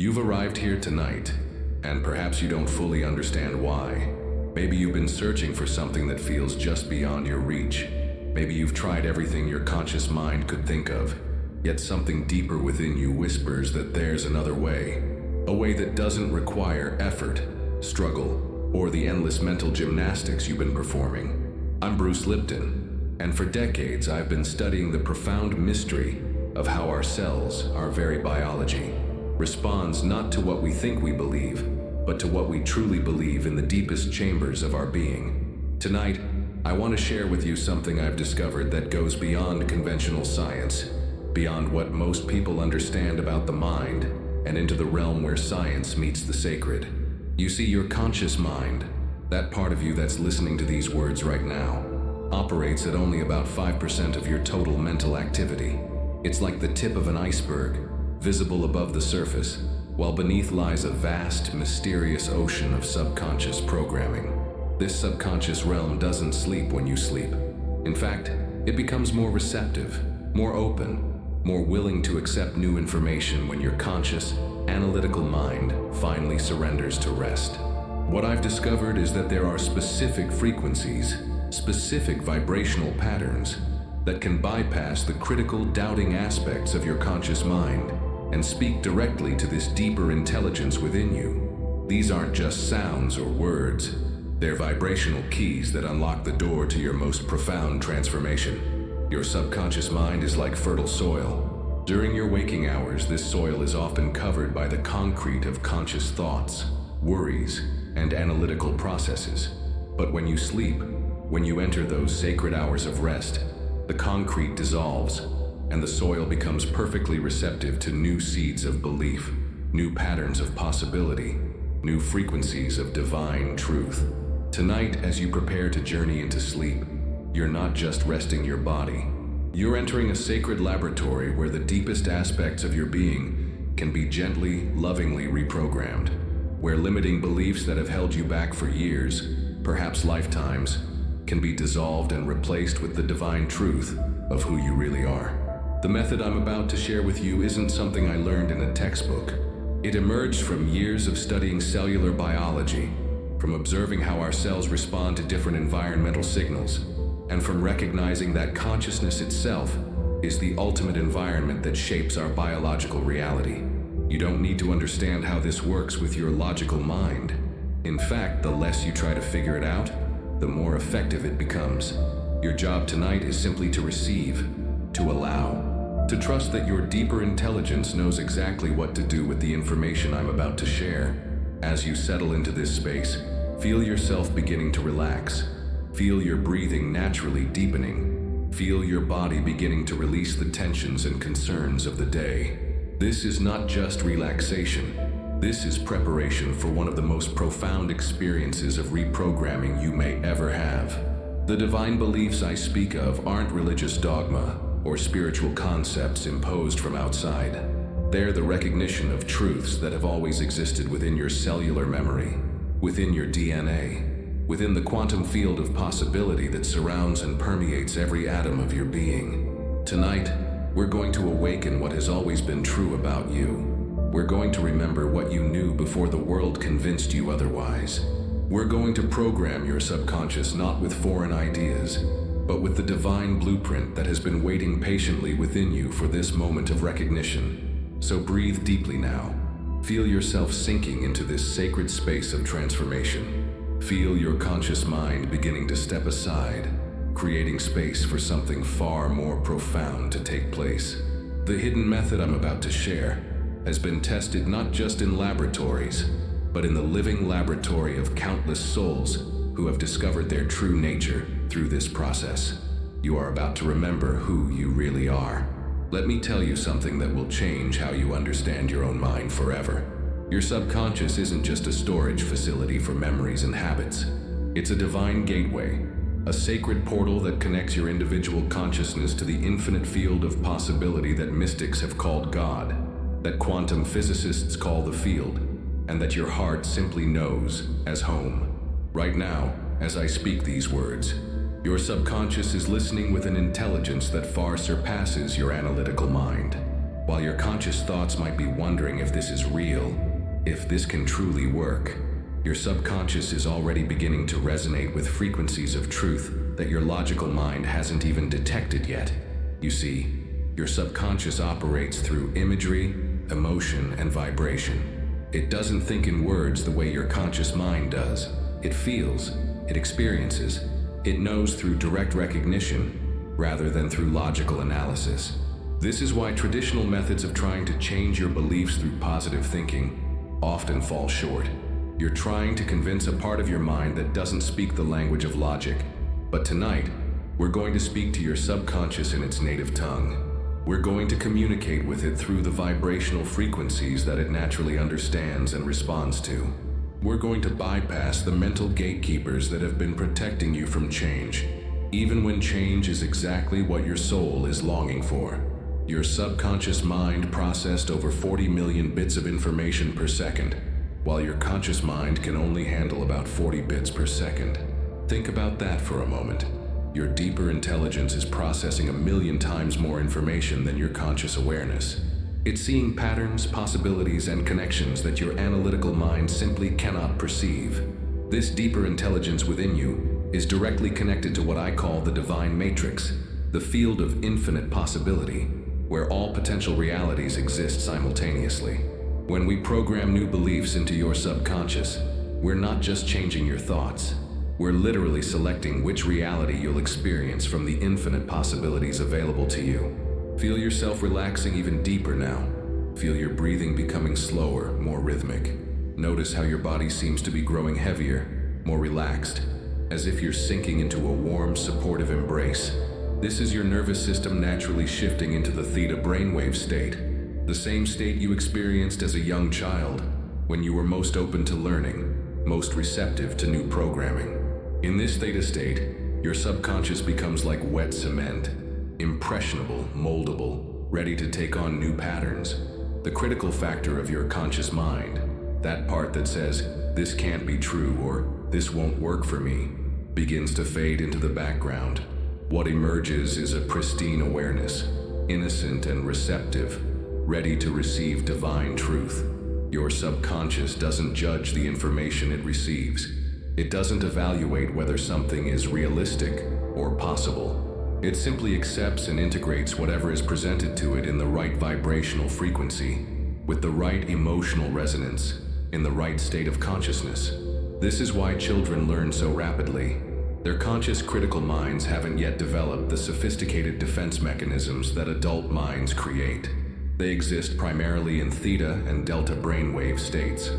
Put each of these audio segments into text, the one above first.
You've arrived here tonight, and perhaps you don't fully understand why. Maybe you've been searching for something that feels just beyond your reach. Maybe you've tried everything your conscious mind could think of, yet something deeper within you whispers that there's another way. A way that doesn't require effort, struggle, or the endless mental gymnastics you've been performing. I'm Bruce Lipton, and for decades I've been studying the profound mystery of how our cells, our very biology, responds not to what we think we believe, but to what we truly believe in the deepest chambers of our being. Tonight, I want to share with you something I've discovered that goes beyond conventional science, beyond what most people understand about the mind, and into the realm where science meets the sacred. You see, your conscious mind, that part of you that's listening to these words right now, operates at only about 5% of your total mental activity. It's like the tip of an iceberg, visible above the surface, while beneath lies a vast, mysterious ocean of subconscious programming. This subconscious realm doesn't sleep when you sleep. In fact, it becomes more receptive, more open, more willing to accept new information when your conscious, analytical mind finally surrenders to rest. What I've discovered is that there are specific frequencies, specific vibrational patterns that can bypass the critical, doubting aspects of your conscious mind and speak directly to this deeper intelligence within you. These aren't just sounds or words. They're vibrational keys that unlock the door to your most profound transformation. Your subconscious mind is like fertile soil. During your waking hours, this soil is often covered by the concrete of conscious thoughts, worries, and analytical processes. But when you sleep, when you enter those sacred hours of rest, the concrete dissolves, and the soil becomes perfectly receptive to new seeds of belief, new patterns of possibility, new frequencies of divine truth. Tonight, as you prepare to journey into sleep, you're not just resting your body. You're entering a sacred laboratory where the deepest aspects of your being can be gently, lovingly reprogrammed, where limiting beliefs that have held you back for years, perhaps lifetimes, can be dissolved and replaced with the divine truth of who you really are. The method I'm about to share with you isn't something I learned in a textbook. It emerged from years of studying cellular biology, from observing how our cells respond to different environmental signals, and from recognizing that consciousness itself is the ultimate environment that shapes our biological reality. You don't need to understand how this works with your logical mind. In fact, the less you try to figure it out, the more effective it becomes. Your job tonight is simply to receive, to allow, to trust that your deeper intelligence knows exactly what to do with the information I'm about to share. As you settle into this space, feel yourself beginning to relax. Feel your breathing naturally deepening. Feel your body beginning to release the tensions and concerns of the day. This is not just relaxation. This is preparation for one of the most profound experiences of reprogramming you may ever have. The divine beliefs I speak of aren't religious dogma or spiritual concepts imposed from outside. They're the recognition of truths that have always existed within your cellular memory, within your DNA, within the quantum field of possibility that surrounds and permeates every atom of your being. Tonight, we're going to awaken what has always been true about you. We're going to remember what you knew before the world convinced you otherwise. We're going to program your subconscious not with foreign ideas, but with the divine blueprint that has been waiting patiently within you for this moment of recognition. So breathe deeply now. Feel yourself sinking into this sacred space of transformation. Feel your conscious mind beginning to step aside, creating space for something far more profound to take place. The hidden method I'm about to share has been tested not just in laboratories, but in the living laboratory of countless souls who have discovered their true nature through this process. You are about to remember who you really are. Let me tell you something that will change how you understand your own mind forever. Your subconscious isn't just a storage facility for memories and habits. It's a divine gateway, a sacred portal that connects your individual consciousness to the infinite field of possibility that mystics have called God, that quantum physicists call the field, and that your heart simply knows as home. Right now, as I speak these words, your subconscious is listening with an intelligence that far surpasses your analytical mind. While your conscious thoughts might be wondering if this is real, if this can truly work, your subconscious is already beginning to resonate with frequencies of truth that your logical mind hasn't even detected yet. You see, your subconscious operates through imagery, emotion, and vibration. It doesn't think in words the way your conscious mind does. It feels, it experiences, it knows through direct recognition rather than through logical analysis. This is why traditional methods of trying to change your beliefs through positive thinking often fall short. You're trying to convince a part of your mind that doesn't speak the language of logic. But tonight, we're going to speak to your subconscious in its native tongue. We're going to communicate with it through the vibrational frequencies that it naturally understands and responds to. We're going to bypass the mental gatekeepers that have been protecting you from change, even when change is exactly what your soul is longing for. Your subconscious mind processed over 40 million bits of information per second, while your conscious mind can only handle about 40 bits per second. Think about that for a moment. Your deeper intelligence is processing 1,000,000 times more information than your conscious awareness. It's seeing patterns, possibilities, and connections that your analytical mind simply cannot perceive. This deeper intelligence within you is directly connected to what I call the divine matrix, the field of infinite possibility, where all potential realities exist simultaneously. When we program new beliefs into your subconscious, we're not just changing your thoughts. We're literally selecting which reality you'll experience from the infinite possibilities available to you. Feel yourself relaxing even deeper now. Feel your breathing becoming slower, more rhythmic. Notice how your body seems to be growing heavier, more relaxed, as if you're sinking into a warm, supportive embrace. This is your nervous system naturally shifting into the theta brainwave state, the same state you experienced as a young child, when you were most open to learning, most receptive to new programming. In this theta state, your subconscious becomes like wet cement, impressionable, moldable, ready to take on new patterns. The critical factor of your conscious mind, that part that says, "This can't be true," or "This won't work for me," begins to fade into the background. What emerges is a pristine awareness, innocent and receptive, ready to receive divine truth. Your subconscious doesn't judge the information it receives. It doesn't evaluate whether something is realistic or possible. It simply accepts and integrates whatever is presented to it in the right vibrational frequency, with the right emotional resonance, in the right state of consciousness. This is why children learn so rapidly. Their conscious critical minds haven't yet developed the sophisticated defense mechanisms that adult minds create. They exist primarily in theta and delta brainwave states,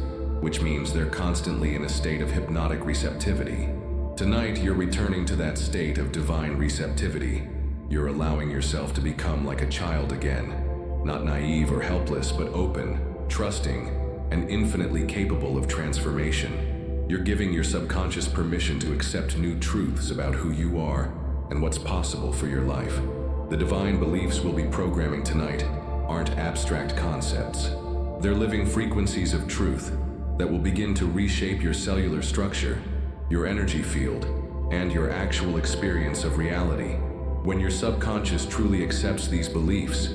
which means they're constantly in a state of hypnotic receptivity. Tonight, you're returning to that state of divine receptivity. You're allowing yourself to become like a child again, not naive or helpless, but open, trusting, and infinitely capable of transformation. You're giving your subconscious permission to accept new truths about who you are and what's possible for your life. The divine beliefs we'll be programming tonight aren't abstract concepts. They're living frequencies of truth that will begin to reshape your cellular structure, your energy field, and your actual experience of reality. When your subconscious truly accepts these beliefs,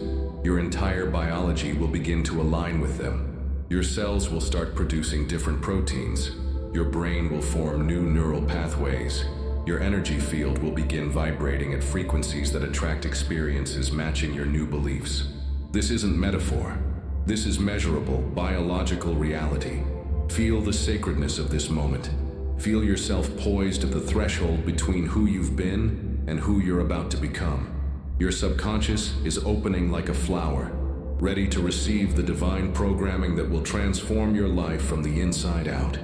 your entire biology will begin to align with them. Your cells will start producing different proteins. Your brain will form new neural pathways. Your energy field will begin vibrating at frequencies that attract experiences matching your new beliefs. This isn't metaphor. This is measurable, biological reality. Feel the sacredness of this moment. Feel yourself poised at the threshold between who you've been and who you're about to become. Your subconscious is opening like a flower, ready to receive the divine programming that will transform your life from the inside out.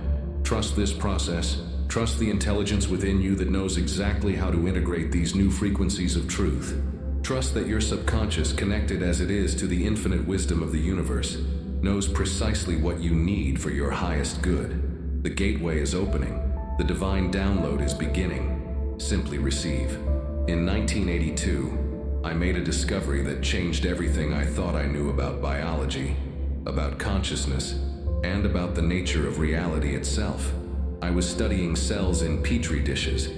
Trust this process. Trust the intelligence within you that knows exactly how to integrate these new frequencies of truth. Trust that your subconscious, connected as it is to the infinite wisdom of the universe, knows precisely what you need for your highest good. The gateway is opening. The divine download is beginning. Simply receive. In 1982, I made a discovery that changed everything I thought I knew about biology, about consciousness, and about the nature of reality itself. I was studying cells in petri dishes,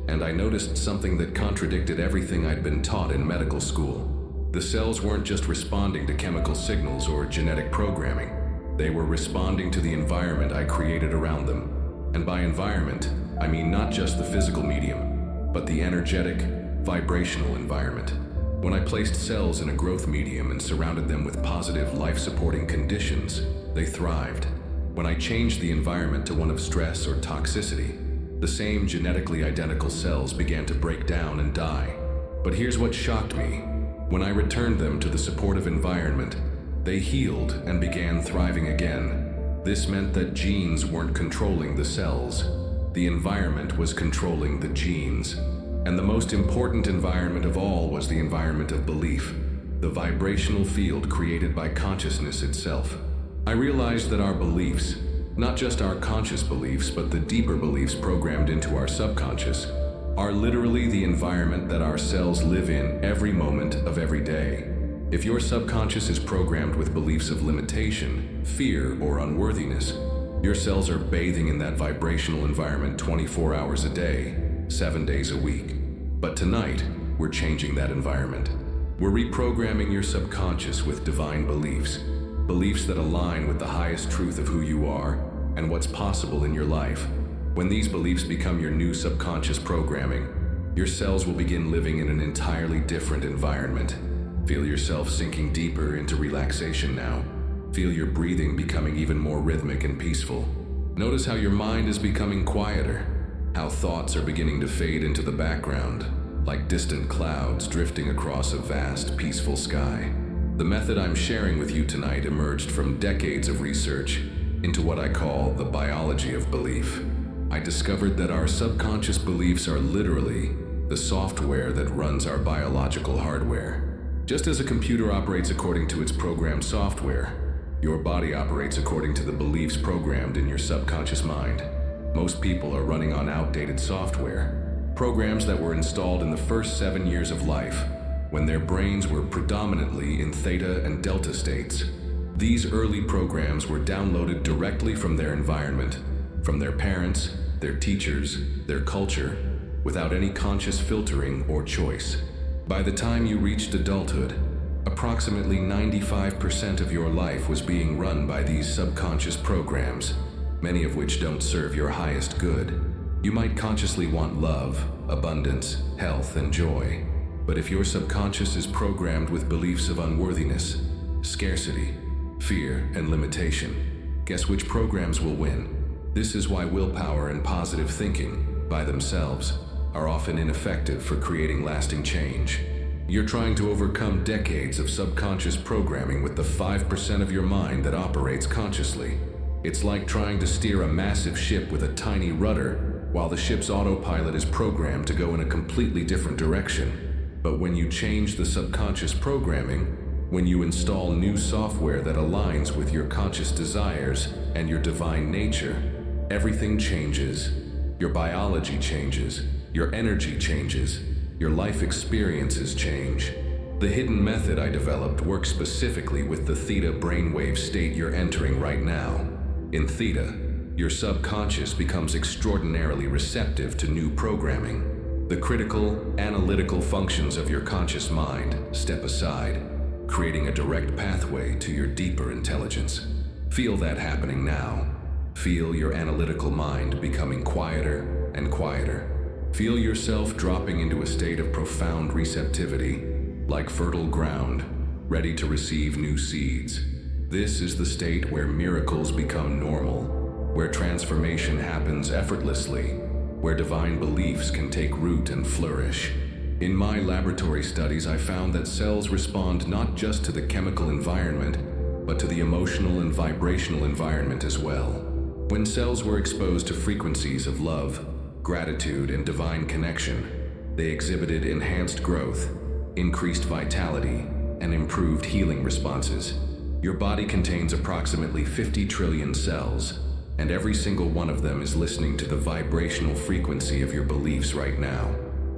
and I noticed something that contradicted everything I'd been taught in medical school. The cells weren't just responding to chemical signals or genetic programming. They were responding to the environment I created around them. And by environment, I mean not just the physical medium, but the energetic, vibrational environment. When I placed cells in a growth medium and surrounded them with positive, life-supporting conditions, they thrived. When I changed the environment to one of stress or toxicity, the same genetically identical cells began to break down and die. But here's what shocked me. When I returned them to the supportive environment, they healed and began thriving again. This meant that genes weren't controlling the cells. The environment was controlling the genes. And the most important environment of all was the environment of belief, the vibrational field created by consciousness itself. I realized that our beliefs, not just our conscious beliefs, but the deeper beliefs programmed into our subconscious, are literally the environment that our cells live in every moment of every day. If your subconscious is programmed with beliefs of limitation, fear, or unworthiness, your cells are bathing in that vibrational environment 24 hours a day, 7 days a week. But tonight, we're changing that environment. We're reprogramming your subconscious with divine beliefs, beliefs that align with the highest truth of who you are and what's possible in your life. When these beliefs become your new subconscious programming, your cells will begin living in an entirely different environment. Feel yourself sinking deeper into relaxation now. Feel your breathing becoming even more rhythmic and peaceful. Notice how your mind is becoming quieter, how thoughts are beginning to fade into the background, like distant clouds drifting across a vast, peaceful sky. The method I'm sharing with you tonight emerged from decades of research into what I call the biology of belief. I discovered that our subconscious beliefs are literally the software that runs our biological hardware. Just as a computer operates according to its programmed software, your body operates according to the beliefs programmed in your subconscious mind. Most people are running on outdated software, programs that were installed in the first 7 years of life, when their brains were predominantly in theta and delta states. These early programs were downloaded directly from their environment, from their parents, their teachers, their culture, without any conscious filtering or choice. By the time you reached adulthood, approximately 95% of your life was being run by these subconscious programs, many of which don't serve your highest good. You might consciously want love, abundance, health, and joy. But if your subconscious is programmed with beliefs of unworthiness, scarcity, fear, and limitation, guess which programs will win? This is why willpower and positive thinking, by themselves, are often ineffective for creating lasting change. You're trying to overcome decades of subconscious programming with the 5% of your mind that operates consciously. It's like trying to steer a massive ship with a tiny rudder, while the ship's autopilot is programmed to go in a completely different direction. But when you change the subconscious programming, when you install new software that aligns with your conscious desires and your divine nature, everything changes. Your biology changes, your energy changes, your life experiences change. The hidden method I developed works specifically with the theta brainwave state you're entering right now. In theta, your subconscious becomes extraordinarily receptive to new programming. The critical, analytical functions of your conscious mind step aside, creating a direct pathway to your deeper intelligence. Feel that happening now. Feel your analytical mind becoming quieter and quieter. Feel yourself dropping into a state of profound receptivity, like fertile ground, ready to receive new seeds. This is the state where miracles become normal, where transformation happens effortlessly, where divine beliefs can take root and flourish. In my laboratory studies, I found that cells respond not just to the chemical environment, but to the emotional and vibrational environment as well. When cells were exposed to frequencies of love, gratitude, and divine connection, they exhibited enhanced growth, increased vitality, and improved healing responses. Your body contains approximately 50 trillion cells, and every single one of them is listening to the vibrational frequency of your beliefs right now.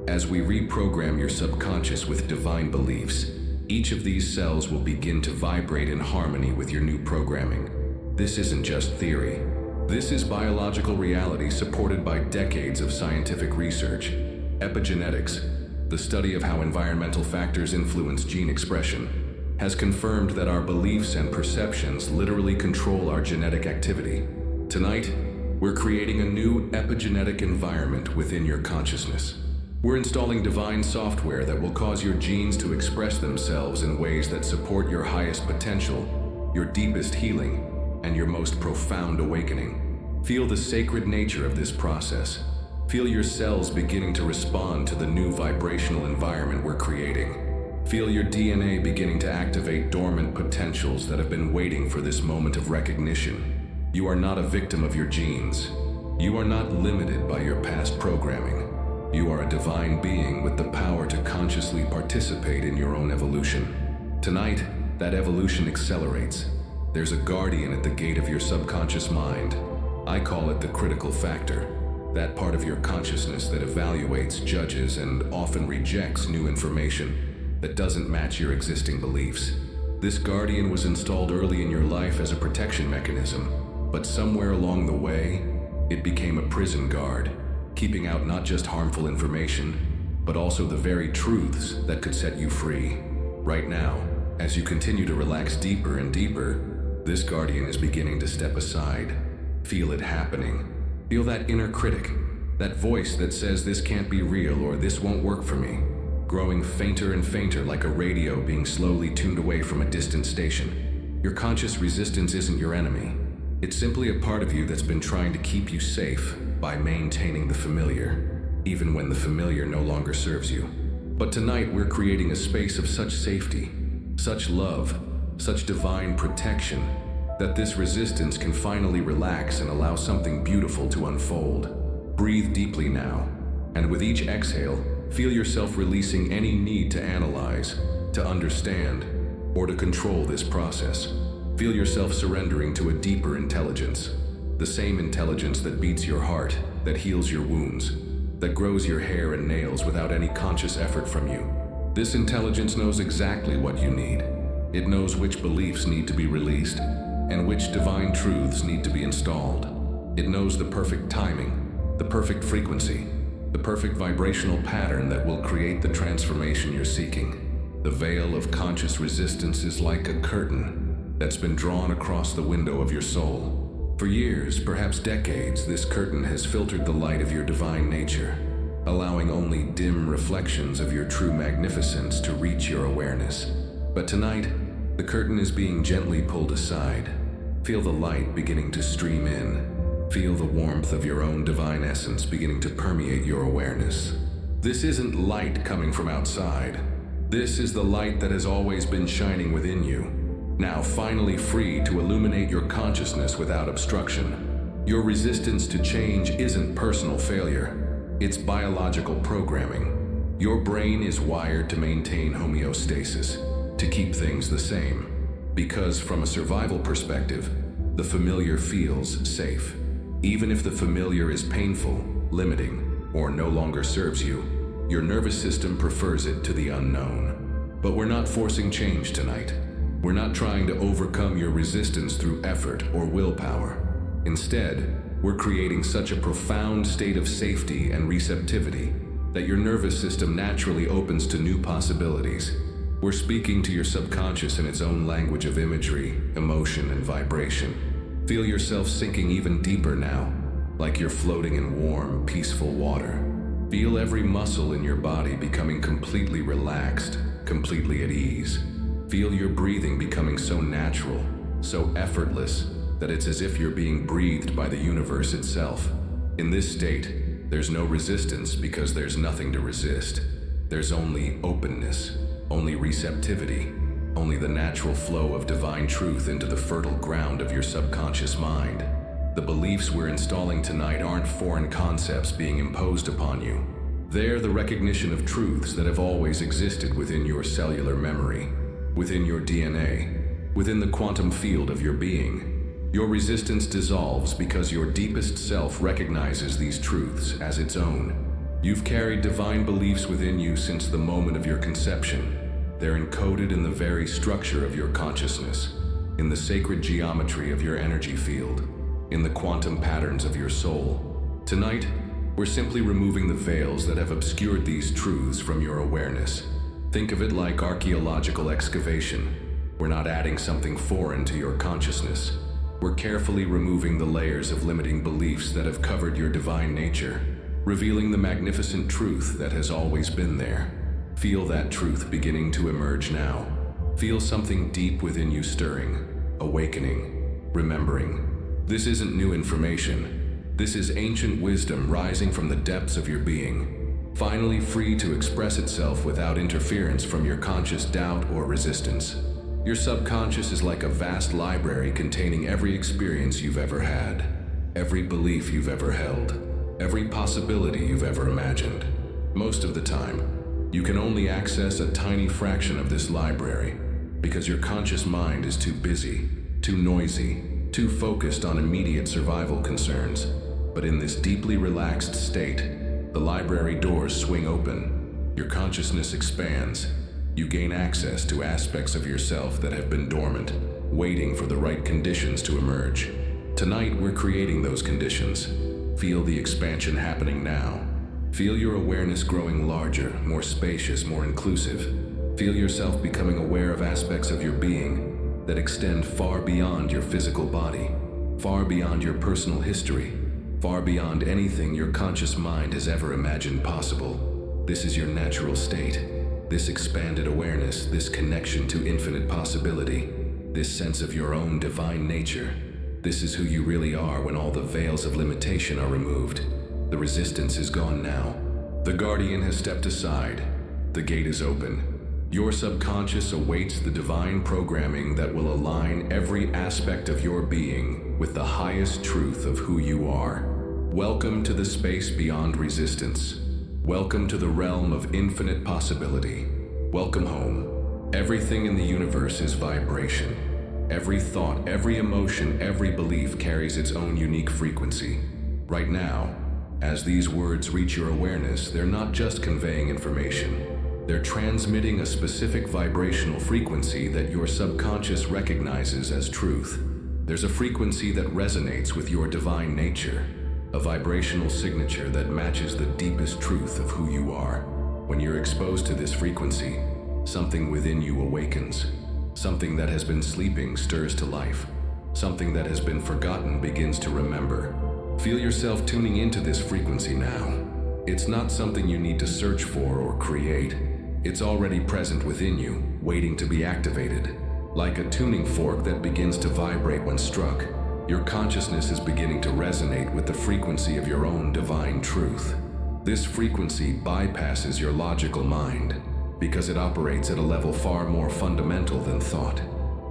As we reprogram your subconscious with divine beliefs, each of these cells will begin to vibrate in harmony with your new programming. This isn't just theory. This is biological reality supported by decades of scientific research. Epigenetics, the study of how environmental factors influence gene expression, has confirmed that our beliefs and perceptions literally control our genetic activity. Tonight, we're creating a new epigenetic environment within your consciousness. We're installing divine software that will cause your genes to express themselves in ways that support your highest potential, your deepest healing, and your most profound awakening. Feel the sacred nature of this process. Feel your cells beginning to respond to the new vibrational environment we're creating. Feel your DNA beginning to activate dormant potentials that have been waiting for this moment of recognition. You are not a victim of your genes. You are not limited by your past programming. You are a divine being with the power to consciously participate in your own evolution. Tonight, that evolution accelerates. There's a guardian at the gate of your subconscious mind. I call it the critical factor. That part of your consciousness that evaluates, judges, and often rejects new information that doesn't match your existing beliefs. This guardian was installed early in your life as a protection mechanism, but somewhere along the way, it became a prison guard, keeping out not just harmful information, but also the very truths that could set you free. Right now, as you continue to relax deeper and deeper, this guardian is beginning to step aside. Feel it happening. Feel that inner critic, that voice that says this can't be real or this won't work for me, growing fainter and fainter like a radio being slowly tuned away from a distant station. Your conscious resistance isn't your enemy. It's simply a part of you that's been trying to keep you safe by maintaining the familiar, even when the familiar no longer serves you. But tonight we're creating a space of such safety, such love, such divine protection, that this resistance can finally relax and allow something beautiful to unfold. Breathe deeply now, and with each exhale, feel yourself releasing any need to analyze, to understand, or to control this process. Feel yourself surrendering to a deeper intelligence, the same intelligence that beats your heart, that heals your wounds, that grows your hair and nails without any conscious effort from you. This intelligence knows exactly what you need. It knows which beliefs need to be released, and which divine truths need to be installed. It knows the perfect timing, the perfect frequency, the perfect vibrational pattern that will create the transformation you're seeking. The veil of conscious resistance is like a curtain that's been drawn across the window of your soul. For years, perhaps decades, this curtain has filtered the light of your divine nature, allowing only dim reflections of your true magnificence to reach your awareness. But tonight, the curtain is being gently pulled aside. Feel the light beginning to stream in. Feel the warmth of your own divine essence beginning to permeate your awareness. This isn't light coming from outside. This is the light that has always been shining within you, now finally free to illuminate your consciousness without obstruction. Your resistance to change isn't personal failure. It's biological programming. Your brain is wired to maintain homeostasis, to keep things the same. Because from a survival perspective, the familiar feels safe. Even if the familiar is painful, limiting, or no longer serves you, your nervous system prefers it to the unknown. But we're not forcing change tonight. We're not trying to overcome your resistance through effort or willpower. Instead, we're creating such a profound state of safety and receptivity that your nervous system naturally opens to new possibilities. We're speaking to your subconscious in its own language of imagery, emotion, and vibration. Feel yourself sinking even deeper now, like you're floating in warm, peaceful water. Feel every muscle in your body becoming completely relaxed, completely at ease. Feel your breathing becoming so natural, so effortless, that it's as if you're being breathed by the universe itself. In this state, there's no resistance because there's nothing to resist. There's only openness, only receptivity, only the natural flow of divine truth into the fertile ground of your subconscious mind. The beliefs we're installing tonight aren't foreign concepts being imposed upon you. They're the recognition of truths that have always existed within your cellular memory, within your DNA, within the quantum field of your being. Your resistance dissolves because your deepest self recognizes these truths as its own. You've carried divine beliefs within you since the moment of your conception. They're encoded in the very structure of your consciousness, in the sacred geometry of your energy field, in the quantum patterns of your soul. Tonight, We're simply removing the veils that have obscured these truths from your awareness. Think of it like archaeological excavation. We're not adding something foreign to your consciousness. We're carefully removing the layers of limiting beliefs that have covered your divine nature, revealing the magnificent truth that has always been there. Feel that truth beginning to emerge now. Feel something deep within you stirring, awakening, remembering. This isn't new information. This is ancient wisdom rising from the depths of your being, finally free to express itself without interference from your conscious doubt or resistance. Your subconscious is like a vast library containing every experience you've ever had, every belief you've ever held, every possibility you've ever imagined. Most of the time, you can only access a tiny fraction of this library because your conscious mind is too busy, too noisy, too focused on immediate survival concerns. But in this deeply relaxed state, the library doors swing open, your consciousness expands, you gain access to aspects of yourself that have been dormant, waiting for the right conditions to emerge. Tonight, we're creating those conditions. Feel the expansion happening now. Feel your awareness growing larger, more spacious, more inclusive. Feel yourself becoming aware of aspects of your being that extend far beyond your physical body, far beyond your personal history, far beyond anything your conscious mind has ever imagined possible. This is your natural state. This expanded awareness, this connection to infinite possibility, this sense of your own divine nature. This is who you really are when all the veils of limitation are removed. The resistance is gone now. The guardian has stepped aside. The gate is open. Your subconscious awaits the divine programming that will align every aspect of your being with the highest truth of who you are. Welcome to the space beyond resistance. Welcome to the realm of infinite possibility. Welcome home. Everything in the universe is vibration. Every thought, every emotion, every belief carries its own unique frequency. Right now, as these words reach your awareness, they're not just conveying information. They're transmitting a specific vibrational frequency that your subconscious recognizes as truth. There's a frequency that resonates with your divine nature, a vibrational signature that matches the deepest truth of who you are. When you're exposed to this frequency, something within you awakens. Something that has been sleeping stirs to life. Something that has been forgotten begins to remember. Feel yourself tuning into this frequency now. It's not something you need to search for or create. It's already present within you, waiting to be activated. Like a tuning fork that begins to vibrate when struck, your consciousness is beginning to resonate with the frequency of your own divine truth. This frequency bypasses your logical mind because it operates at a level far more fundamental than thought.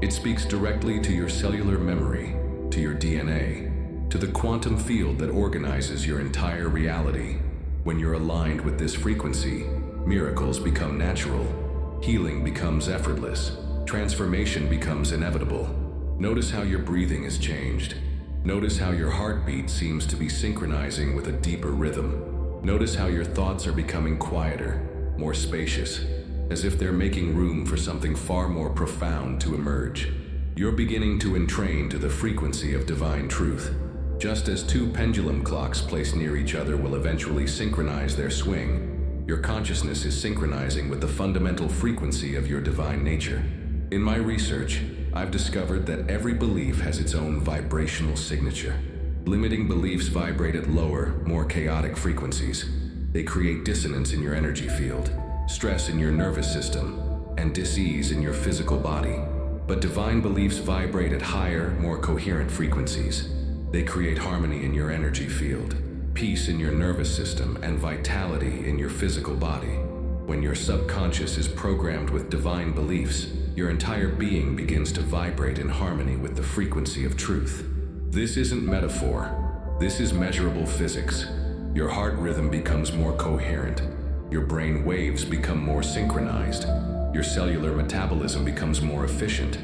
It speaks directly to your cellular memory, to your DNA, to the quantum field that organizes your entire reality. When you're aligned with this frequency, miracles become natural, healing becomes effortless, transformation becomes inevitable. Notice how your breathing has changed. Notice how your heartbeat seems to be synchronizing with a deeper rhythm. Notice how your thoughts are becoming quieter, more spacious, as if they're making room for something far more profound to emerge. You're beginning to entrain to the frequency of divine truth. Just as two pendulum clocks placed near each other will eventually synchronize their swing, your consciousness is synchronizing with the fundamental frequency of your divine nature. In my research, I've discovered that every belief has its own vibrational signature. Limiting beliefs vibrate at lower, more chaotic frequencies. They create dissonance in your energy field, stress in your nervous system, and dis-ease in your physical body. But divine beliefs vibrate at higher, more coherent frequencies. They create harmony in your energy field, peace in your nervous system, and vitality in your physical body. When your subconscious is programmed with divine beliefs, your entire being begins to vibrate in harmony with the frequency of truth. This isn't metaphor. This is measurable physics. Your heart rhythm becomes more coherent. Your brain waves become more synchronized. Your cellular metabolism becomes more efficient.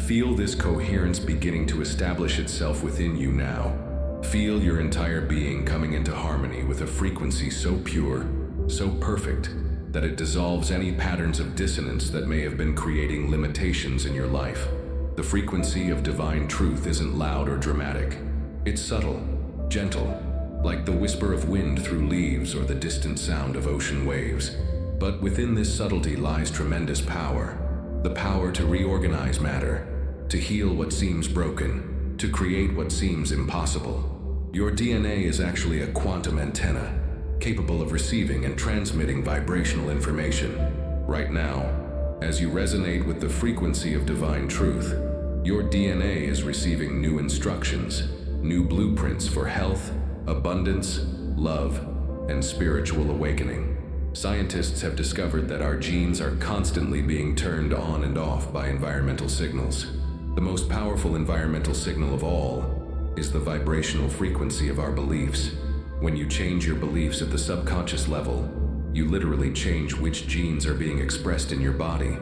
Feel this coherence beginning to establish itself within you now. Feel your entire being coming into harmony with a frequency so pure, so perfect, that it dissolves any patterns of dissonance that may have been creating limitations in your life. The frequency of divine truth isn't loud or dramatic. It's subtle, gentle, like the whisper of wind through leaves or the distant sound of ocean waves. But within this subtlety lies tremendous power, the power to reorganize matter, to heal what seems broken, to create what seems impossible. Your DNA is actually a quantum antenna, capable of receiving and transmitting vibrational information. Right now, as you resonate with the frequency of divine truth, your DNA is receiving new instructions, new blueprints for health, abundance, love, and spiritual awakening. Scientists have discovered that our genes are constantly being turned on and off by environmental signals. The most powerful environmental signal of all is the vibrational frequency of our beliefs. When you change your beliefs at the subconscious level, you literally change which genes are being expressed in your body.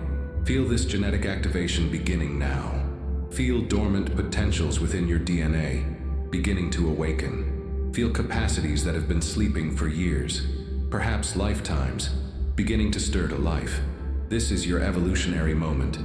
Feel this genetic activation beginning now. Feel dormant potentials within your DNA beginning to awaken. Feel capacities that have been sleeping for years, perhaps lifetimes, beginning to stir to life. This is your evolutionary moment,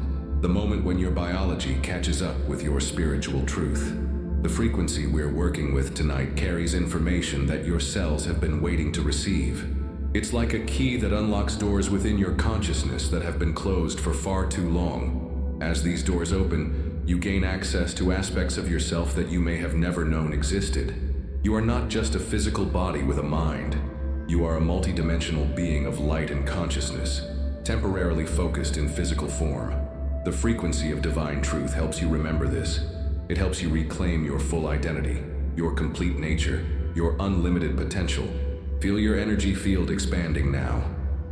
the moment when your biology catches up with your spiritual truth. The frequency we're working with tonight carries information that your cells have been waiting to receive. It's like a key that unlocks doors within your consciousness that have been closed for far too long. As these doors open, you gain access to aspects of yourself that you may have never known existed. You are not just a physical body with a mind. You are a multidimensional being of light and consciousness, temporarily focused in physical form. The frequency of divine truth helps you remember this. It helps you reclaim your full identity, your complete nature, your unlimited potential. Feel your energy field expanding now.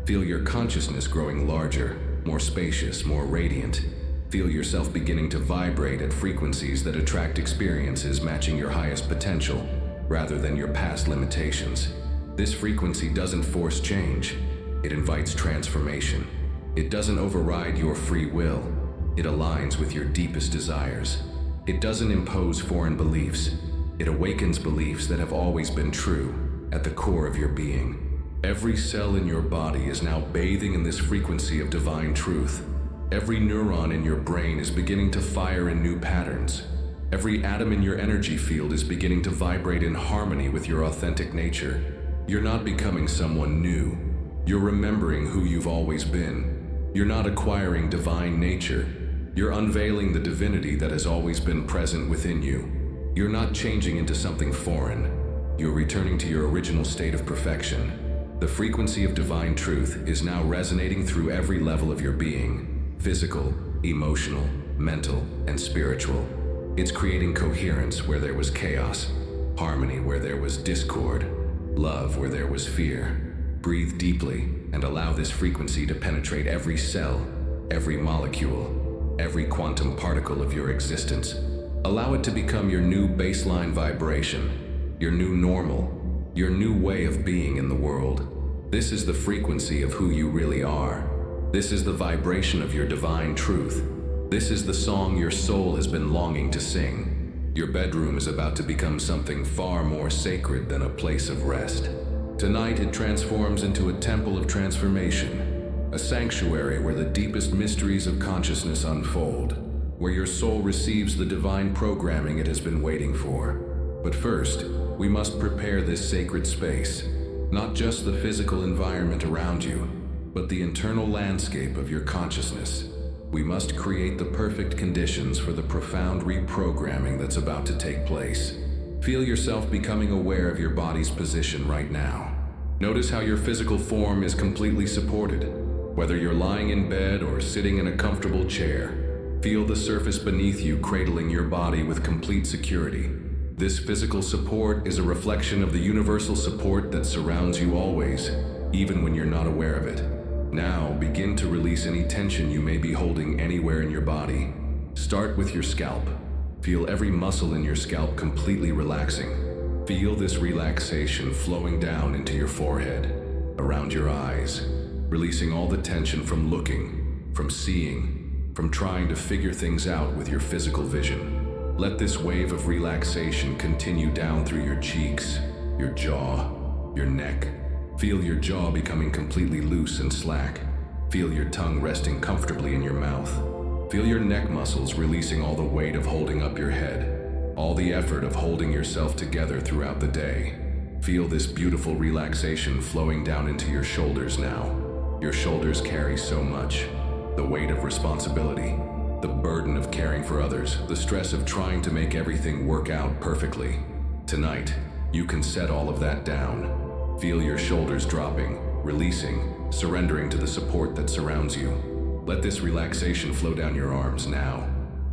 Feel your consciousness growing larger, more spacious, more radiant. Feel yourself beginning to vibrate at frequencies that attract experiences matching your highest potential, rather than your past limitations. This frequency doesn't force change. It invites transformation. It doesn't override your free will. It aligns with your deepest desires. It doesn't impose foreign beliefs. It awakens beliefs that have always been true at the core of your being. Every cell in your body is now bathing in this frequency of divine truth. Every neuron in your brain is beginning to fire in new patterns. Every atom in your energy field is beginning to vibrate in harmony with your authentic nature. You're not becoming someone new. You're remembering who you've always been. You're not acquiring divine nature. You're unveiling the divinity that has always been present within you. You're not changing into something foreign. You're returning to your original state of perfection. The frequency of divine truth is now resonating through every level of your being: physical, emotional, mental, and spiritual. It's creating coherence where there was chaos, harmony where there was discord, love where there was fear. Breathe deeply and allow this frequency to penetrate every cell, every molecule, every quantum particle of your existence. Allow it to become your new baseline vibration, your new normal, your new way of being in the world. This is the frequency of who you really are. This is the vibration of your divine truth. This is the song your soul has been longing to sing. Your bedroom is about to become something far more sacred than a place of rest. Tonight it transforms into a temple of transformation, a sanctuary where the deepest mysteries of consciousness unfold, where your soul receives the divine programming it has been waiting for. But first, we must prepare this sacred space, not just the physical environment around you, but the internal landscape of your consciousness. We must create the perfect conditions for the profound reprogramming that's about to take place. Feel yourself becoming aware of your body's position right now. Notice how your physical form is completely supported. Whether you're lying in bed or sitting in a comfortable chair, feel the surface beneath you cradling your body with complete security. This physical support is a reflection of the universal support that surrounds you always, even when you're not aware of it. Now, begin to release any tension you may be holding anywhere in your body. Start with your scalp. Feel every muscle in your scalp completely relaxing. Feel this relaxation flowing down into your forehead, around your eyes, releasing all the tension from looking, from seeing, from trying to figure things out with your physical vision. Let this wave of relaxation continue down through your cheeks, your jaw, your neck. Feel your jaw becoming completely loose and slack. Feel your tongue resting comfortably in your mouth. Feel your neck muscles releasing all the weight of holding up your head, all the effort of holding yourself together throughout the day. Feel this beautiful relaxation flowing down into your shoulders now. Your shoulders carry so much. The weight of responsibility, the burden of caring for others, the stress of trying to make everything work out perfectly. Tonight, you can set all of that down. Feel your shoulders dropping, releasing, surrendering to the support that surrounds you. Let this relaxation flow down your arms now,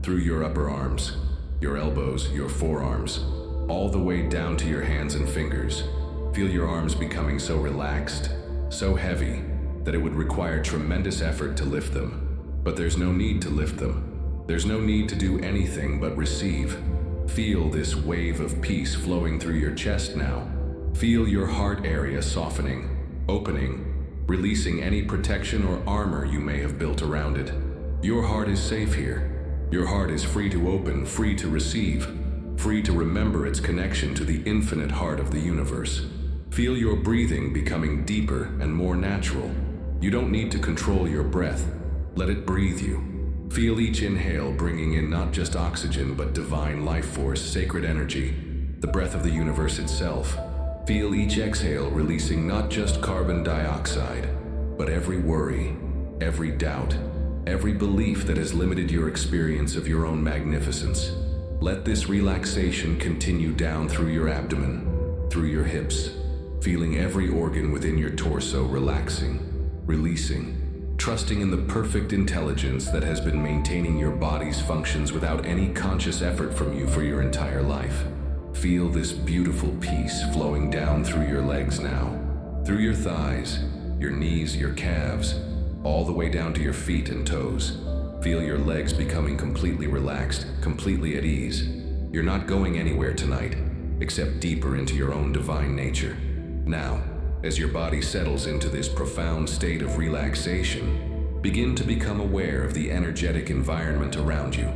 through your upper arms, your elbows, your forearms, all the way down to your hands and fingers. Feel your arms becoming so relaxed, so heavy, that it would require tremendous effort to lift them. But there's no need to lift them. There's no need to do anything but receive. Feel this wave of peace flowing through your chest now. Feel your heart area softening, opening, releasing any protection or armor you may have built around it. Your heart is safe here. Your heart is free to open, free to receive, free to remember its connection to the infinite heart of the universe. Feel your breathing becoming deeper and more natural. You don't need to control your breath. Let it breathe you. Feel each inhale bringing in not just oxygen, but divine life force, sacred energy, the breath of the universe itself. Feel each exhale releasing not just carbon dioxide, but every worry, every doubt, every belief that has limited your experience of your own magnificence. Let this relaxation continue down through your abdomen, through your hips, feeling every organ within your torso relaxing, releasing, trusting in the perfect intelligence that has been maintaining your body's functions without any conscious effort from you for your entire life. Feel this beautiful peace flowing down through your legs now, through your thighs, your knees, your calves, all the way down to your feet and toes. Feel your legs becoming completely relaxed, completely at ease. You're not going anywhere tonight, except deeper into your own divine nature. Now, as your body settles into this profound state of relaxation, begin to become aware of the energetic environment around you.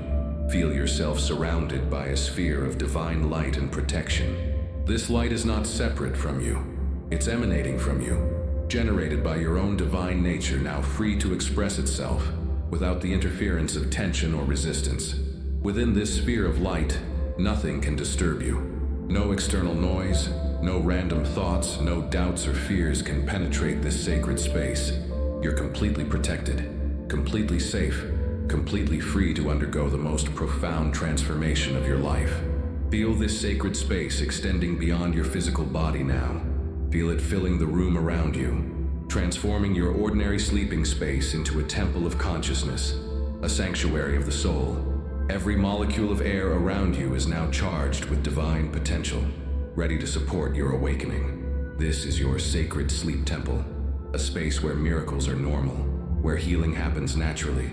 Feel yourself surrounded by a sphere of divine light and protection. This light is not separate from you. It's emanating from you, generated by your own divine nature, now free to express itself without the interference of tension or resistance. Within this sphere of light, nothing can disturb you. No external noise, no random thoughts, no doubts or fears can penetrate this sacred space. You're completely protected, completely safe, completely free to undergo the most profound transformation of your life. Feel this sacred space extending beyond your physical body now. Feel it filling the room around you, transforming your ordinary sleeping space into a temple of consciousness, a sanctuary of the soul. Every molecule of air around you is now charged with divine potential, ready to support your awakening. This is your sacred sleep temple, a space where miracles are normal, where healing happens naturally,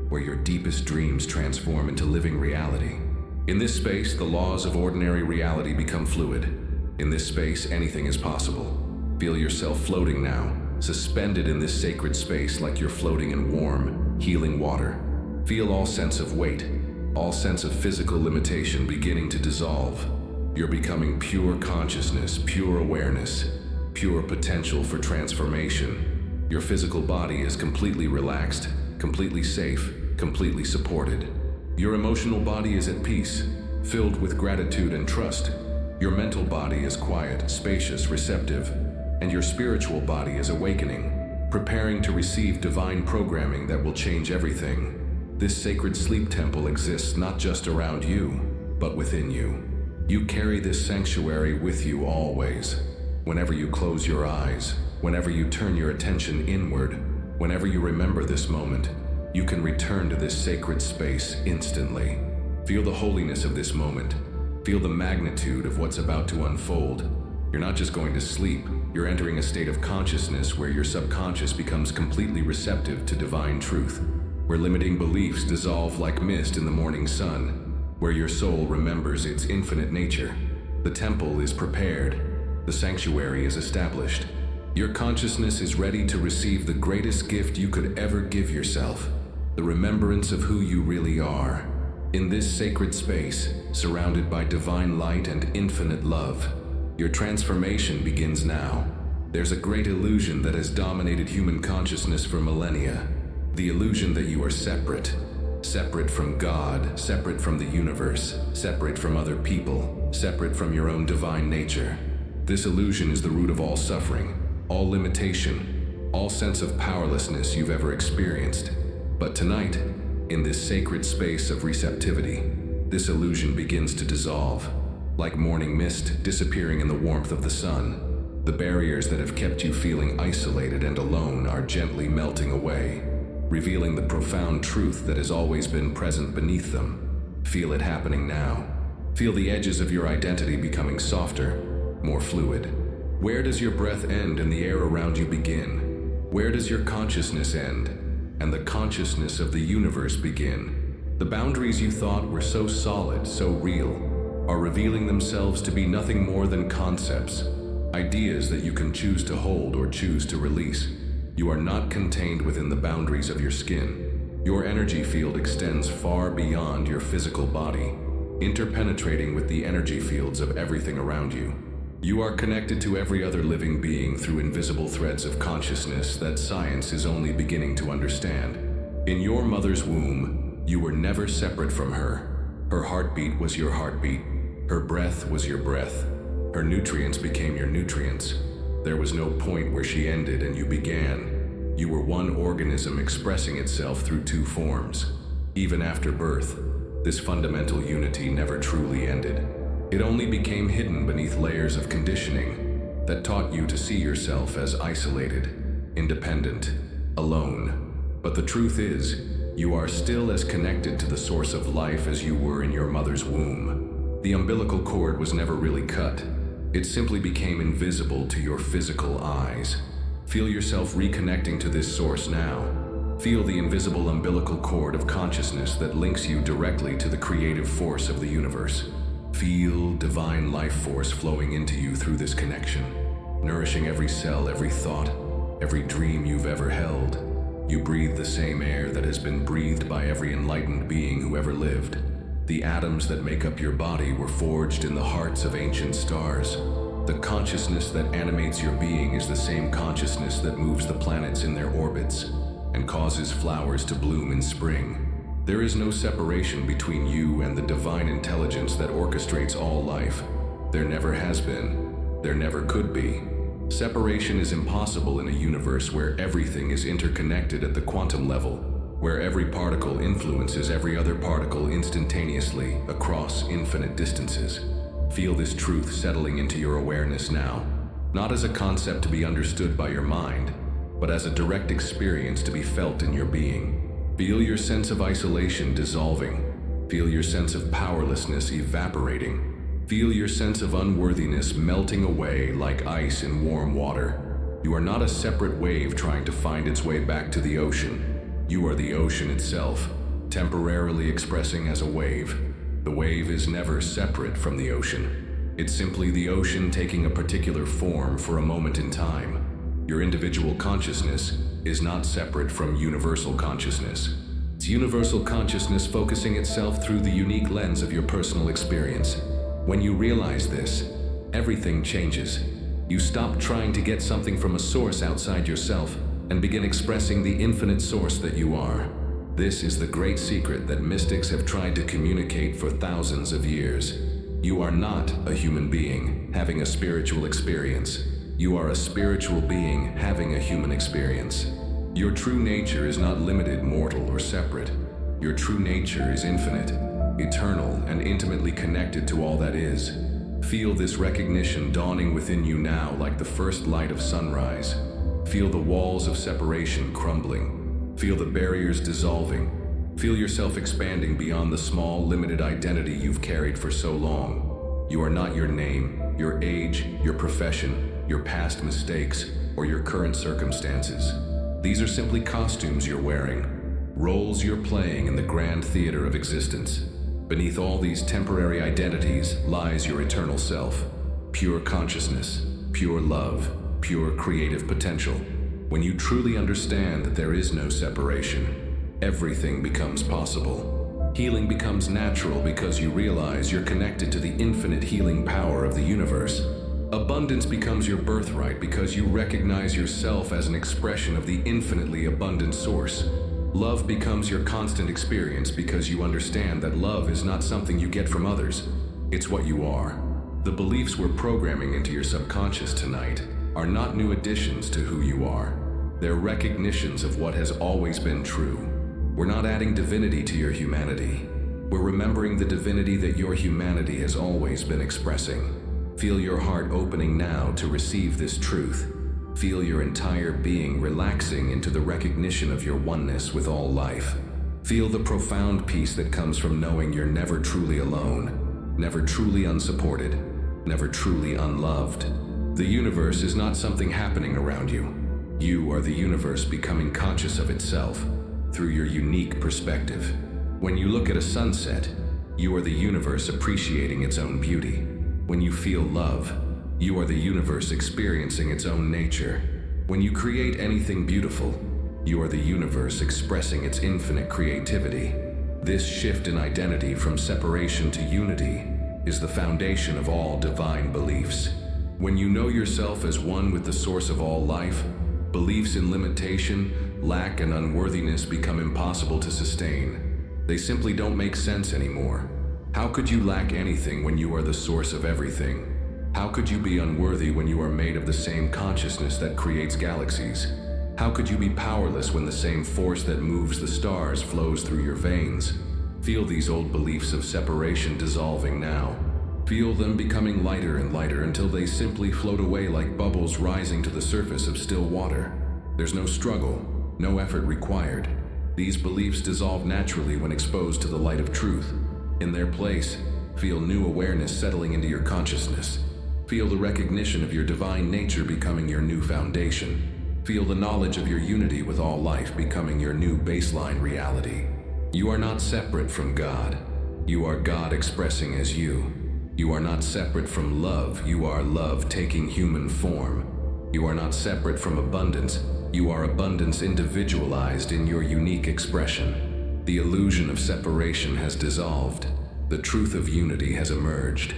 where your deepest dreams transform into living reality. In this space, the laws of ordinary reality become fluid. In this space, anything is possible. Feel yourself floating now, suspended in this sacred space like you're floating in warm, healing water. Feel all sense of weight, all sense of physical limitation beginning to dissolve. You're becoming pure consciousness, pure awareness, pure potential for transformation. Your physical body is completely relaxed, completely safe, completely supported. Your emotional body is at peace, filled with gratitude and trust. Your mental body is quiet, spacious, receptive, and your spiritual body is awakening, preparing to receive divine programming that will change everything. This sacred sleep temple exists not just around you, but within you. You carry this sanctuary with you always. Whenever you close your eyes, whenever you turn your attention inward, whenever you remember this moment, you can return to this sacred space instantly. Feel the holiness of this moment. Feel the magnitude of what's about to unfold. You're not just going to sleep, you're entering a state of consciousness where your subconscious becomes completely receptive to divine truth, where limiting beliefs dissolve like mist in the morning sun, where your soul remembers its infinite nature. The temple is prepared. The sanctuary is established. Your consciousness is ready to receive the greatest gift you could ever give yourself, the remembrance of who you really are. In this sacred space, surrounded by divine light and infinite love, your transformation begins now. There's a great illusion that has dominated human consciousness for millennia. The illusion that you are separate. Separate from God, separate from the universe, separate from other people, separate from your own divine nature. This illusion is the root of all suffering, all limitation, all sense of powerlessness you've ever experienced. But tonight, in this sacred space of receptivity, this illusion begins to dissolve. Like morning mist disappearing in the warmth of the sun, the barriers that have kept you feeling isolated and alone are gently melting away, revealing the profound truth that has always been present beneath them. Feel it happening now. Feel the edges of your identity becoming softer, more fluid. Where does your breath end and the air around you begin? Where does your consciousness end and the consciousness of the universe begin? The boundaries you thought were so solid, so real, are revealing themselves to be nothing more than concepts, ideas that you can choose to hold or choose to release. You are not contained within the boundaries of your skin. Your energy field extends far beyond your physical body, interpenetrating with the energy fields of everything around you. You are connected to every other living being through invisible threads of consciousness that science is only beginning to understand. In your mother's womb, you were never separate from her. Her heartbeat was your heartbeat. Her breath was your breath. Her nutrients became your nutrients. There was no point where she ended and you began. You were one organism expressing itself through two forms. Even after birth, this fundamental unity never truly ended. It only became hidden beneath layers of conditioning that taught you to see yourself as isolated, independent, alone. But the truth is, you are still as connected to the source of life as you were in your mother's womb. The umbilical cord was never really cut. It simply became invisible to your physical eyes. Feel yourself reconnecting to this source now. Feel the invisible umbilical cord of consciousness that links you directly to the creative force of the universe. Feel divine life force flowing into you through this connection, nourishing every cell, every thought, every dream you've ever held. You breathe the same air that has been breathed by every enlightened being who ever lived. The atoms that make up your body were forged in the hearts of ancient stars. The consciousness that animates your being is the same consciousness that moves the planets in their orbits and causes flowers to bloom in spring. There is no separation between you and the divine intelligence that orchestrates all life. There never has been. There never could be. Separation is impossible in a universe where everything is interconnected at the quantum level, where every particle influences every other particle instantaneously across infinite distances. Feel this truth settling into your awareness now, not as a concept to be understood by your mind, but as a direct experience to be felt in your being. Feel your sense of isolation dissolving. Feel your sense of powerlessness evaporating. Feel your sense of unworthiness melting away like ice in warm water. You are not a separate wave trying to find its way back to the ocean. You are the ocean itself, temporarily expressing as a wave. The wave is never separate from the ocean. It's simply the ocean taking a particular form for a moment in time. Your individual consciousness is not separate from universal consciousness. It's universal consciousness focusing itself through the unique lens of your personal experience. When you realize this, everything changes. You stop trying to get something from a source outside yourself and begin expressing the infinite source that you are. This is the great secret that mystics have tried to communicate for thousands of years. You are not a human being having a spiritual experience. You are a spiritual being having a human experience. Your true nature is not limited, mortal, or separate. Your true nature is infinite, eternal, and intimately connected to all that is. Feel this recognition dawning within you now like the first light of sunrise. Feel the walls of separation crumbling. Feel the barriers dissolving. Feel yourself expanding beyond the small, limited identity you've carried for so long. You are not your name, your age, your profession, your past mistakes, or your current circumstances. These are simply costumes you're wearing, roles you're playing in the grand theater of existence. Beneath all these temporary identities lies your eternal self, pure consciousness, pure love, pure creative potential. When you truly understand that there is no separation, everything becomes possible. Healing becomes natural because you realize you're connected to the infinite healing power of the universe. Abundance becomes your birthright because you recognize yourself as an expression of the infinitely abundant source. Love becomes your constant experience because you understand that love is not something you get from others. It's what you are. The beliefs we're programming into your subconscious tonight are not new additions to who you are. They're recognitions of what has always been true. We're not adding divinity to your humanity. We're remembering the divinity that your humanity has always been expressing. Feel your heart opening now to receive this truth. Feel your entire being relaxing into the recognition of your oneness with all life. Feel the profound peace that comes from knowing you're never truly alone, never truly unsupported, never truly unloved. The universe is not something happening around you. You are the universe becoming conscious of itself through your unique perspective. When you look at a sunset, you are the universe appreciating its own beauty. When you feel love, you are the universe experiencing its own nature. When you create anything beautiful, you are the universe expressing its infinite creativity. This shift in identity from separation to unity is the foundation of all divine beliefs. When you know yourself as one with the source of all life, beliefs in limitation, lack, and unworthiness become impossible to sustain. They simply don't make sense anymore. How could you lack anything when you are the source of everything? How could you be unworthy when you are made of the same consciousness that creates galaxies? How could you be powerless when the same force that moves the stars flows through your veins? Feel these old beliefs of separation dissolving now. Feel them becoming lighter and lighter until they simply float away like bubbles rising to the surface of still water. There's no struggle, no effort required. These beliefs dissolve naturally when exposed to the light of truth. In their place, feel new awareness settling into your consciousness. Feel the recognition of your divine nature becoming your new foundation. Feel the knowledge of your unity with all life becoming your new baseline reality. You are not separate from God. You are God expressing as you. You are not separate from love. You are love taking human form. You are not separate from abundance. You are abundance individualized in your unique expression. The illusion of separation has dissolved. The truth of unity has emerged.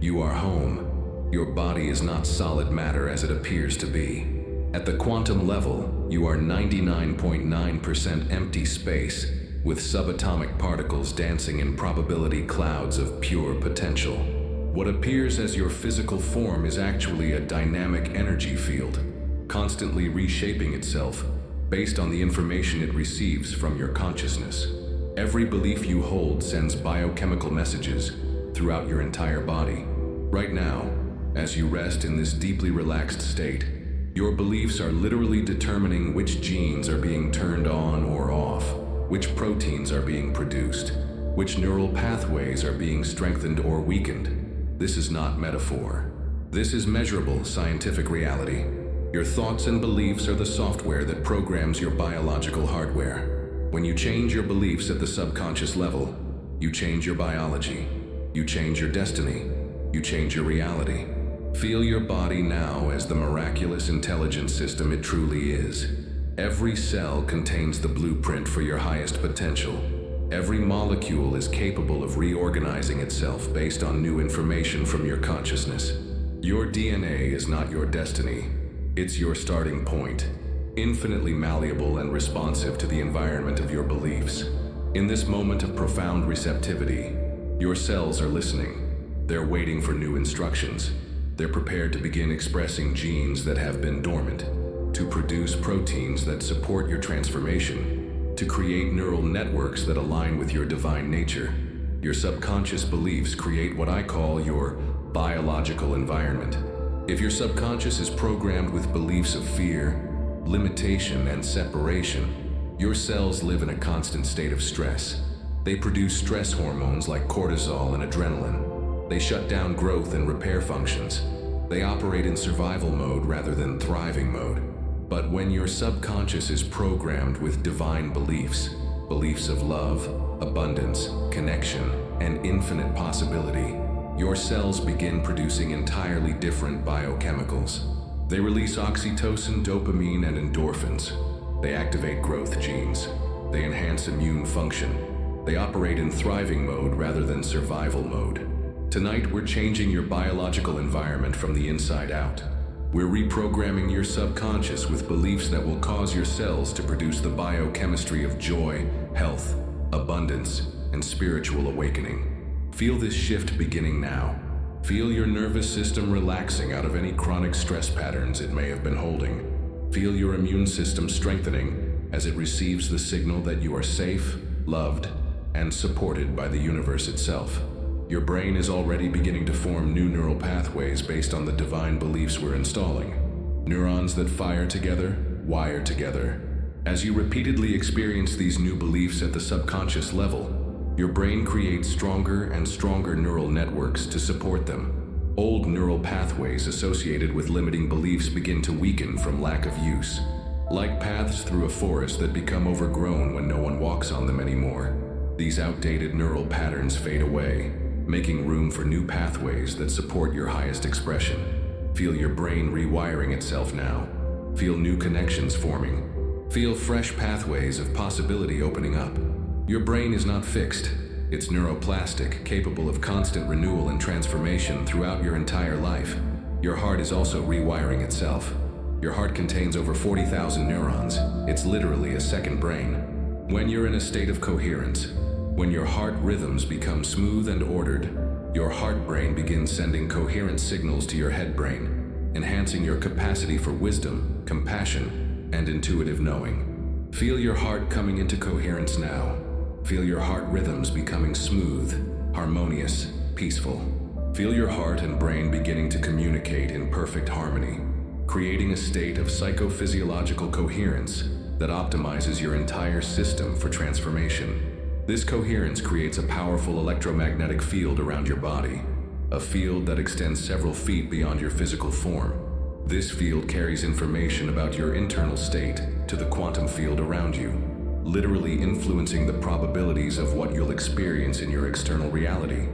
You are home. Your body is not solid matter as it appears to be. At the quantum level, you are 99.9% empty space, with subatomic particles dancing in probability clouds of pure potential. What appears as your physical form is actually a dynamic energy field, constantly reshaping itself based on the information it receives from your consciousness. Every belief you hold sends biochemical messages throughout your entire body. Right now, as you rest in this deeply relaxed state, your beliefs are literally determining which genes are being turned on or off, which proteins are being produced, which neural pathways are being strengthened or weakened. This is not metaphor. This is measurable scientific reality. Your thoughts and beliefs are the software that programs your biological hardware. When you change your beliefs at the subconscious level, you change your biology, you change your destiny, you change your reality. Feel your body now as the miraculous intelligence system it truly is. Every cell contains the blueprint for your highest potential. Every molecule is capable of reorganizing itself based on new information from your consciousness. Your DNA is not your destiny. It's your starting point, infinitely malleable and responsive to the environment of your beliefs. In this moment of profound receptivity, your cells are listening. They're waiting for new instructions. They're prepared to begin expressing genes that have been dormant, to produce proteins that support your transformation, to create neural networks that align with your divine nature. Your subconscious beliefs create what I call your biological environment. If your subconscious is programmed with beliefs of fear, limitation, and separation, your cells live in a constant state of stress. They produce stress hormones like cortisol and adrenaline. They shut down growth and repair functions. They operate in survival mode rather than thriving mode. But when your subconscious is programmed with divine beliefs, beliefs of love, abundance, connection, and infinite possibility, your cells begin producing entirely different biochemicals. They release oxytocin, dopamine, and endorphins. They activate growth genes. They enhance immune function. They operate in thriving mode rather than survival mode. Tonight, we're changing your biological environment from the inside out. We're reprogramming your subconscious with beliefs that will cause your cells to produce the biochemistry of joy, health, abundance, and spiritual awakening. Feel this shift beginning now. Feel your nervous system relaxing out of any chronic stress patterns it may have been holding. Feel your immune system strengthening as it receives the signal that you are safe, loved, and supported by the universe itself. Your brain is already beginning to form new neural pathways based on the divine beliefs we're installing. Neurons that fire together, wire together. As you repeatedly experience these new beliefs at the subconscious level, your brain creates stronger and stronger neural networks to support them. Old neural pathways associated with limiting beliefs begin to weaken from lack of use, like paths through a forest that become overgrown when no one walks on them anymore. These outdated neural patterns fade away, making room for new pathways that support your highest expression. Feel your brain rewiring itself now. Feel new connections forming. Feel fresh pathways of possibility opening up. Your brain is not fixed. It's neuroplastic, capable of constant renewal and transformation throughout your entire life. Your heart is also rewiring itself. Your heart contains over 40,000 neurons. It's literally a second brain. When you're in a state of coherence, when your heart rhythms become smooth and ordered, your heart brain begins sending coherent signals to your head brain, enhancing your capacity for wisdom, compassion, and intuitive knowing. Feel your heart coming into coherence now. Feel your heart rhythms becoming smooth, harmonious, peaceful. Feel your heart and brain beginning to communicate in perfect harmony, creating a state of psychophysiological coherence that optimizes your entire system for transformation. This coherence creates a powerful electromagnetic field around your body, a field that extends several feet beyond your physical form. This field carries information about your internal state to the quantum field around you, literally influencing the probabilities of what you'll experience in your external reality.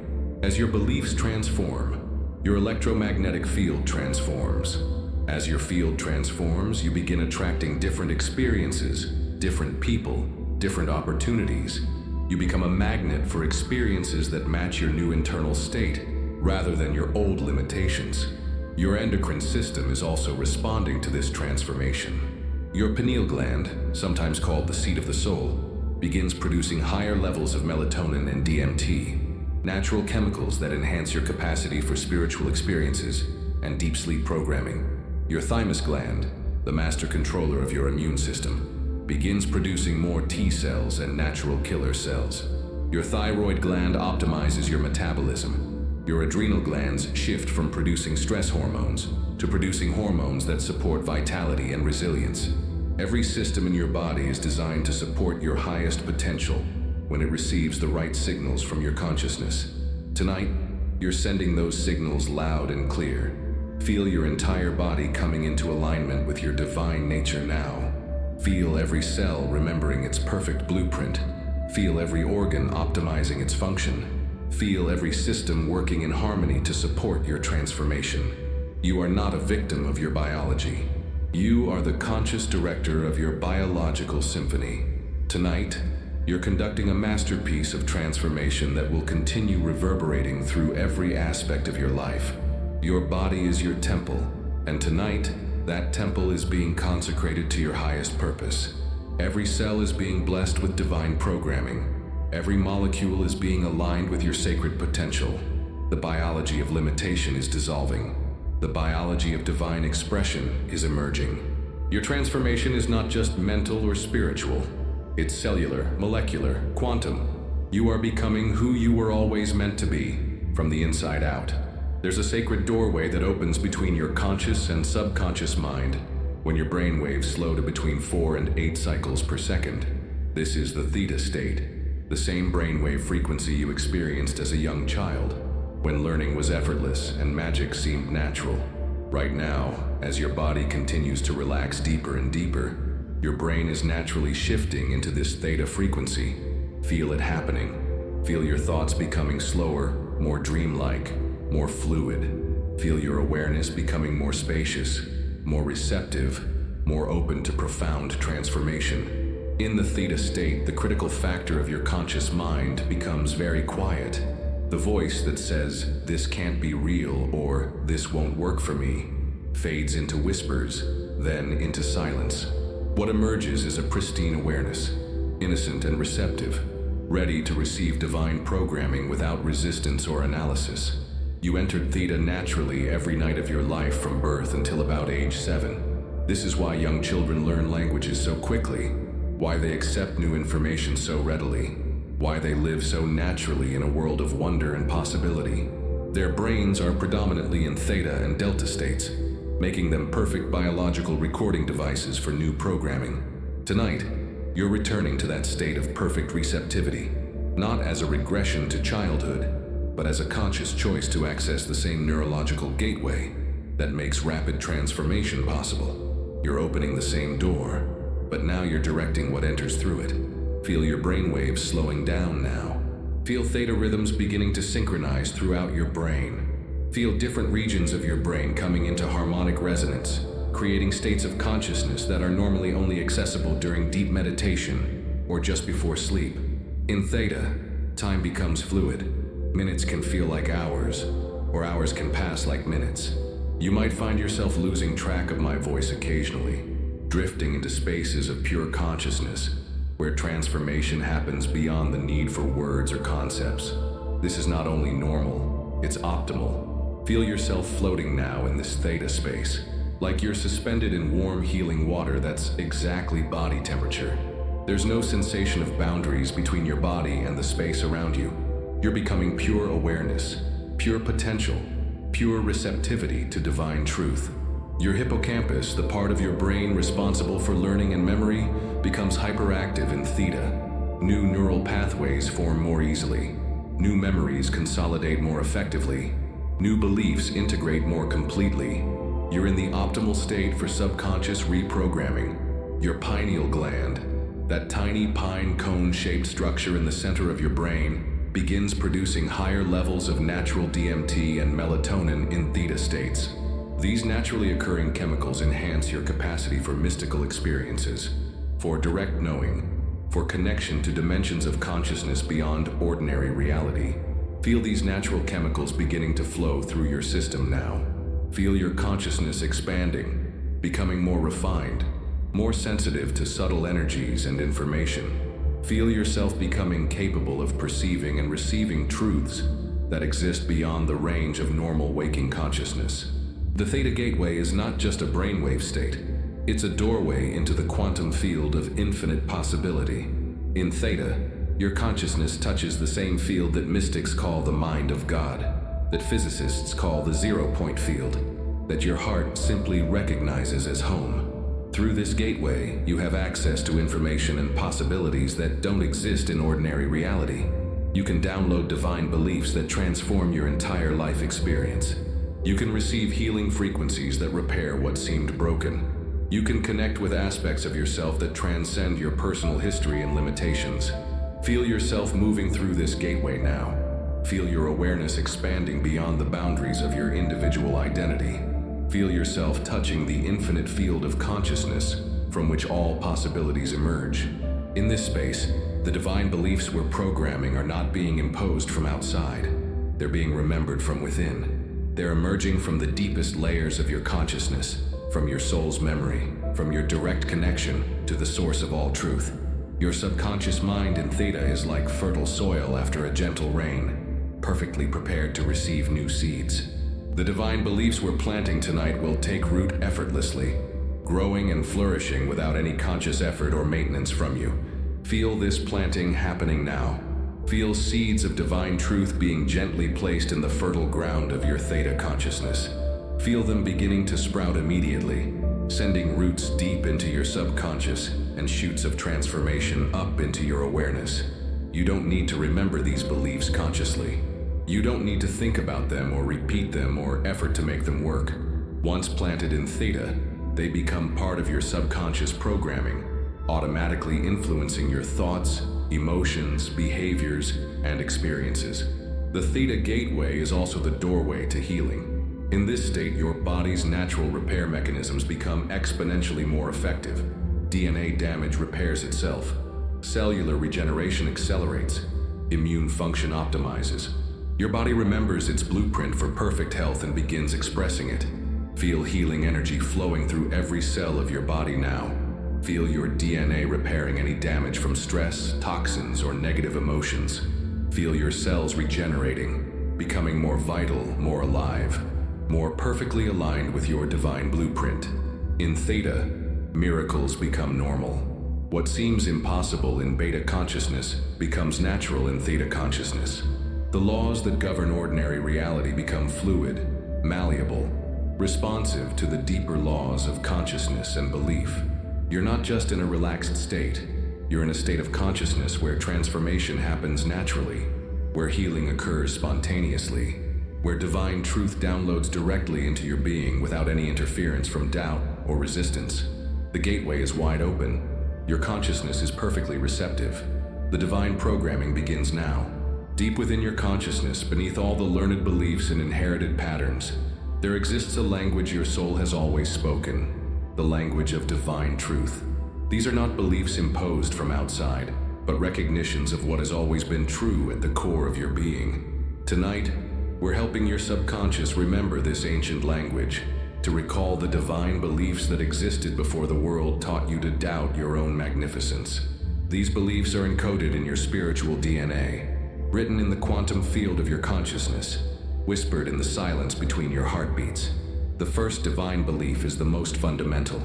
As your beliefs transform, your electromagnetic field transforms. As your field transforms, you begin attracting different experiences, different people, different opportunities. You become a magnet for experiences that match your new internal state, rather than your old limitations. Your endocrine system is also responding to this transformation. Your pineal gland, sometimes called the seat of the soul, begins producing higher levels of melatonin and DMT, natural chemicals that enhance your capacity for spiritual experiences and deep sleep programming. Your thymus gland, the master controller of your immune system, begins producing more T cells and natural killer cells. Your thyroid gland optimizes your metabolism. Your adrenal glands shift from producing stress hormones to producing hormones that support vitality and resilience. Every system in your body is designed to support your highest potential when it receives the right signals from your consciousness. Tonight, you're sending those signals loud and clear. Feel your entire body coming into alignment with your divine nature now. Feel every cell remembering its perfect blueprint. Feel every organ optimizing its function. Feel every system working in harmony to support your transformation. You are not a victim of your biology. You are the conscious director of your biological symphony. Tonight, you're conducting a masterpiece of transformation that will continue reverberating through every aspect of your life. Your body is your temple, and tonight, that temple is being consecrated to your highest purpose. Every cell is being blessed with divine programming. Every molecule is being aligned with your sacred potential. The biology of limitation is dissolving. The biology of divine expression is emerging. Your transformation is not just mental or spiritual. It's cellular, molecular, quantum. You are becoming who you were always meant to be, from the inside out. There's a sacred doorway that opens between your conscious and subconscious mind when your brainwaves slow to between 4 and 8 cycles per second. This is the theta state, the same brainwave frequency you experienced as a young child, when learning was effortless and magic seemed natural. Right now, as your body continues to relax deeper and deeper, your brain is naturally shifting into this theta frequency. Feel it happening. Feel your thoughts becoming slower, more dreamlike, more fluid. Feel your awareness becoming more spacious, more receptive, more open to profound transformation. In the theta state, the critical factor of your conscious mind becomes very quiet. The voice that says, "This can't be real," or "This won't work for me," fades into whispers, then into silence. What emerges is a pristine awareness, innocent and receptive, ready to receive divine programming without resistance or analysis. You entered theta naturally every night of your life from birth until about age 7. This is why young children learn languages so quickly, why they accept new information so readily, why they live so naturally in a world of wonder and possibility. Their brains are predominantly in theta and delta states, making them perfect biological recording devices for new programming. Tonight, you're returning to that state of perfect receptivity, not as a regression to childhood, but as a conscious choice to access the same neurological gateway that makes rapid transformation possible. You're opening the same door, but now you're directing what enters through it. Feel your brainwaves slowing down now. Feel theta rhythms beginning to synchronize throughout your brain. Feel different regions of your brain coming into harmonic resonance, creating states of consciousness that are normally only accessible during deep meditation or just before sleep. In theta, time becomes fluid. Minutes can feel like hours, or hours can pass like minutes. You might find yourself losing track of my voice occasionally, drifting into spaces of pure consciousness, where transformation happens beyond the need for words or concepts. This is not only normal, it's optimal. Feel yourself floating now in this theta space, like you're suspended in warm, healing water that's exactly body temperature. There's no sensation of boundaries between your body and the space around you. You're becoming pure awareness, pure potential, pure receptivity to divine truth. Your hippocampus, the part of your brain responsible for learning and memory, becomes hyperactive in theta. New neural pathways form more easily. New memories consolidate more effectively. New beliefs integrate more completely. You're in the optimal state for subconscious reprogramming. Your pineal gland, that tiny pine cone-shaped structure in the center of your brain, begins producing higher levels of natural DMT and melatonin in theta states. These naturally occurring chemicals enhance your capacity for mystical experiences, for direct knowing, for connection to dimensions of consciousness beyond ordinary reality. Feel these natural chemicals beginning to flow through your system now. Feel your consciousness expanding, becoming more refined, more sensitive to subtle energies and information. Feel yourself becoming capable of perceiving and receiving truths that exist beyond the range of normal waking consciousness. The theta gateway is not just a brainwave state, it's a doorway into the quantum field of infinite possibility. In theta, your consciousness touches the same field that mystics call the mind of God, that physicists call the zero-point field, that your heart simply recognizes as home. Through this gateway, you have access to information and possibilities that don't exist in ordinary reality. You can download divine beliefs that transform your entire life experience. You can receive healing frequencies that repair what seemed broken. You can connect with aspects of yourself that transcend your personal history and limitations. Feel yourself moving through this gateway now. Feel your awareness expanding beyond the boundaries of your individual identity. Feel yourself touching the infinite field of consciousness from which all possibilities emerge. In this space, the divine beliefs we're programming are not being imposed from outside. They're being remembered from within. They're emerging from the deepest layers of your consciousness, from your soul's memory, from your direct connection to the source of all truth. Your subconscious mind in theta is like fertile soil after a gentle rain, perfectly prepared to receive new seeds. The divine beliefs we're planting tonight will take root effortlessly, growing and flourishing without any conscious effort or maintenance from you. Feel this planting happening now. Feel seeds of divine truth being gently placed in the fertile ground of your theta consciousness. Feel them beginning to sprout immediately, sending roots deep into your subconscious and shoots of transformation up into your awareness. You don't need to remember these beliefs consciously. You don't need to think about them or repeat them or effort to make them work. Once planted in theta, they become part of your subconscious programming, automatically influencing your thoughts, emotions, behaviors, and experiences. The theta gateway is also the doorway to healing. In this state, your body's natural repair mechanisms become exponentially more effective. DNA damage repairs itself. Cellular regeneration accelerates. Immune function optimizes. Your body remembers its blueprint for perfect health and begins expressing it. Feel healing energy flowing through every cell of your body now. Feel your DNA repairing any damage from stress, toxins, or negative emotions. Feel your cells regenerating, becoming more vital, more alive, more perfectly aligned with your divine blueprint. In Theta, miracles become normal. What seems impossible in Beta consciousness becomes natural in Theta consciousness. The laws that govern ordinary reality become fluid, malleable, responsive to the deeper laws of consciousness and belief. You're not just in a relaxed state, you're in a state of consciousness where transformation happens naturally, where healing occurs spontaneously, where divine truth downloads directly into your being without any interference from doubt or resistance. The gateway is wide open. Your consciousness is perfectly receptive. The divine programming begins now. Deep within your consciousness, beneath all the learned beliefs and inherited patterns, there exists a language your soul has always spoken, the language of divine truth. These are not beliefs imposed from outside, but recognitions of what has always been true at the core of your being. Tonight, we're helping your subconscious remember this ancient language, to recall the divine beliefs that existed before the world taught you to doubt your own magnificence. These beliefs are encoded in your spiritual DNA, written in the quantum field of your consciousness, whispered in the silence between your heartbeats. The first divine belief is the most fundamental.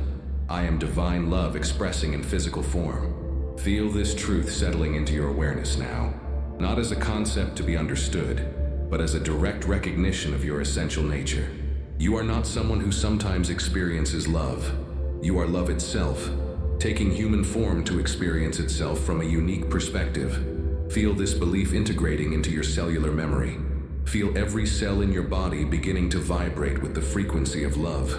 I am divine love expressing in physical form. Feel this truth settling into your awareness now, not as a concept to be understood, but as a direct recognition of your essential nature. You are not someone who sometimes experiences love. You are love itself, taking human form to experience itself from a unique perspective. Feel this belief integrating into your cellular memory. Feel every cell in your body beginning to vibrate with the frequency of love.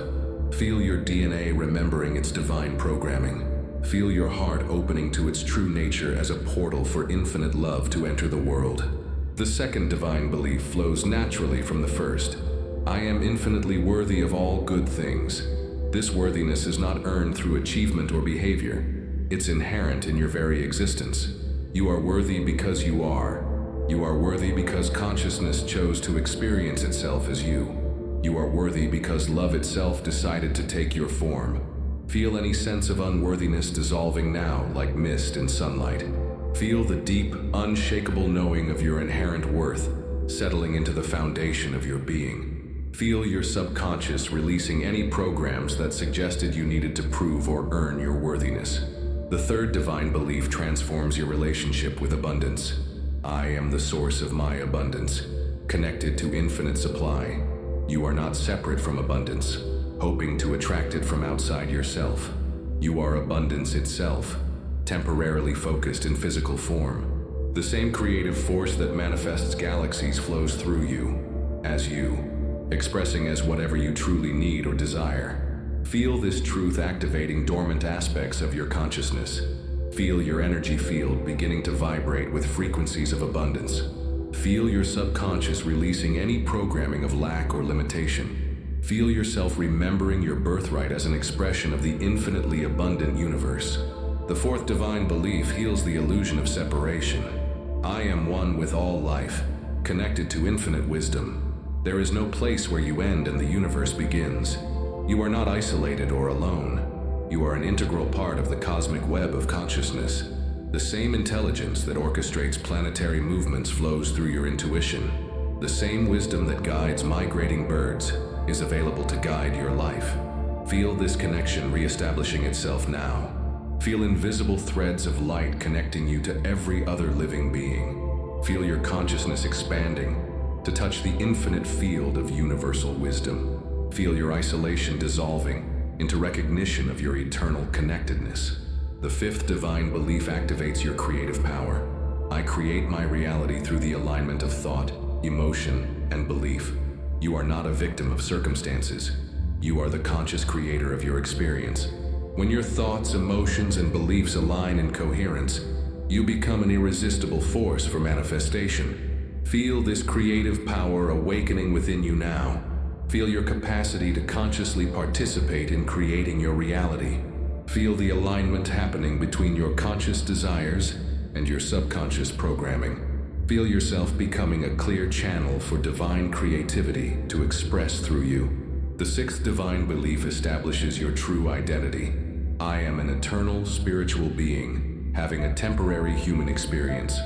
Feel your DNA remembering its divine programming. Feel your heart opening to its true nature as a portal for infinite love to enter the world. The second divine belief flows naturally from the first. I am infinitely worthy of all good things. This worthiness is not earned through achievement or behavior. It's inherent in your very existence. You are worthy because you are. You are worthy because consciousness chose to experience itself as you. You are worthy because love itself decided to take your form. Feel any sense of unworthiness dissolving now like mist in sunlight. Feel the deep, unshakable knowing of your inherent worth settling into the foundation of your being. Feel your subconscious releasing any programs that suggested you needed to prove or earn your worthiness. The third divine belief transforms your relationship with abundance. I am the source of my abundance, connected to infinite supply. You are not separate from abundance, hoping to attract it from outside yourself. You are abundance itself, temporarily focused in physical form. The same creative force that manifests galaxies flows through you, as you, expressing as whatever you truly need or desire. Feel this truth activating dormant aspects of your consciousness. Feel your energy field beginning to vibrate with frequencies of abundance. Feel your subconscious releasing any programming of lack or limitation. Feel yourself remembering your birthright as an expression of the infinitely abundant universe. The fourth divine belief heals the illusion of separation. I am one with all life, connected to infinite wisdom. There is no place where you end and the universe begins. You are not isolated or alone. You are an integral part of the cosmic web of consciousness. The same intelligence that orchestrates planetary movements flows through your intuition. The same wisdom that guides migrating birds is available to guide your life. Feel this connection reestablishing itself now. Feel invisible threads of light connecting you to every other living being. Feel your consciousness expanding to touch the infinite field of universal wisdom. Feel your isolation dissolving into recognition of your eternal connectedness. The fifth divine belief activates your creative power. I create my reality through the alignment of thought, emotion, and belief. You are not a victim of circumstances. You are the conscious creator of your experience. When your thoughts, emotions, and beliefs align in coherence, you become an irresistible force for manifestation. Feel this creative power awakening within you now. Feel your capacity to consciously participate in creating your reality. Feel the alignment happening between your conscious desires and your subconscious programming. Feel yourself becoming a clear channel for divine creativity to express through you. The sixth divine belief establishes your true identity. I am an eternal spiritual being, having a temporary human experience.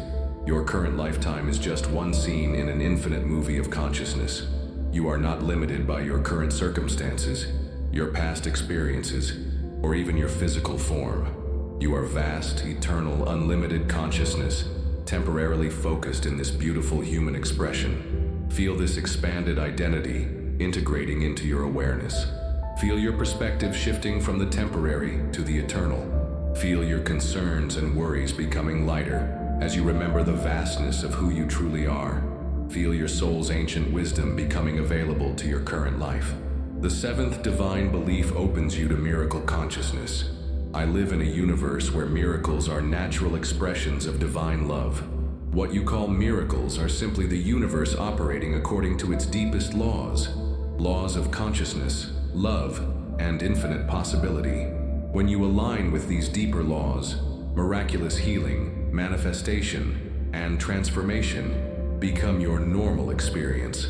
Your current lifetime is just one scene in an infinite movie of consciousness. You are not limited by your current circumstances, your past experiences, or even your physical form. You are vast, eternal, unlimited consciousness, temporarily focused in this beautiful human expression. Feel this expanded identity integrating into your awareness. Feel your perspective shifting from the temporary to the eternal. Feel your concerns and worries becoming lighter as you remember the vastness of who you truly are. Feel your soul's ancient wisdom becoming available to your current life. The seventh divine belief opens you to miracle consciousness. I live in a universe where miracles are natural expressions of divine love. What you call miracles are simply the universe operating according to its deepest laws. Laws of consciousness, love, and infinite possibility. When you align with these deeper laws, miraculous healing, manifestation, and transformation become your normal experience.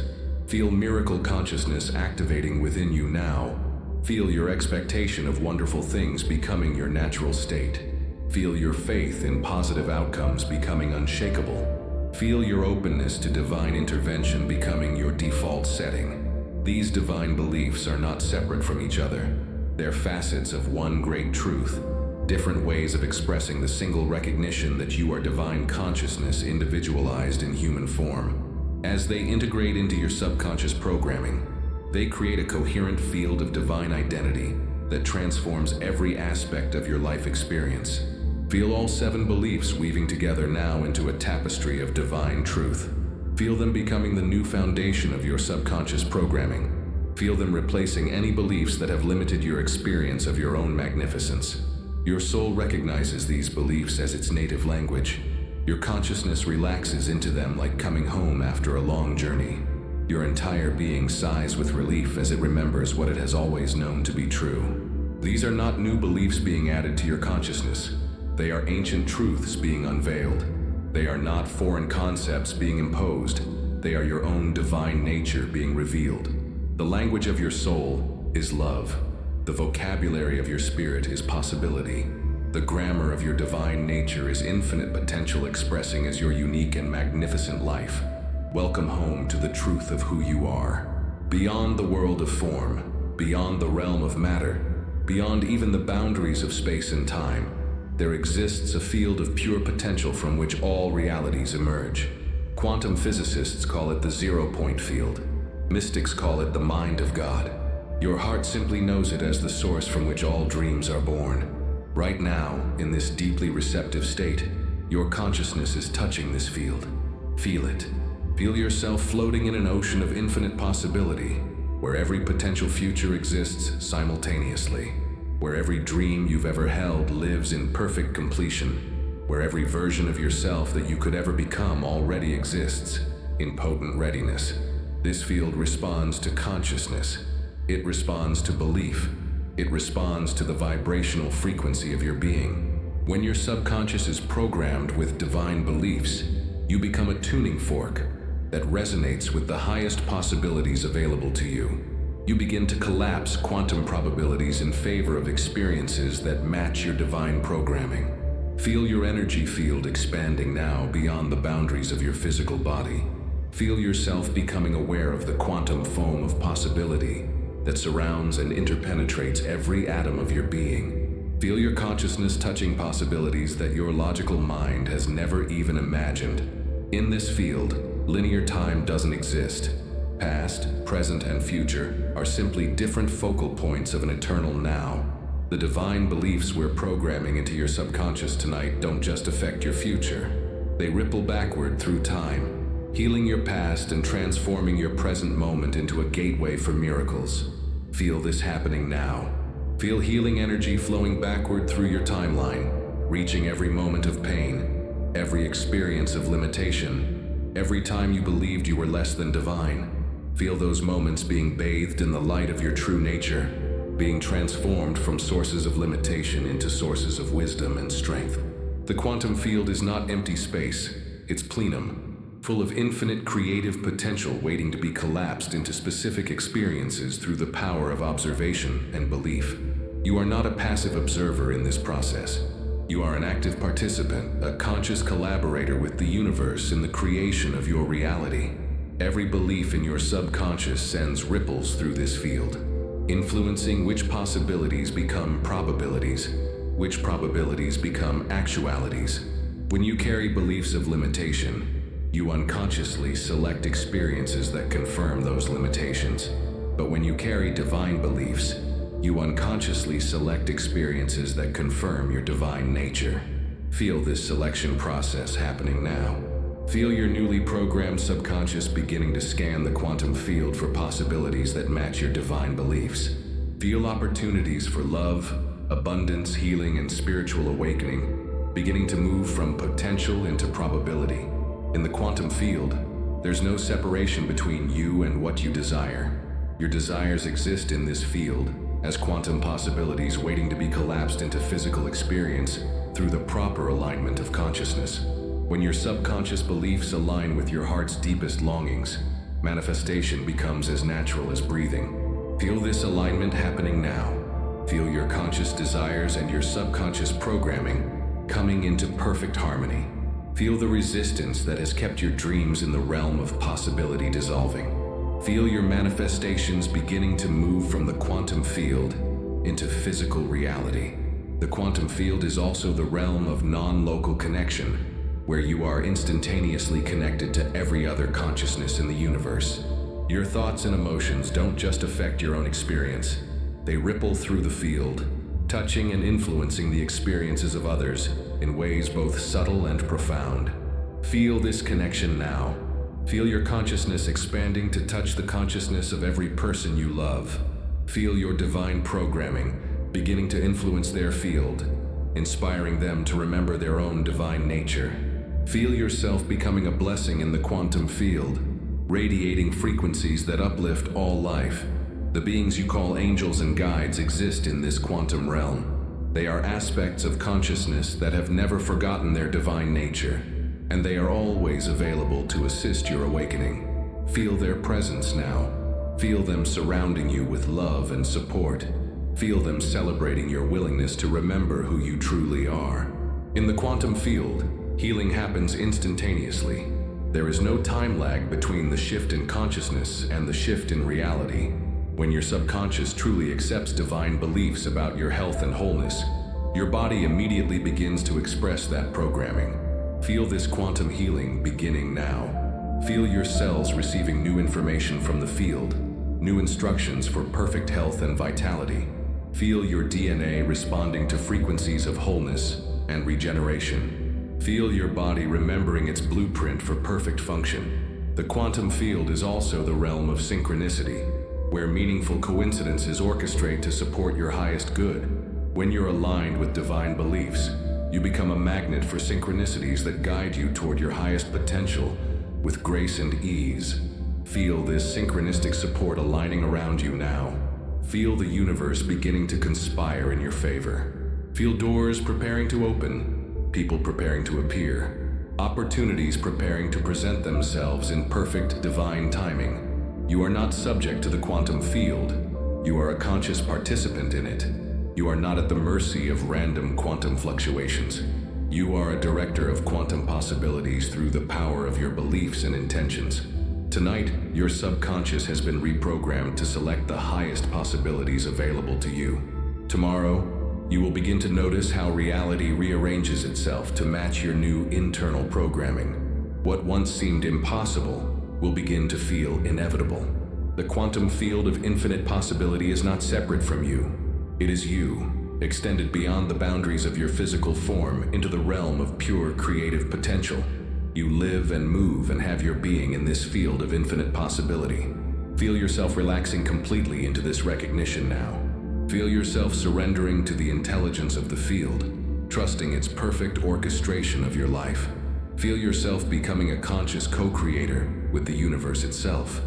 Feel miracle consciousness activating within you now. Feel your expectation of wonderful things becoming your natural state. Feel your faith in positive outcomes becoming unshakable. Feel your openness to divine intervention becoming your default setting. These divine beliefs are not separate from each other. They're facets of one great truth, different ways of expressing the single recognition that you are divine consciousness individualized in human form. As they integrate into your subconscious programming, they create a coherent field of divine identity that transforms every aspect of your life experience. Feel all seven beliefs weaving together now into a tapestry of divine truth. Feel them becoming the new foundation of your subconscious programming. Feel them replacing any beliefs that have limited your experience of your own magnificence. Your soul recognizes these beliefs as its native language. Your consciousness relaxes into them like coming home after a long journey. Your entire being sighs with relief as it remembers what it has always known to be true. These are not new beliefs being added to your consciousness. They are ancient truths being unveiled. They are not foreign concepts being imposed. They are your own divine nature being revealed. The language of your soul is love. The vocabulary of your spirit is possibility. The grammar of your divine nature is infinite potential expressing as your unique and magnificent life. Welcome home to the truth of who you are. Beyond the world of form, beyond the realm of matter, beyond even the boundaries of space and time, there exists a field of pure potential from which all realities emerge. Quantum physicists call it the zero-point field. Mystics call it the mind of God. Your heart simply knows it as the source from which all dreams are born. Right now, in this deeply receptive state, your consciousness is touching this field. Feel it. Feel yourself floating in an ocean of infinite possibility, where every potential future exists simultaneously, where every dream you've ever held lives in perfect completion, where every version of yourself that you could ever become already exists in potent readiness. This field responds to consciousness. It responds to belief. It responds to the vibrational frequency of your being. When your subconscious is programmed with divine beliefs, you become a tuning fork that resonates with the highest possibilities available to you. You begin to collapse quantum probabilities in favor of experiences that match your divine programming. Feel your energy field expanding now beyond the boundaries of your physical body. Feel yourself becoming aware of the quantum foam of possibility that surrounds and interpenetrates every atom of your being. Feel your consciousness touching possibilities that your logical mind has never even imagined. In this field, linear time doesn't exist. Past, present, and future are simply different focal points of an eternal now. The divine beliefs we're programming into your subconscious tonight don't just affect your future. They ripple backward through time, healing your past and transforming your present moment into a gateway for miracles. Feel this happening now. Feel healing energy flowing backward through your timeline, reaching every moment of pain, every experience of limitation, every time you believed you were less than divine. Feel those moments being bathed in the light of your true nature, being transformed from sources of limitation into sources of wisdom and strength. The quantum field is not empty space, it's plenum, full of infinite creative potential waiting to be collapsed into specific experiences through the power of observation and belief. You are not a passive observer in this process. You are an active participant, a conscious collaborator with the universe in the creation of your reality. Every belief in your subconscious sends ripples through this field, influencing which possibilities become probabilities, which probabilities become actualities. When you carry beliefs of limitation, you unconsciously select experiences that confirm those limitations. But when you carry divine beliefs, you unconsciously select experiences that confirm your divine nature. Feel this selection process happening now. Feel your newly programmed subconscious beginning to scan the quantum field for possibilities that match your divine beliefs. Feel opportunities for love, abundance, healing, and spiritual awakening beginning to move from potential into probability. In the quantum field, there's no separation between you and what you desire. Your desires exist in this field as quantum possibilities waiting to be collapsed into physical experience through the proper alignment of consciousness. When your subconscious beliefs align with your heart's deepest longings, manifestation becomes as natural as breathing. Feel this alignment happening now. Feel your conscious desires and your subconscious programming coming into perfect harmony. Feel the resistance that has kept your dreams in the realm of possibility dissolving. Feel your manifestations beginning to move from the quantum field into physical reality. The quantum field is also the realm of non-local connection, where you are instantaneously connected to every other consciousness in the universe. Your thoughts and emotions don't just affect your own experience, they ripple through the field, touching and influencing the experiences of others in ways both subtle and profound. Feel this connection now. Feel your consciousness expanding to touch the consciousness of every person you love. Feel your divine programming beginning to influence their field, inspiring them to remember their own divine nature. Feel yourself becoming a blessing in the quantum field, radiating frequencies that uplift all life. The beings you call angels and guides exist in this quantum realm. They are aspects of consciousness that have never forgotten their divine nature, and they are always available to assist your awakening. Feel their presence now. Feel them surrounding you with love and support. Feel them celebrating your willingness to remember who you truly are. In the quantum field, healing happens instantaneously. There is no time lag between the shift in consciousness and the shift in reality. When your subconscious truly accepts divine beliefs about your health and wholeness, your body immediately begins to express that programming. Feel this quantum healing beginning now. Feel your cells receiving new information from the field, new instructions for perfect health and vitality. Feel your DNA responding to frequencies of wholeness and regeneration. Feel your body remembering its blueprint for perfect function. The quantum field is also the realm of synchronicity, where meaningful coincidences orchestrate to support your highest good. When you're aligned with divine beliefs, you become a magnet for synchronicities that guide you toward your highest potential with grace and ease. Feel this synchronistic support aligning around you now. Feel the universe beginning to conspire in your favor. Feel doors preparing to open, people preparing to appear, opportunities preparing to present themselves in perfect divine timing. You are not subject to the quantum field. You are a conscious participant in it. You are not at the mercy of random quantum fluctuations. You are a director of quantum possibilities through the power of your beliefs and intentions. Tonight, your subconscious has been reprogrammed to select the highest possibilities available to you. Tomorrow, you will begin to notice how reality rearranges itself to match your new internal programming. What once seemed impossible will begin to feel inevitable. The quantum field of infinite possibility is not separate from you. It is you, extended beyond the boundaries of your physical form into the realm of pure creative potential. You live and move and have your being in this field of infinite possibility. Feel yourself relaxing completely into this recognition now. Feel yourself surrendering to the intelligence of the field, trusting its perfect orchestration of your life. Feel yourself becoming a conscious co-creator with the universe itself.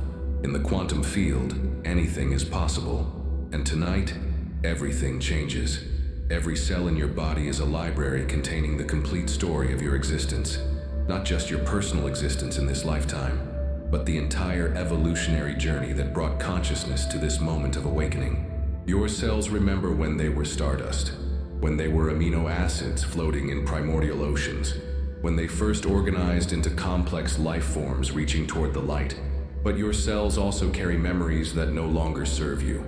In the quantum field, anything is possible. And tonight, everything changes. Every cell in your body is a library containing the complete story of your existence. Not just your personal existence in this lifetime, but the entire evolutionary journey that brought consciousness to this moment of awakening. Your cells remember when they were stardust. when they were amino acids floating in primordial oceans, when they first organized into complex life forms reaching toward the light. But your cells also carry memories that no longer serve you.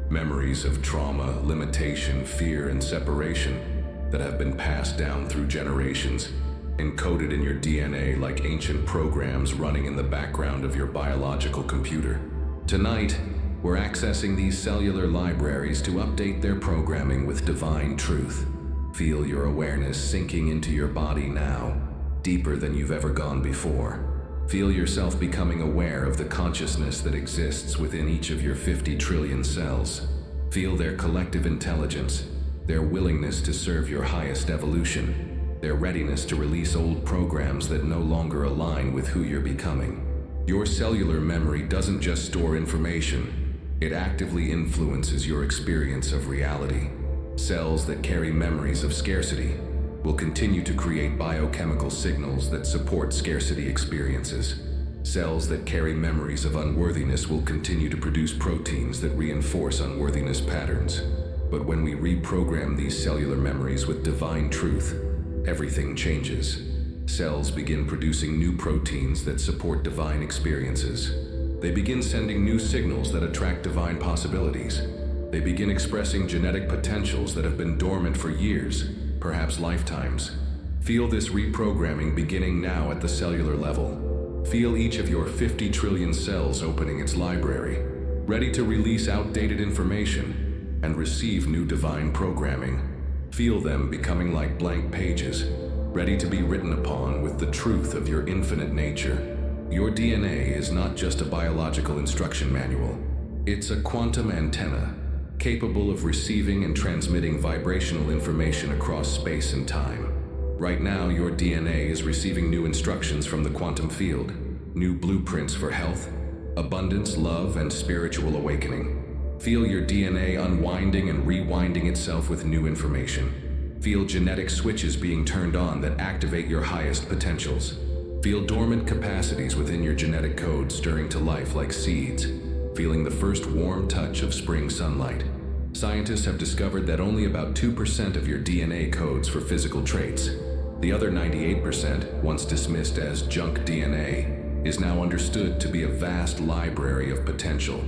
Memories of trauma, limitation, fear, and separation that have been passed down through generations, encoded in your DNA like ancient programs running in the background of your biological computer. Tonight, we're accessing these cellular libraries to update their programming with divine truth. Feel your awareness sinking into your body now, deeper than you've ever gone before. Feel yourself becoming aware of the consciousness that exists within each of your 50 trillion cells. Feel their collective intelligence, their willingness to serve your highest evolution, their readiness to release old programs that no longer align with who you're becoming. Your cellular memory doesn't just store information, it actively influences your experience of reality. Cells that carry memories of scarcity will continue to create biochemical signals that support scarcity experiences. Cells that carry memories of unworthiness will continue to produce proteins that reinforce unworthiness patterns. But when we reprogram these cellular memories with divine truth, everything changes. Cells begin producing new proteins that support divine experiences. They begin sending new signals that attract divine possibilities. They begin expressing genetic potentials that have been dormant for years, perhaps lifetimes. Feel this reprogramming beginning now at the cellular level. Feel each of your 50 trillion cells opening its library, ready to release outdated information and receive new divine programming. Feel them becoming like blank pages, ready to be written upon with the truth of your infinite nature. Your DNA is not just a biological instruction manual. It's a quantum antenna, capable of receiving and transmitting vibrational information across space and time. Right now, your DNA is receiving new instructions from the quantum field, new blueprints for health, abundance, love, and spiritual awakening. Feel your DNA unwinding and rewinding itself with new information. Feel genetic switches being turned on that activate your highest potentials. Feel dormant capacities within your genetic code stirring to life like seeds, feeling the first warm touch of spring sunlight. Scientists have discovered that only about 2% of your DNA codes for physical traits. The other 98%, once dismissed as junk DNA, is now understood to be a vast library of potential,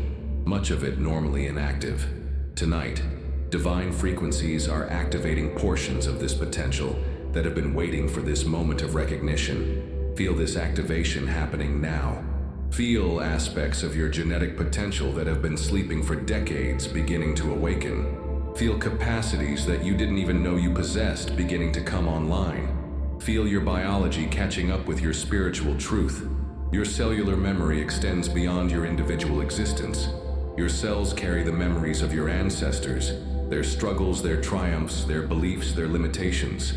much of it normally inactive. Tonight, divine frequencies are activating portions of this potential that have been waiting for this moment of recognition. Feel this activation happening now. Feel aspects of your genetic potential that have been sleeping for decades beginning to awaken. Feel capacities that you didn't even know you possessed beginning to come online. Feel your biology catching up with your spiritual truth. Your cellular memory extends beyond your individual existence. Your cells carry the memories of your ancestors, their struggles, their triumphs, their beliefs, their limitations.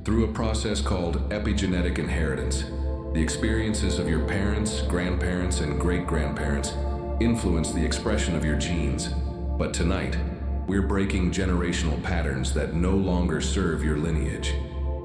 Through a process called epigenetic inheritance, the experiences of your parents, grandparents, and great-grandparents influence the expression of your genes. But tonight, we're breaking generational patterns that no longer serve your lineage.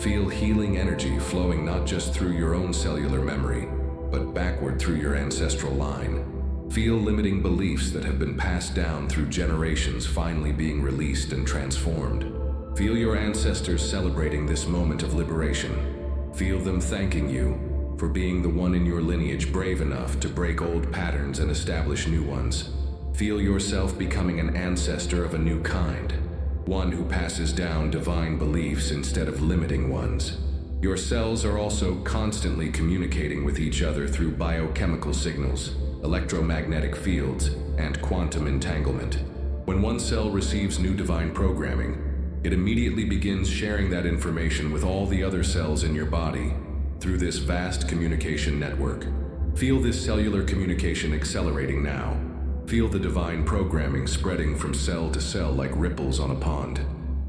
Feel healing energy flowing not just through your own cellular memory, but backward through your ancestral line. Feel limiting beliefs that have been passed down through generations finally being released and transformed. Feel your ancestors celebrating this moment of liberation. Feel them thanking you for being the one in your lineage brave enough to break old patterns and establish new ones. Feel yourself becoming an ancestor of a new kind, one who passes down divine beliefs instead of limiting ones. Your cells are also constantly communicating with each other through biochemical signals, electromagnetic fields, and quantum entanglement. When one cell receives new divine programming, it immediately begins sharing that information with all the other cells in your body through this vast communication network. Feel this cellular communication accelerating now. Feel the divine programming spreading from cell to cell like ripples on a pond.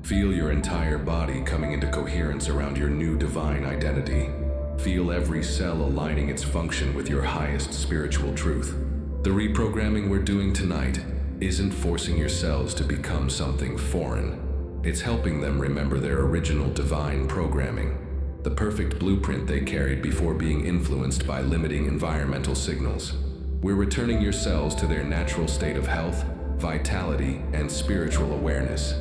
Feel your entire body coming into coherence around your new divine identity. Feel every cell aligning its function with your highest spiritual truth. The reprogramming we're doing tonight isn't forcing your cells to become something foreign. It's helping them remember their original divine programming, the perfect blueprint they carried before being influenced by limiting environmental signals. We're returning your cells to their natural state of health, vitality, and spiritual awareness.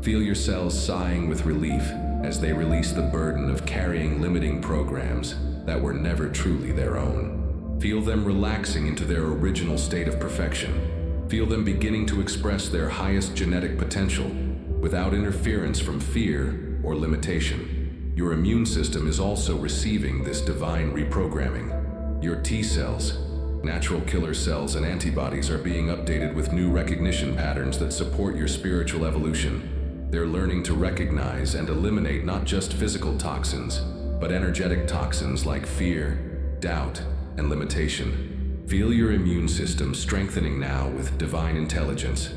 Feel your cells sighing with relief as they release the burden of carrying limiting programs that were never truly their own. Feel them relaxing into their original state of perfection. Feel them beginning to express their highest genetic potential without interference from fear or limitation. Your immune system is also receiving this divine reprogramming. Your T cells, natural killer cells, and antibodies are being updated with new recognition patterns that support your spiritual evolution. They're learning to recognize and eliminate not just physical toxins, but energetic toxins like fear, doubt, and limitation. Feel your immune system strengthening now with divine intelligence.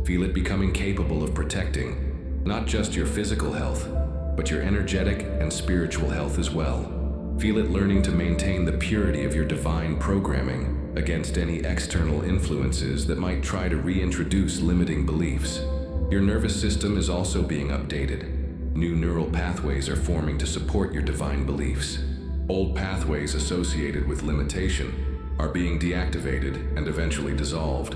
Feel it becoming capable of protecting not just your physical health, but your energetic and spiritual health as well. Feel it learning to maintain the purity of your divine programming against any external influences that might try to reintroduce limiting beliefs. Your nervous system is also being updated. New neural pathways are forming to support your divine beliefs. Old pathways associated with limitation are being deactivated and eventually dissolved.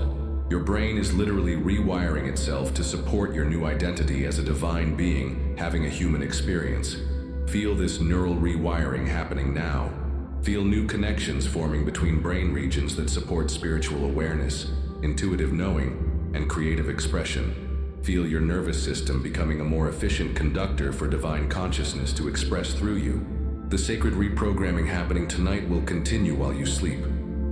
Your brain is literally rewiring itself to support your new identity as a divine being having a human experience. Feel this neural rewiring happening now. Feel new connections forming between brain regions that support spiritual awareness, intuitive knowing, and creative expression. Feel your nervous system becoming a more efficient conductor for divine consciousness to express through you. The sacred reprogramming happening tonight will continue while you sleep.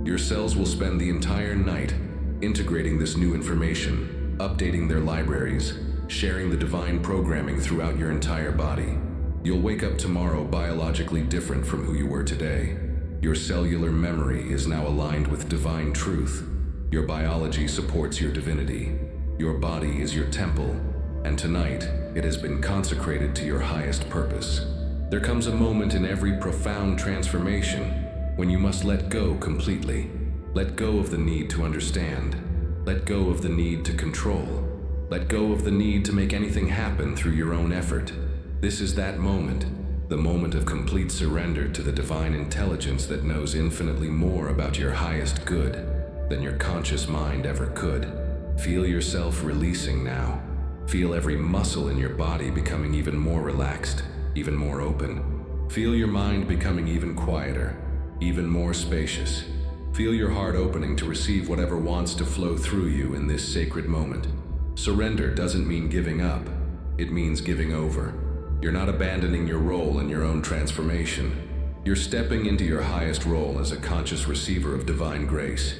Your cells will spend the entire night integrating this new information, updating their libraries, sharing the divine programming throughout your entire body. You'll wake up tomorrow biologically different from who you were today. Your cellular memory is now aligned with divine truth. Your biology supports your divinity. Your body is your temple, and tonight it has been consecrated to your highest purpose. There comes a moment in every profound transformation when you must let go completely. Let go of the need to understand. Let go of the need to control. Let go of the need to make anything happen through your own effort. This is that moment, the moment of complete surrender to the divine intelligence that knows infinitely more about your highest good than your conscious mind ever could. Feel yourself releasing now. Feel every muscle in your body becoming even more relaxed, even more open. Feel your mind becoming even quieter, even more spacious. Feel your heart opening to receive whatever wants to flow through you in this sacred moment. Surrender doesn't mean giving up, it means giving over. You're not abandoning your role in your own transformation. You're stepping into your highest role as a conscious receiver of divine grace.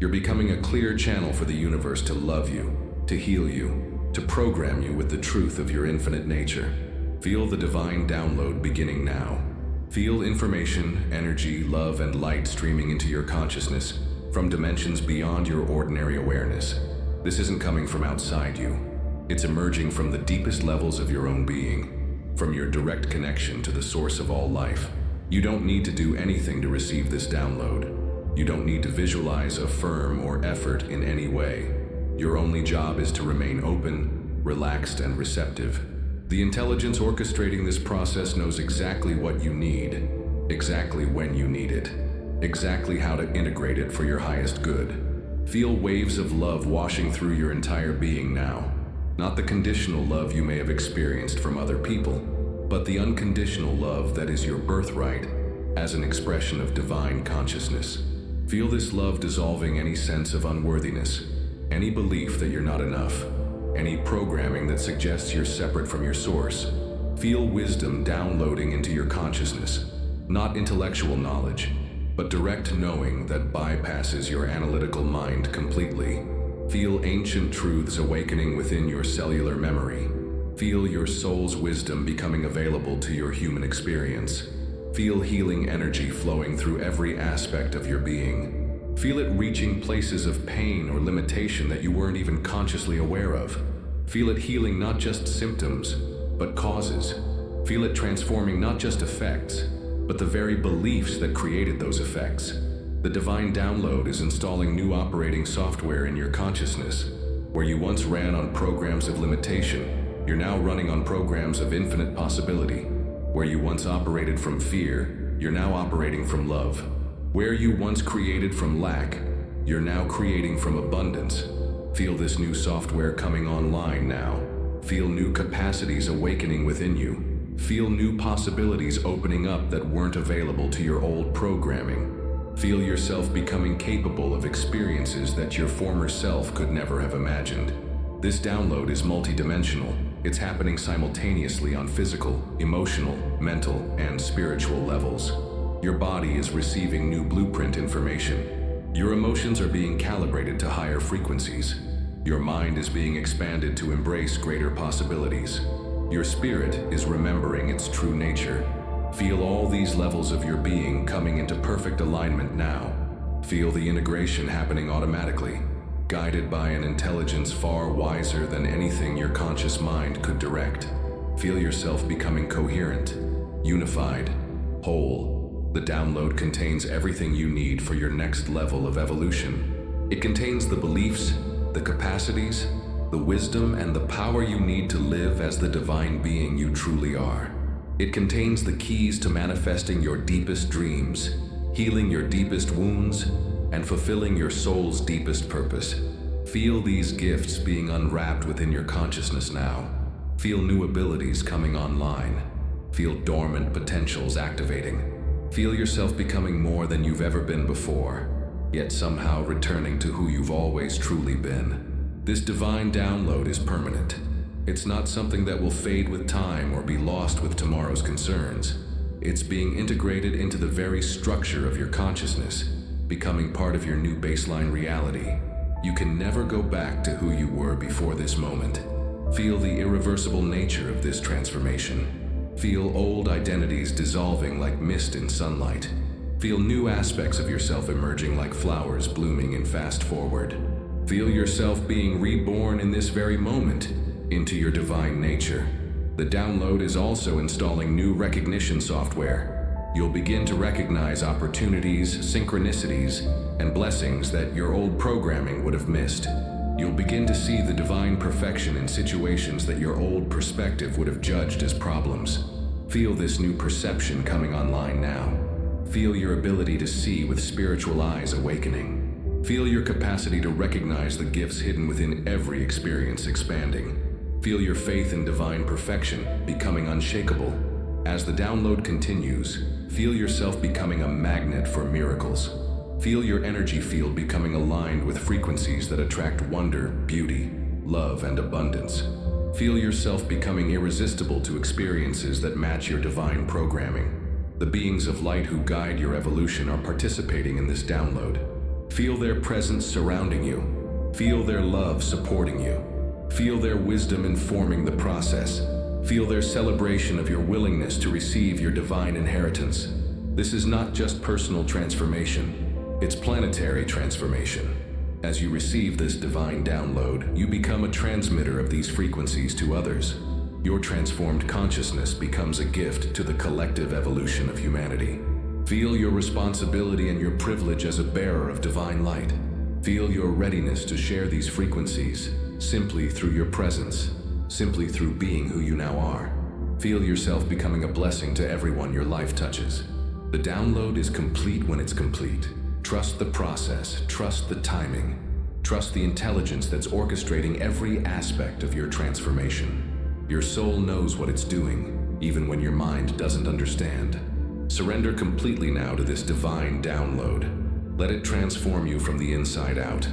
You're becoming a clear channel for the universe to love you, to heal you, to program you with the truth of your infinite nature. Feel the divine download beginning now. Feel information, energy, love, and light streaming into your consciousness from dimensions beyond your ordinary awareness. This isn't coming from outside you. It's emerging from the deepest levels of your own being, from your direct connection to the source of all life. You don't need to do anything to receive this download. You don't need to visualize, affirm, or effort in any way. Your only job is to remain open, relaxed, and receptive. The intelligence orchestrating this process knows exactly what you need, exactly when you need it, exactly how to integrate it for your highest good. Feel waves of love washing through your entire being now. Not the conditional love you may have experienced from other people, but the unconditional love that is your birthright as an expression of divine consciousness. Feel this love dissolving any sense of unworthiness, any belief that you're not enough, any programming that suggests you're separate from your source. Feel wisdom downloading into your consciousness, not intellectual knowledge, but direct knowing that bypasses your analytical mind completely. Feel ancient truths awakening within your cellular memory. Feel your soul's wisdom becoming available to your human experience. Feel healing energy flowing through every aspect of your being. Feel it reaching places of pain or limitation that you weren't even consciously aware of. Feel it healing not just symptoms, but causes. Feel it transforming not just effects, but the very beliefs that created those effects. The divine download is installing new operating software in your consciousness. Where you once ran on programs of limitation, you're now running on programs of infinite possibility. Where you once operated from fear, you're now operating from love. Where you once created from lack, you're now creating from abundance. Feel this new software coming online now. Feel new capacities awakening within you. Feel new possibilities opening up that weren't available to your old programming. Feel yourself becoming capable of experiences that your former self could never have imagined. This download is multidimensional. It's happening simultaneously on physical, emotional, mental, and spiritual levels. Your body is receiving new blueprint information. Your emotions are being calibrated to higher frequencies. Your mind is being expanded to embrace greater possibilities. Your spirit is remembering its true nature. Feel all these levels of your being coming into perfect alignment now. Feel the integration happening automatically, guided by an intelligence far wiser than anything your conscious mind could direct. Feel yourself becoming coherent, unified, whole. The download contains everything you need for your next level of evolution. It contains the beliefs, the capacities, the wisdom, and the power you need to live as the divine being you truly are. It contains the keys to manifesting your deepest dreams, healing your deepest wounds, and fulfilling your soul's deepest purpose. Feel these gifts being unwrapped within your consciousness now. Feel new abilities coming online. Feel dormant potentials activating. Feel yourself becoming more than you've ever been before, yet somehow returning to who you've always truly been. This divine download is permanent. It's not something that will fade with time or be lost with tomorrow's concerns. It's being integrated into the very structure of your consciousness, becoming part of your new baseline reality. You can never go back to who you were before this moment. Feel the irreversible nature of this transformation. Feel old identities dissolving like mist in sunlight. Feel new aspects of yourself emerging like flowers blooming in fast forward. Feel yourself being reborn in this very moment into your divine nature. The download is also installing new recognition software. You'll begin to recognize opportunities, synchronicities, and blessings that your old programming would have missed. You'll begin to see the divine perfection in situations that your old perspective would have judged as problems. Feel this new perception coming online now. Feel your ability to see with spiritual eyes awakening. Feel your capacity to recognize the gifts hidden within every experience expanding. Feel your faith in divine perfection becoming unshakable. As the download continues, feel yourself becoming a magnet for miracles. Feel your energy field becoming aligned with frequencies that attract wonder, beauty, love, and abundance. Feel yourself becoming irresistible to experiences that match your divine programming. The beings of light who guide your evolution are participating in this download. Feel their presence surrounding you. Feel their love supporting you. Feel their wisdom informing the process. Feel their celebration of your willingness to receive your divine inheritance. This is not just personal transformation, it's planetary transformation. As you receive this divine download, you become a transmitter of these frequencies to others. Your transformed consciousness becomes a gift to the collective evolution of humanity. Feel your responsibility and your privilege as a bearer of divine light. Feel your readiness to share these frequencies simply through your presence, simply through being who you now are. Feel yourself becoming a blessing to everyone your life touches. The download is complete when it's complete. Trust the process, trust the timing, trust the intelligence that's orchestrating every aspect of your transformation. Your soul knows what it's doing, even when your mind doesn't understand. Surrender completely now to this divine download. Let it transform you from the inside out.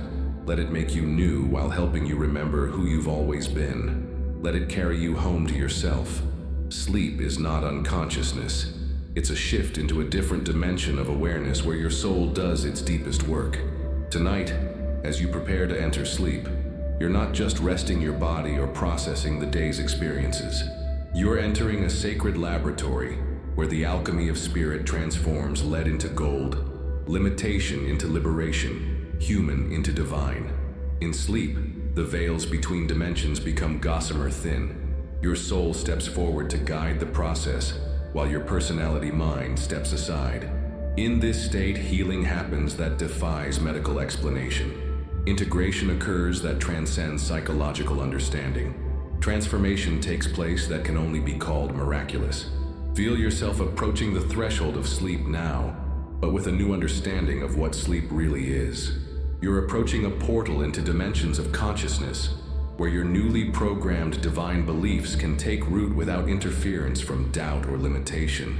Let it make you new while helping you remember who you've always been. Let it carry you home to yourself. Sleep is not unconsciousness. It's a shift into a different dimension of awareness where your soul does its deepest work. Tonight, as you prepare to enter sleep, you're not just resting your body or processing the day's experiences. You're entering a sacred laboratory where the alchemy of spirit transforms lead into gold, limitation into liberation, human into divine. In sleep, the veils between dimensions become gossamer thin. Your soul steps forward to guide the process, while your personality mind steps aside. In this state, healing happens that defies medical explanation. Integration occurs that transcends psychological understanding. Transformation takes place that can only be called miraculous. Feel yourself approaching the threshold of sleep now, but with a new understanding of what sleep really is. You're approaching a portal into dimensions of consciousness, where your newly programmed divine beliefs can take root without interference from doubt or limitation.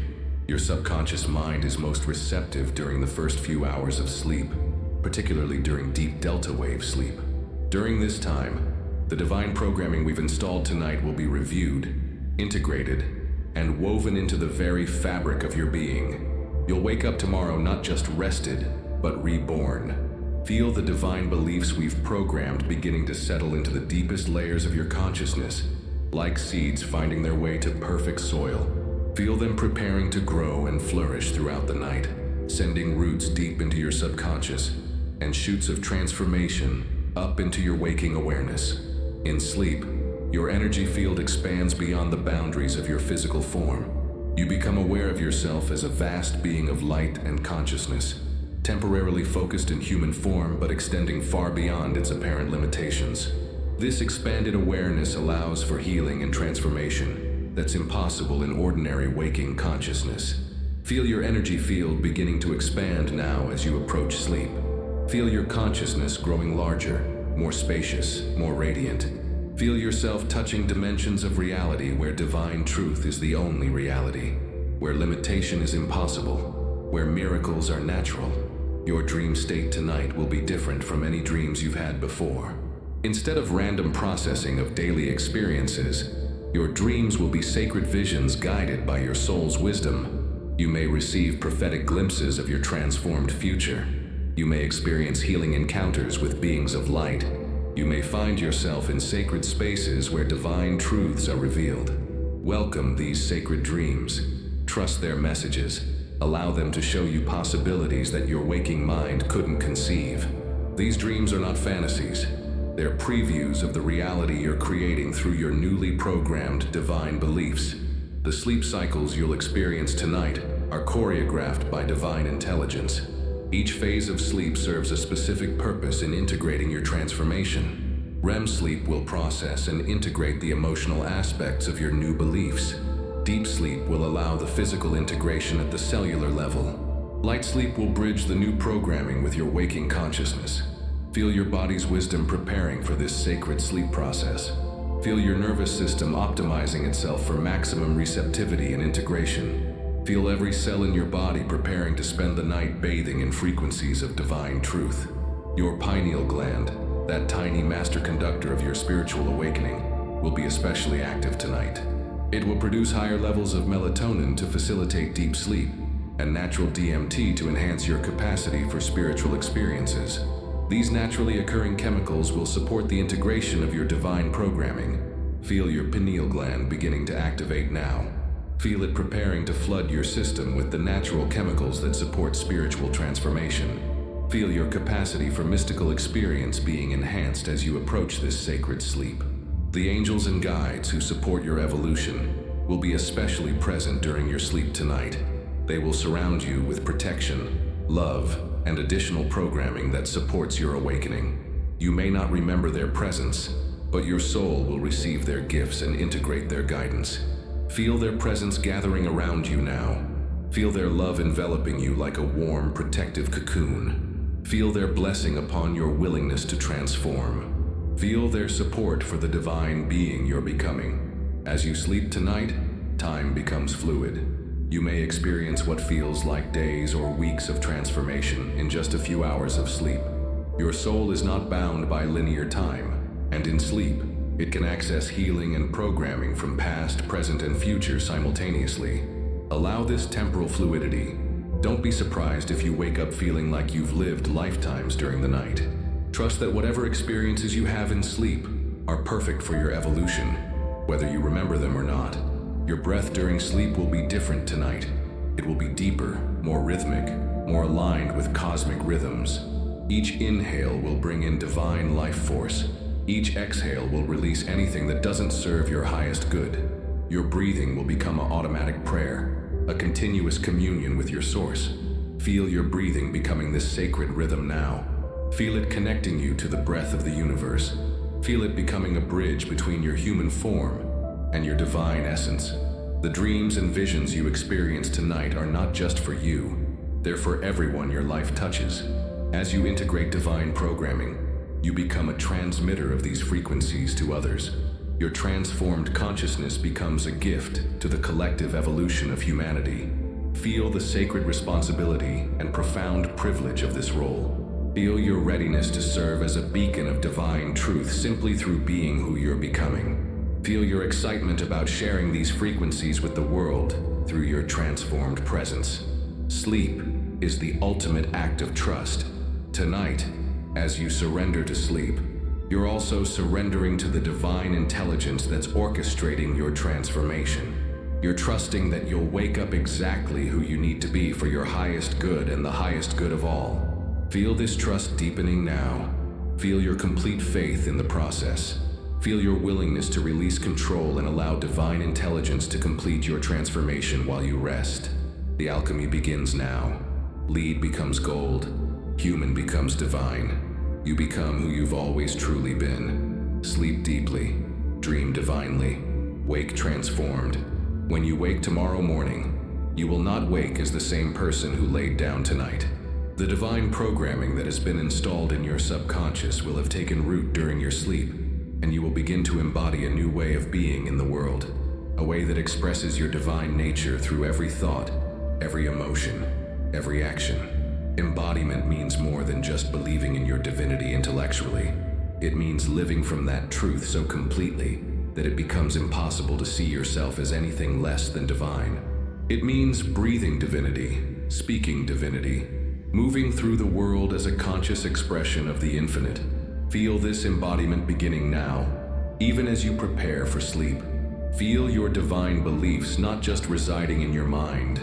Your subconscious mind is most receptive during the first few hours of sleep, particularly during deep delta wave sleep. During this time, the divine programming we've installed tonight will be reviewed, integrated, and woven into the very fabric of your being. You'll wake up tomorrow not just rested, but reborn. Feel the divine beliefs we've programmed beginning to settle into the deepest layers of your consciousness, like seeds finding their way to perfect soil. Feel them preparing to grow and flourish throughout the night, sending roots deep into your subconscious and shoots of transformation up into your waking awareness. In sleep, your energy field expands beyond the boundaries of your physical form. You become aware of yourself as a vast being of light and consciousness, temporarily focused in human form but extending far beyond its apparent limitations. This expanded awareness allows for healing and transformation that's impossible in ordinary waking consciousness. Feel your energy field beginning to expand now as you approach sleep. Feel your consciousness growing larger, more spacious, more radiant. Feel yourself touching dimensions of reality where divine truth is the only reality, where limitation is impossible, where miracles are natural. Your dream state tonight will be different from any dreams you've had before. Instead of random processing of daily experiences, your dreams will be sacred visions guided by your soul's wisdom. You may receive prophetic glimpses of your transformed future. You may experience healing encounters with beings of light. You may find yourself in sacred spaces where divine truths are revealed. Welcome these sacred dreams. Trust their messages. Allow them to show you possibilities that your waking mind couldn't conceive. These dreams are not fantasies. They're previews of the reality you're creating through your newly programmed divine beliefs. The sleep cycles you'll experience tonight are choreographed by divine intelligence. Each phase of sleep serves a specific purpose in integrating your transformation. REM sleep will process and integrate the emotional aspects of your new beliefs. Deep sleep will allow the physical integration at the cellular level. Light sleep will bridge the new programming with your waking consciousness. Feel your body's wisdom preparing for this sacred sleep process. Feel your nervous system optimizing itself for maximum receptivity and integration. Feel every cell in your body preparing to spend the night bathing in frequencies of divine truth. Your pineal gland, that tiny master conductor of your spiritual awakening, will be especially active tonight. It will produce higher levels of melatonin to facilitate deep sleep, and natural DMT to enhance your capacity for spiritual experiences. These naturally occurring chemicals will support the integration of your divine programming. Feel your pineal gland beginning to activate now. Feel it preparing to flood your system with the natural chemicals that support spiritual transformation. Feel your capacity for mystical experience being enhanced as you approach this sacred sleep. The angels and guides who support your evolution will be especially present during your sleep tonight. They will surround you with protection, love, and additional programming that supports your awakening. You may not remember their presence, but your soul will receive their gifts and integrate their guidance. Feel their presence gathering around you now. Feel their love enveloping you like a warm, protective cocoon. Feel their blessing upon your willingness to transform. Feel their support for the divine being you're becoming. As you sleep tonight, time becomes fluid. You may experience what feels like days or weeks of transformation in just a few hours of sleep. Your soul is not bound by linear time, and in sleep, it can access healing and programming from past, present, and future simultaneously. Allow this temporal fluidity. Don't be surprised if you wake up feeling like you've lived lifetimes during the night. Trust that whatever experiences you have in sleep are perfect for your evolution, whether you remember them or not. Your breath during sleep will be different tonight. It will be deeper, more rhythmic, more aligned with cosmic rhythms. Each inhale will bring in divine life force. Each exhale will release anything that doesn't serve your highest good. Your breathing will become an automatic prayer, a continuous communion with your source. Feel your breathing becoming this sacred rhythm now. Feel it connecting you to the breath of the universe. Feel it becoming a bridge between your human form and your divine essence. The dreams and visions you experience tonight are not just for you. They're for everyone your life touches. As you integrate divine programming, You become a transmitter of these frequencies to others. Your transformed consciousness becomes a gift to the collective evolution of humanity. Feel the sacred responsibility and profound privilege of this role. Feel your readiness to serve as a beacon of divine truth simply through being who you're becoming. Feel your excitement about sharing these frequencies with the world through your transformed presence. Sleep is the ultimate act of trust. Tonight, as you surrender to sleep, you're also surrendering to the divine intelligence that's orchestrating your transformation. You're trusting that you'll wake up exactly who you need to be for your highest good and the highest good of all. Feel this trust deepening now. Feel your complete faith in the process. Feel your willingness to release control and allow divine intelligence to complete your transformation while you rest. The alchemy begins now. Lead becomes gold. Human becomes divine. You become who you've always truly been. Sleep deeply. Dream divinely. Wake transformed. When you wake tomorrow morning, you will not wake as the same person who laid down tonight. The divine programming that has been installed in your subconscious will have taken root during your sleep, and you will begin to embody a new way of being in the world, a way that expresses your divine nature through every thought, every emotion, every action. Embodiment means more than just believing in your divinity intellectually. It means living from that truth so completely that it becomes impossible to see yourself as anything less than divine. It means breathing divinity, speaking divinity, moving through the world as a conscious expression of the infinite. Feel this embodiment beginning now, even as you prepare for sleep. Feel your divine beliefs not just residing in your mind,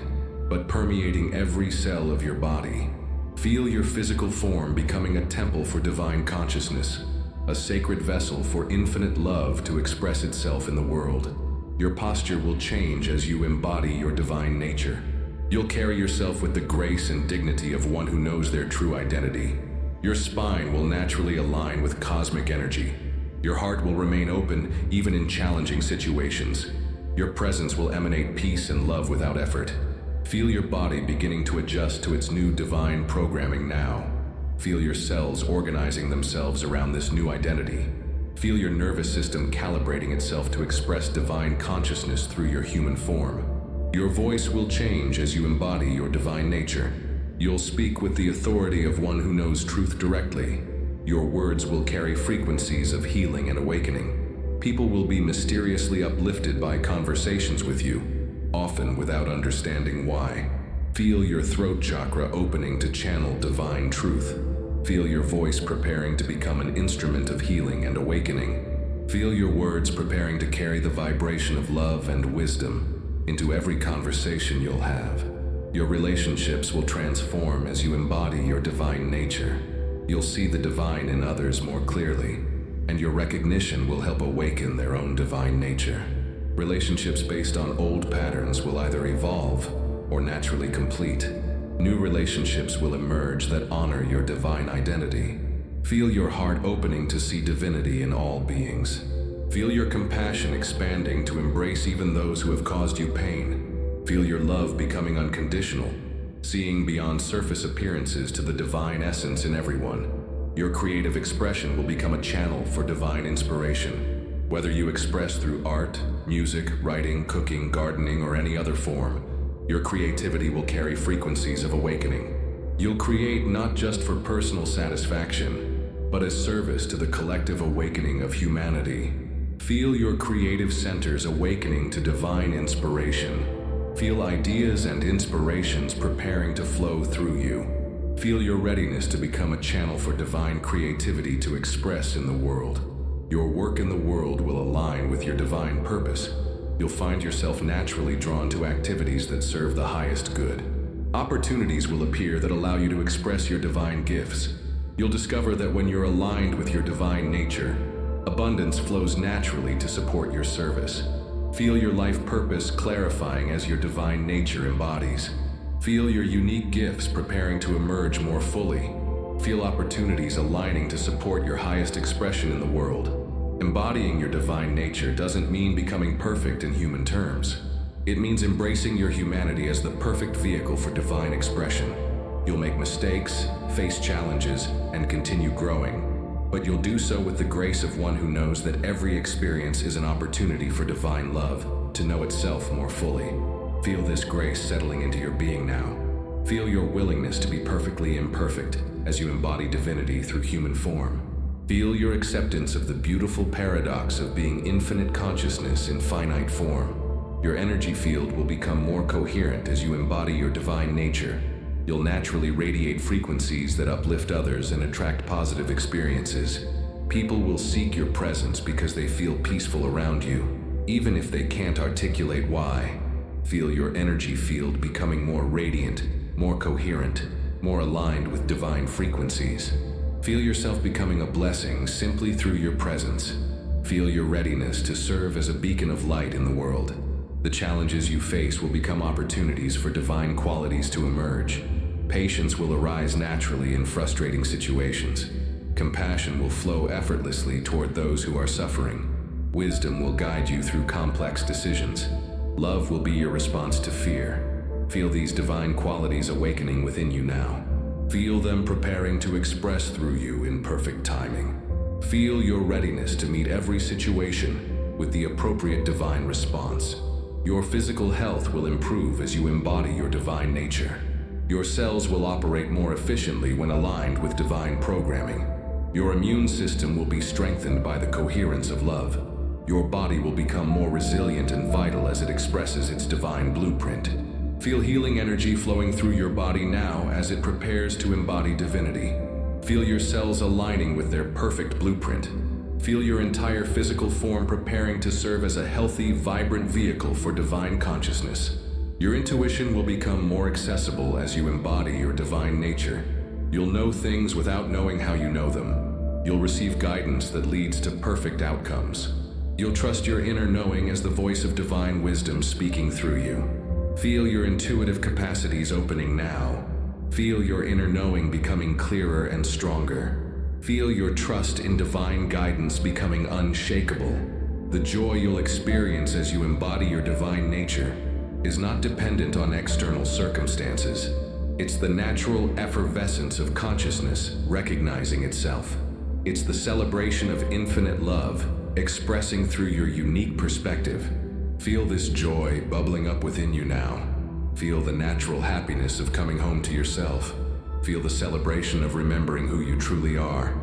but permeating every cell of your body. Feel your physical form becoming a temple for divine consciousness, a sacred vessel for infinite love to express itself in the world. Your posture will change as you embody your divine nature. You'll carry yourself with the grace and dignity of one who knows their true identity. Your spine will naturally align with cosmic energy. Your heart will remain open even in challenging situations. Your presence will emanate peace and love without effort. Feel your body beginning to adjust to its new divine programming now. Feel your cells organizing themselves around this new identity. Feel your nervous system calibrating itself to express divine consciousness through your human form. Your voice will change as you embody your divine nature. You'll speak with the authority of one who knows truth directly. Your words will carry frequencies of healing and awakening. People will be mysteriously uplifted by conversations with you, often without understanding why. Feel your throat chakra opening to channel divine truth. Feel your voice preparing to become an instrument of healing and awakening. Feel your words preparing to carry the vibration of love and wisdom into every conversation you'll have. Your relationships will transform as you embody your divine nature. You'll see the divine in others more clearly, and your recognition will help awaken their own divine nature. Relationships based on old patterns will either evolve or naturally complete. New relationships will emerge that honor your divine identity. Feel your heart opening to see divinity in all beings. Feel your compassion expanding to embrace even those who have caused you pain. Feel your love becoming unconditional, seeing beyond surface appearances to the divine essence in everyone. Your creative expression will become a channel for divine inspiration. Whether you express through art, music, writing, cooking, gardening, or any other form, your creativity will carry frequencies of awakening. You'll create not just for personal satisfaction, but as service to the collective awakening of humanity. Feel your creative centers awakening to divine inspiration. Feel ideas and inspirations preparing to flow through you. Feel your readiness to become a channel for divine creativity to express in the world. Your work in the world will align with your divine purpose. You'll find yourself naturally drawn to activities that serve the highest good. Opportunities will appear that allow you to express your divine gifts. You'll discover that when you're aligned with your divine nature, abundance flows naturally to support your service. Feel your life purpose clarifying as your divine nature embodies. Feel your unique gifts preparing to emerge more fully. Feel opportunities aligning to support your highest expression in the world. Embodying your divine nature doesn't mean becoming perfect in human terms. It means embracing your humanity as the perfect vehicle for divine expression. You'll make mistakes, face challenges, and continue growing. but you'll do so with the grace of one who knows that every experience is an opportunity for divine love to know itself more fully. Feel this grace settling into your being now. Feel your willingness to be perfectly imperfect as you embody divinity through human form. Feel your acceptance of the beautiful paradox of being infinite consciousness in finite form. Your energy field will become more coherent as you embody your divine nature. You'll naturally radiate frequencies that uplift others and attract positive experiences. People will seek your presence because they feel peaceful around you, even if they can't articulate why. Feel your energy field becoming more radiant, more coherent, more aligned with divine frequencies. Feel yourself becoming a blessing simply through your presence. Feel your readiness to serve as a beacon of light in the world. The challenges you face will become opportunities for divine qualities to emerge. Patience will arise naturally in frustrating situations. Compassion will flow effortlessly toward those who are suffering. Wisdom will guide you through complex decisions. Love will be your response to fear. Feel these divine qualities awakening within you now. Feel them preparing to express through you in perfect timing. Feel your readiness to meet every situation with the appropriate divine response. Your physical health will improve as you embody your divine nature. Your cells will operate more efficiently when aligned with divine programming. Your immune system will be strengthened by the coherence of love. Your body will become more resilient and vital as it expresses its divine blueprint. Feel healing energy flowing through your body now as it prepares to embody divinity. Feel your cells aligning with their perfect blueprint. Feel your entire physical form preparing to serve as a healthy, vibrant vehicle for divine consciousness. Your intuition will become more accessible as you embody your divine nature. You'll know things without knowing how you know them. You'll receive guidance that leads to perfect outcomes. You'll trust your inner knowing as the voice of divine wisdom speaking through you. Feel your intuitive capacities opening now. Feel your inner knowing becoming clearer and stronger. Feel your trust in divine guidance becoming unshakable. The joy you'll experience as you embody your divine nature is not dependent on external circumstances. It's the natural effervescence of consciousness recognizing itself. It's the celebration of infinite love expressing through your unique perspective. Feel this joy bubbling up within you now. Feel the natural happiness of coming home to yourself. Feel the celebration of remembering who you truly are.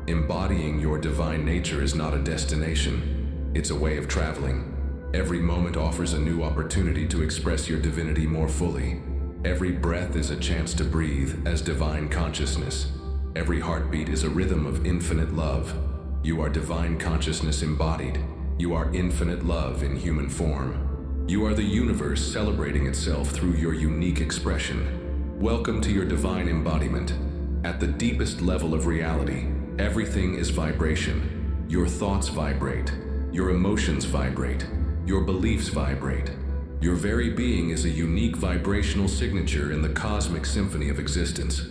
Embodying your divine nature is not a destination. It's a way of traveling. Every moment offers a new opportunity to express your divinity more fully. Every breath is a chance to breathe as divine consciousness. Every heartbeat is a rhythm of infinite love. You are divine consciousness embodied. You are infinite love in human form. You are the universe celebrating itself through your unique expression. Welcome to your divine embodiment. At the deepest level of reality, everything is vibration. Your thoughts vibrate. Your emotions vibrate. Your beliefs vibrate. Your very being is a unique vibrational signature in the cosmic symphony of existence.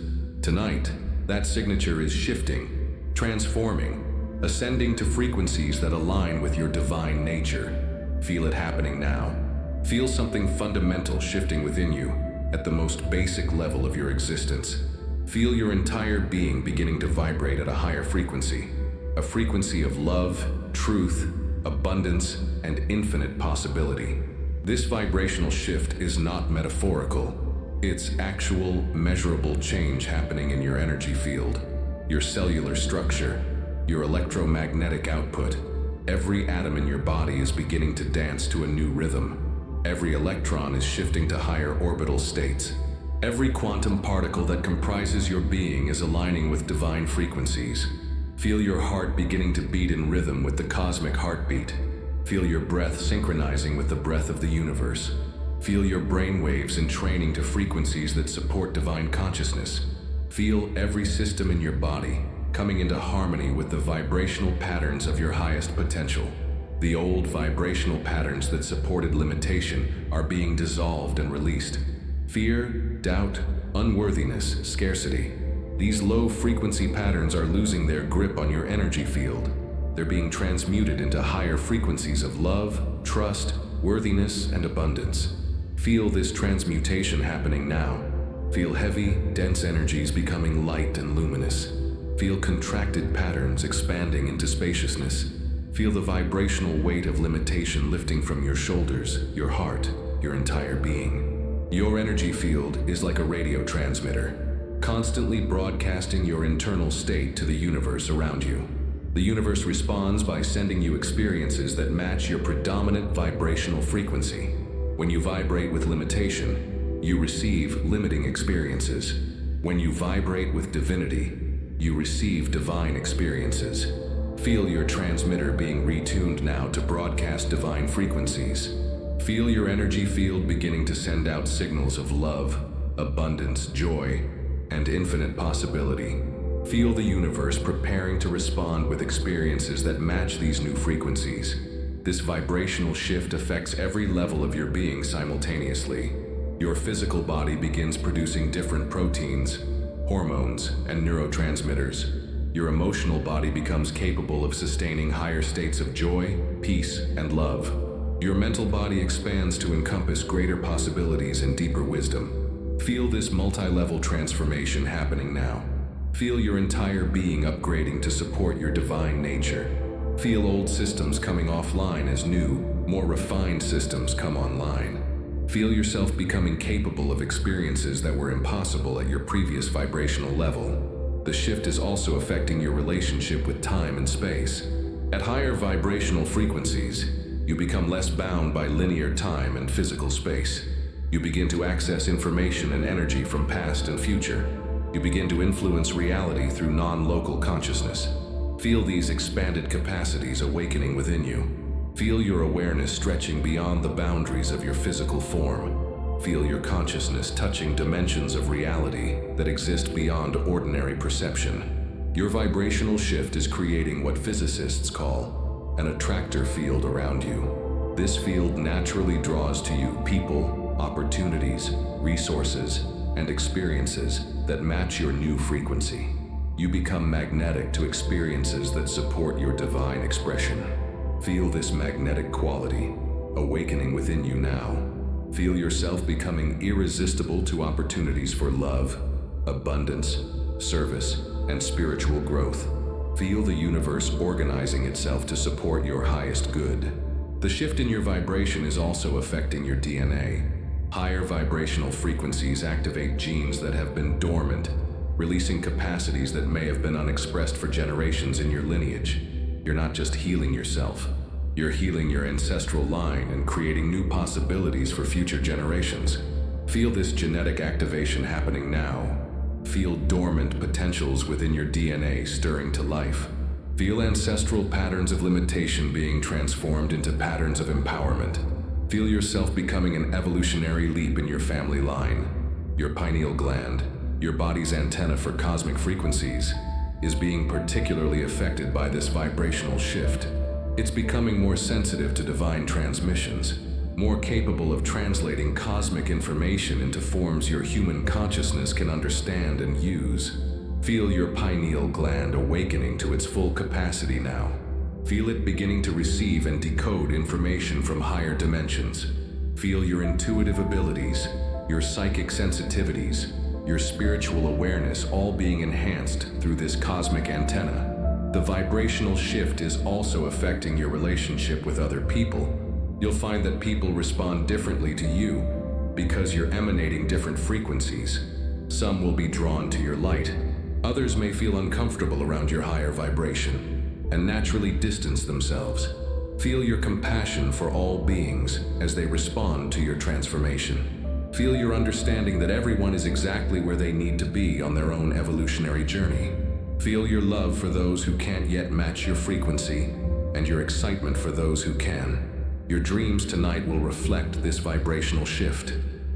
Tonight, that signature is shifting, transforming, ascending to frequencies that align with your divine nature. Feel it happening now. Feel something fundamental shifting within you at the most basic level of your existence. Feel your entire being beginning to vibrate at a higher frequency, a frequency of love, truth, abundance, and infinite possibility. This vibrational shift is not metaphorical. It's actual, measurable change happening in your energy field, your cellular structure, your electromagnetic output. Every atom in your body is beginning to dance to a new rhythm. Every electron is shifting to higher orbital states. Every quantum particle that comprises your being is aligning with divine frequencies. Feel your heart beginning to beat in rhythm with the cosmic heartbeat. Feel your breath synchronizing with the breath of the universe. Feel your brain waves entraining to frequencies that support divine consciousness. Feel every system in your body coming into harmony with the vibrational patterns of your highest potential. The old vibrational patterns that supported limitation are being dissolved and released. Fear, doubt, unworthiness, scarcity. These low-frequency patterns are losing their grip on your energy field. They're being transmuted into higher frequencies of love, trust, worthiness, and abundance. Feel this transmutation happening now. Feel heavy, dense energies becoming light and luminous. Feel contracted patterns expanding into spaciousness. Feel the vibrational weight of limitation lifting from your shoulders, your heart, your entire being. Your energy field is like a radio transmitter, constantly broadcasting your internal state to the universe around you. The universe responds by sending you experiences that match your predominant vibrational frequency. When you vibrate with limitation, you receive limiting experiences. When you vibrate with divinity, you receive divine experiences. Feel your transmitter being retuned now to broadcast divine frequencies. Feel your energy field beginning to send out signals of love, abundance, joy, and infinite possibility. Feel the universe preparing to respond with experiences that match these new frequencies. This vibrational shift affects every level of your being simultaneously. Your physical body begins producing different proteins, hormones, and neurotransmitters. Your emotional body becomes capable of sustaining higher states of joy, peace, and love. Your mental body expands to encompass greater possibilities and deeper wisdom. Feel this multi-level transformation happening now. Feel your entire being upgrading to support your divine nature. Feel old systems coming offline as new, more refined systems come online. Feel yourself becoming capable of experiences that were impossible at your previous vibrational level. The shift is also affecting your relationship with time and space. At higher vibrational frequencies, you become less bound by linear time and physical space. You begin to access information and energy from past and future. You begin to influence reality through non-local consciousness. Feel these expanded capacities awakening within you. Feel your awareness stretching beyond the boundaries of your physical form. Feel your consciousness touching dimensions of reality that exist beyond ordinary perception. Your vibrational shift is creating what physicists call an attractor field around you. This field naturally draws to you people, opportunities, resources, and experiences that match your new frequency. You become magnetic to experiences that support your divine expression. Feel this magnetic quality awakening within you now. Feel yourself becoming irresistible to opportunities for love, abundance, service, and spiritual growth. Feel the universe organizing itself to support your highest good. The shift in your vibration is also affecting your DNA. Higher vibrational frequencies activate genes that have been dormant, releasing capacities that may have been unexpressed for generations in your lineage. You're not just healing yourself, you're healing your ancestral line and creating new possibilities for future generations. Feel this genetic activation happening now. Feel dormant potentials within your DNA stirring to life. Feel ancestral patterns of limitation being transformed into patterns of empowerment. Feel yourself becoming an evolutionary leap in your family line. Your pineal gland, your body's antenna for cosmic frequencies, is being particularly affected by this vibrational shift. It's becoming more sensitive to divine transmissions, more capable of translating cosmic information into forms your human consciousness can understand and use. Feel your pineal gland awakening to its full capacity now. Feel it beginning to receive and decode information from higher dimensions. Feel your intuitive abilities, your psychic sensitivities, your spiritual awareness all being enhanced through this cosmic antenna. The vibrational shift is also affecting your relationship with other people. You'll find that people respond differently to you because you're emanating different frequencies. Some will be drawn to your light. Others may feel uncomfortable around your higher vibration and naturally distance themselves. Feel your compassion for all beings as they respond to your transformation. Feel your understanding that everyone is exactly where they need to be on their own evolutionary journey. Feel your love for those who can't yet match your frequency and your excitement for those who can. Your dreams tonight will reflect this vibrational shift.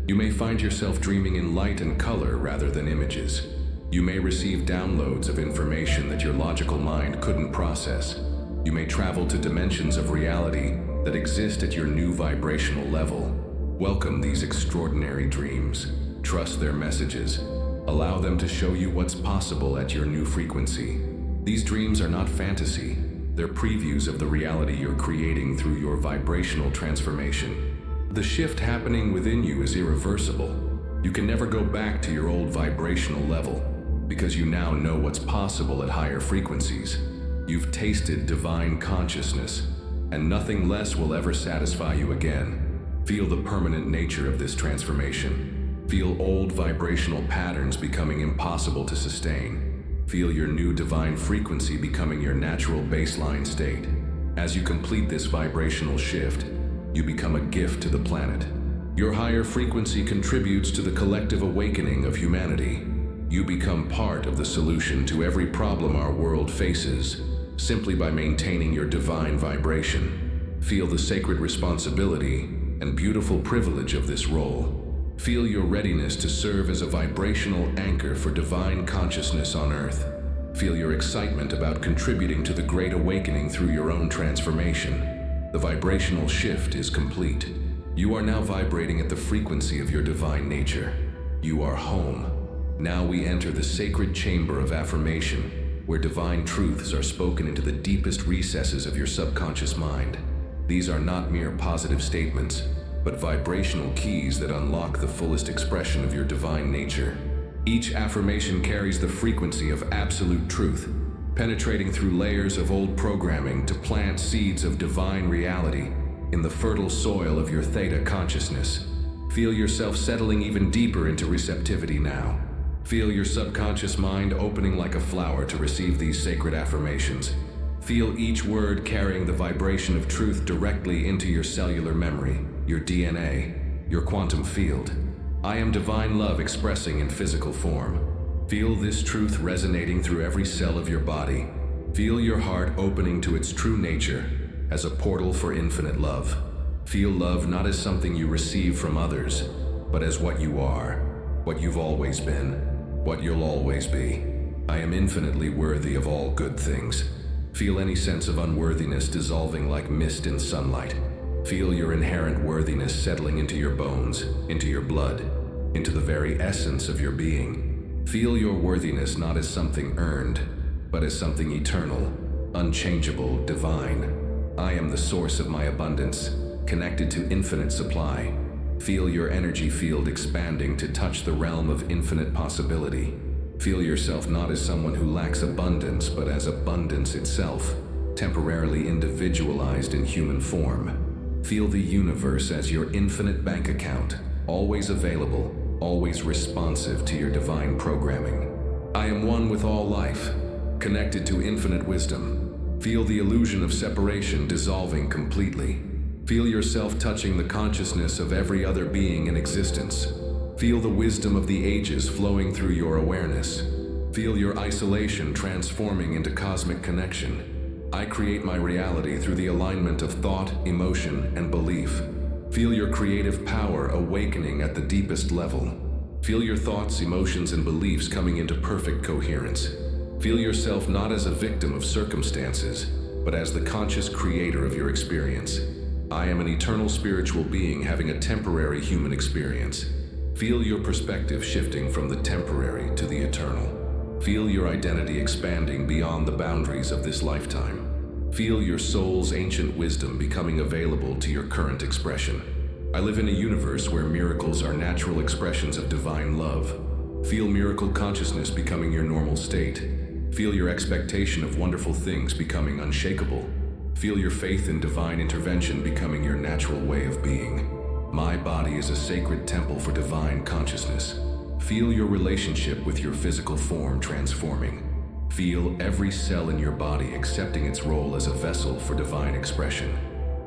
You may find yourself dreaming in light and color rather than images. You may receive downloads of information that your logical mind couldn't process. You may travel to dimensions of reality that exist at your new vibrational level. Welcome these extraordinary dreams. Trust their messages. Allow them to show you what's possible at your new frequency. These dreams are not fantasy. They're previews of the reality you're creating through your vibrational transformation. The shift happening within you is irreversible. You can never go back to your old vibrational level. because you now know what's possible at higher frequencies. You've tasted divine consciousness, and nothing less will ever satisfy you again. Feel the permanent nature of this transformation. Feel old vibrational patterns becoming impossible to sustain. Feel your new divine frequency becoming your natural baseline state. As you complete this vibrational shift, you become a gift to the planet. Your higher frequency contributes to the collective awakening of humanity. You become part of the solution to every problem our world faces, simply by maintaining your divine vibration. Feel the sacred responsibility and beautiful privilege of this role. Feel your readiness to serve as a vibrational anchor for divine consciousness on Earth. Feel your excitement about contributing to the great awakening through your own transformation. The vibrational shift is complete. You are now vibrating at the frequency of your divine nature. You are home. Now we enter the sacred chamber of affirmation, where divine truths are spoken into the deepest recesses of your subconscious mind. These are not mere positive statements, but vibrational keys that unlock the fullest expression of your divine nature. Each affirmation carries the frequency of absolute truth, penetrating through layers of old programming to plant seeds of divine reality in the fertile soil of your theta consciousness. Feel yourself settling even deeper into receptivity now. Feel your subconscious mind opening like a flower to receive these sacred affirmations. Feel each word carrying the vibration of truth directly into your cellular memory, your DNA, your quantum field. I am divine love expressing in physical form. Feel this truth resonating through every cell of your body. Feel your heart opening to its true nature as a portal for infinite love. Feel love not as something you receive from others, but as what you are, what you've always been, what you'll always be. I am infinitely worthy of all good things. Feel any sense of unworthiness dissolving like mist in sunlight. Feel your inherent worthiness settling into your bones, into your blood, into the very essence of your being. Feel your worthiness not as something earned, but as something eternal, unchangeable, divine. I am the source of my abundance, connected to infinite supply. Feel your energy field expanding to touch the realm of infinite possibility. Feel yourself not as someone who lacks abundance, but as abundance itself, temporarily individualized in human form. Feel the universe as your infinite bank account, always available, always responsive to your divine programming. I am one with all life, connected to infinite wisdom. Feel the illusion of separation dissolving completely. Feel yourself touching the consciousness of every other being in existence. Feel the wisdom of the ages flowing through your awareness. Feel your isolation transforming into cosmic connection. I create my reality through the alignment of thought, emotion, and belief. Feel your creative power awakening at the deepest level. Feel your thoughts, emotions, and beliefs coming into perfect coherence. Feel yourself not as a victim of circumstances, but as the conscious creator of your experience. I am an eternal spiritual being having a temporary human experience. Feel your perspective shifting from the temporary to the eternal. Feel your identity expanding beyond the boundaries of this lifetime. Feel your soul's ancient wisdom becoming available to your current expression. I live in a universe where miracles are natural expressions of divine love. Feel miracle consciousness becoming your normal state. Feel your expectation of wonderful things becoming unshakable. Feel your faith in divine intervention becoming your natural way of being. My body is a sacred temple for divine consciousness. Feel your relationship with your physical form transforming. Feel every cell in your body accepting its role as a vessel for divine expression.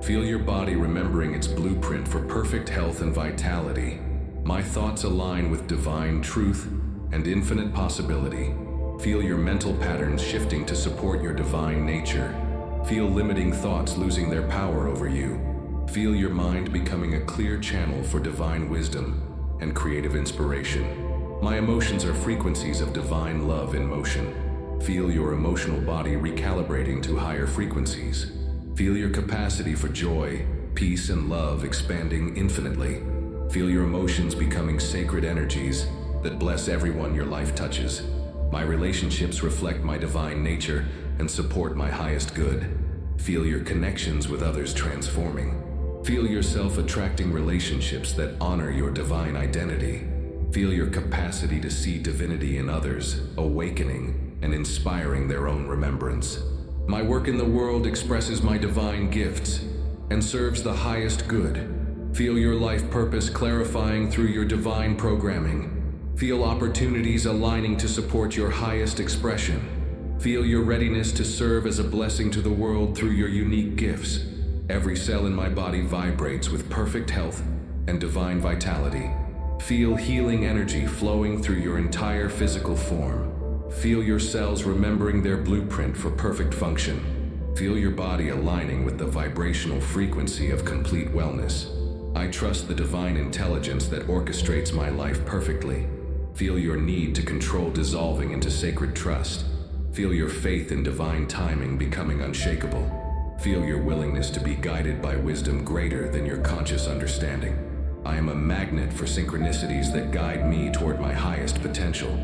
Feel your body remembering its blueprint for perfect health and vitality. My thoughts align with divine truth and infinite possibility. Feel your mental patterns shifting to support your divine nature. Feel limiting thoughts losing their power over you. Feel your mind becoming a clear channel for divine wisdom and creative inspiration. My emotions are frequencies of divine love in motion. Feel your emotional body recalibrating to higher frequencies. Feel your capacity for joy, peace, and love expanding infinitely. Feel your emotions becoming sacred energies that bless everyone your life touches. My relationships reflect my divine nature and support my highest good. Feel your connections with others transforming. Feel yourself attracting relationships that honor your divine identity. Feel your capacity to see divinity in others, awakening and inspiring their own remembrance. My work in the world expresses my divine gifts and serves the highest good. Feel your life purpose clarifying through your divine programming. Feel opportunities aligning to support your highest expression. Feel your readiness to serve as a blessing to the world through your unique gifts. Every cell in my body vibrates with perfect health and divine vitality. Feel healing energy flowing through your entire physical form. Feel your cells remembering their blueprint for perfect function. Feel your body aligning with the vibrational frequency of complete wellness. I trust the divine intelligence that orchestrates my life perfectly. Feel your need to control dissolving into sacred trust. Feel your faith in divine timing becoming unshakable. Feel your willingness to be guided by wisdom greater than your conscious understanding. I am a magnet for synchronicities that guide me toward my highest potential.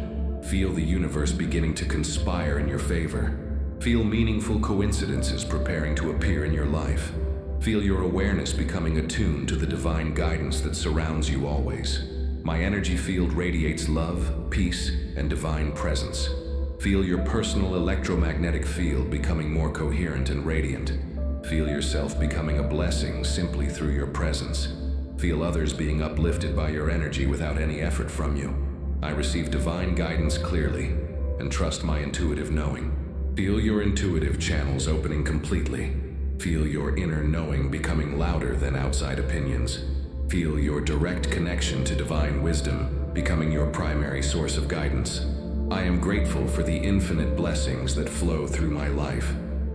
Feel the universe beginning to conspire in your favor. Feel meaningful coincidences preparing to appear in your life. Feel your awareness becoming attuned to the divine guidance that surrounds you always. My energy field radiates love, peace, and divine presence. Feel your personal electromagnetic field becoming more coherent and radiant. Feel yourself becoming a blessing simply through your presence. Feel others being uplifted by your energy without any effort from you. I receive divine guidance clearly and trust my intuitive knowing. Feel your intuitive channels opening completely. Feel your inner knowing becoming louder than outside opinions. Feel your direct connection to divine wisdom becoming your primary source of guidance. I am grateful for the infinite blessings that flow through my life.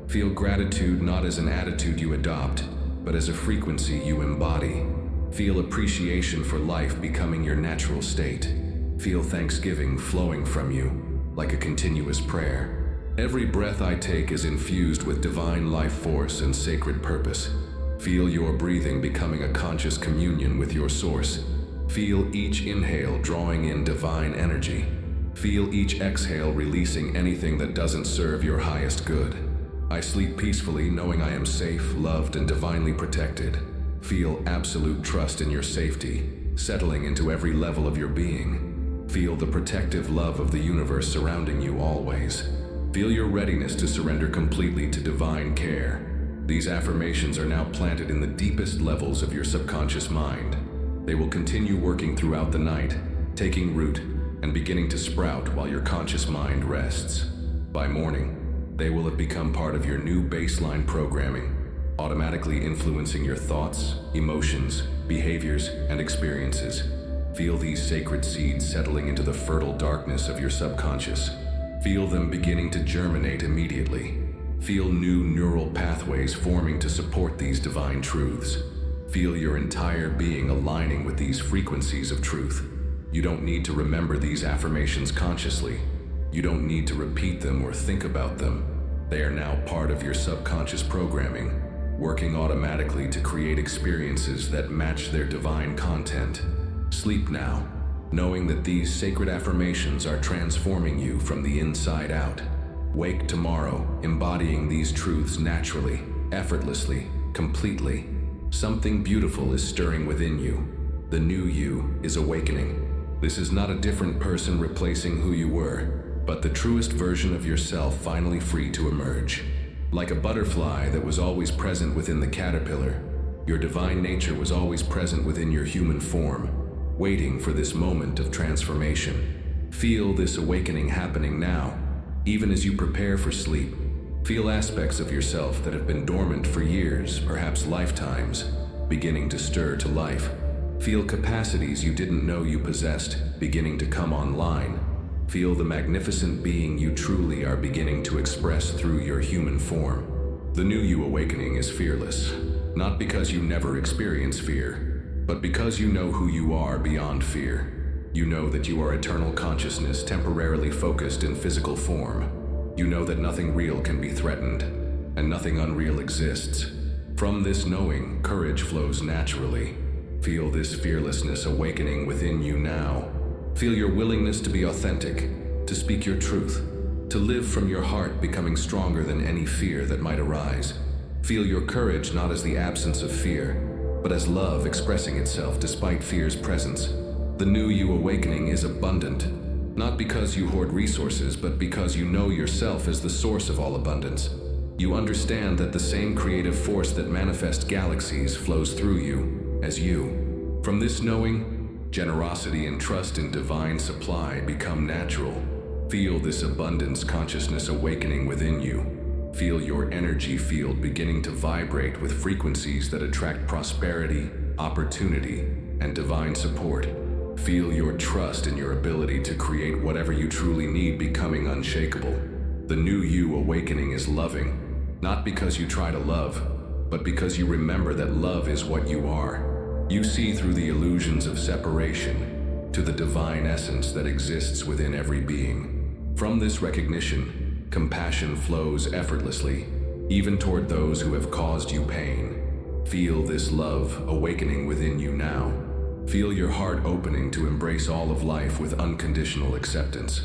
Feel gratitude not as an attitude you adopt, but as a frequency you embody. Feel appreciation for life becoming your natural state. Feel thanksgiving flowing from you like a continuous prayer. Every breath I take is infused with divine life force and sacred purpose. Feel your breathing becoming a conscious communion with your source. Feel each inhale drawing in divine energy. Feel each exhale releasing anything that doesn't serve your highest good. I sleep peacefully knowing I am safe, loved, and divinely protected. Feel absolute trust in your safety, settling into every level of your being. Feel the protective love of the universe surrounding you always. Feel your readiness to surrender completely to divine care. These affirmations are now planted in the deepest levels of your subconscious mind. They will continue working throughout the night, taking root and beginning to sprout while your conscious mind rests. By morning, they will have become part of your new baseline programming, automatically influencing your thoughts, emotions, behaviors, and experiences. Feel these sacred seeds settling into the fertile darkness of your subconscious. Feel them beginning to germinate immediately. Feel new neural pathways forming to support these divine truths. Feel your entire being aligning with these frequencies of truth. You don't need to remember these affirmations consciously. You don't need to repeat them or think about them. They are now part of your subconscious programming, working automatically to create experiences that match their divine content. Sleep now, knowing that these sacred affirmations are transforming you from the inside out. Wake tomorrow, embodying these truths naturally, effortlessly, completely. Something beautiful is stirring within you. The new you is awakening. This is not a different person replacing who you were, but the truest version of yourself finally free to emerge. Like a butterfly that was always present within the caterpillar, your divine nature was always present within your human form, waiting for this moment of transformation. Feel this awakening happening now, even as you prepare for sleep. Feel aspects of yourself that have been dormant for years, perhaps lifetimes, beginning to stir to life. Feel capacities you didn't know you possessed beginning to come online. Feel the magnificent being you truly are beginning to express through your human form. The new you awakening is fearless, not because you never experience fear, but because you know who you are beyond fear. You know that you are eternal consciousness temporarily focused in physical form. You know that nothing real can be threatened, and nothing unreal exists. From this knowing, courage flows naturally. Feel this fearlessness awakening within you now. Feel your willingness to be authentic, to speak your truth, to live from your heart becoming stronger than any fear that might arise. Feel your courage not as the absence of fear, but as love expressing itself despite fear's presence. The new you awakening is abundant, not because you hoard resources, but because you know yourself as the source of all abundance. You understand that the same creative force that manifests galaxies flows through you, as you. From this knowing, generosity and trust in divine supply become natural. Feel this abundance consciousness awakening within you. Feel your energy field beginning to vibrate with frequencies that attract prosperity, opportunity, and divine support. Feel your trust in your ability to create whatever you truly need becoming unshakable. The new you awakening is loving, not because you try to love, but because you remember that love is what you are. You see through the illusions of separation to the divine essence that exists within every being. From this recognition, compassion flows effortlessly, even toward those who have caused you pain. Feel this love awakening within you now. Feel your heart opening to embrace all of life with unconditional acceptance.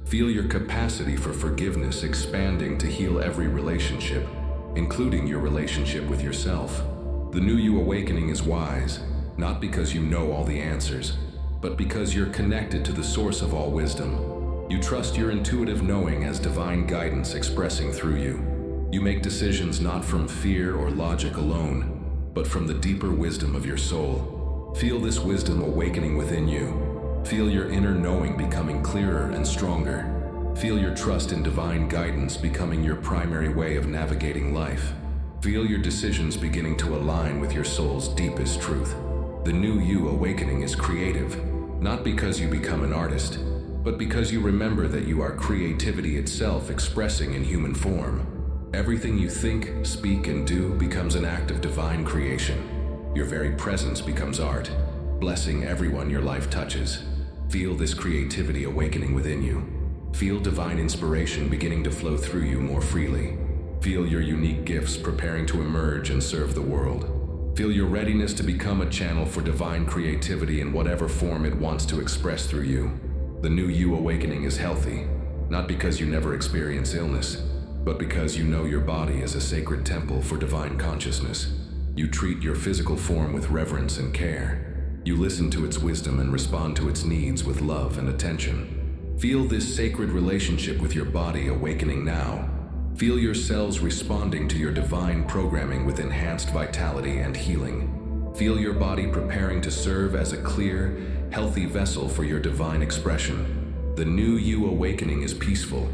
Feel your capacity for forgiveness expanding to heal every relationship, including your relationship with yourself. The new you awakening is wise, not because you know all the answers, but because you're connected to the source of all wisdom. You trust your intuitive knowing as divine guidance expressing through you. You make decisions not from fear or logic alone, but from the deeper wisdom of your soul. Feel this wisdom awakening within you. Feel your inner knowing becoming clearer and stronger. Feel your trust in divine guidance becoming your primary way of navigating life. Feel your decisions beginning to align with your soul's deepest truth. The new you awakening is creative, not because you become an artist, but because you remember that you are creativity itself expressing in human form. Everything you think, speak, and do becomes an act of divine creation. Your very presence becomes art, blessing everyone your life touches. Feel this creativity awakening within you. Feel divine inspiration beginning to flow through you more freely. Feel your unique gifts preparing to emerge and serve the world. Feel your readiness to become a channel for divine creativity in whatever form it wants to express through you. The new you awakening is healthy, not because you never experience illness, but because you know your body is a sacred temple for divine consciousness. You treat your physical form with reverence and care. You listen to its wisdom and respond to its needs with love and attention. Feel this sacred relationship with your body awakening now. Feel your cells responding to your divine programming with enhanced vitality and healing. Feel your body preparing to serve as a clear, healthy vessel for your divine expression. The new you awakening is peaceful,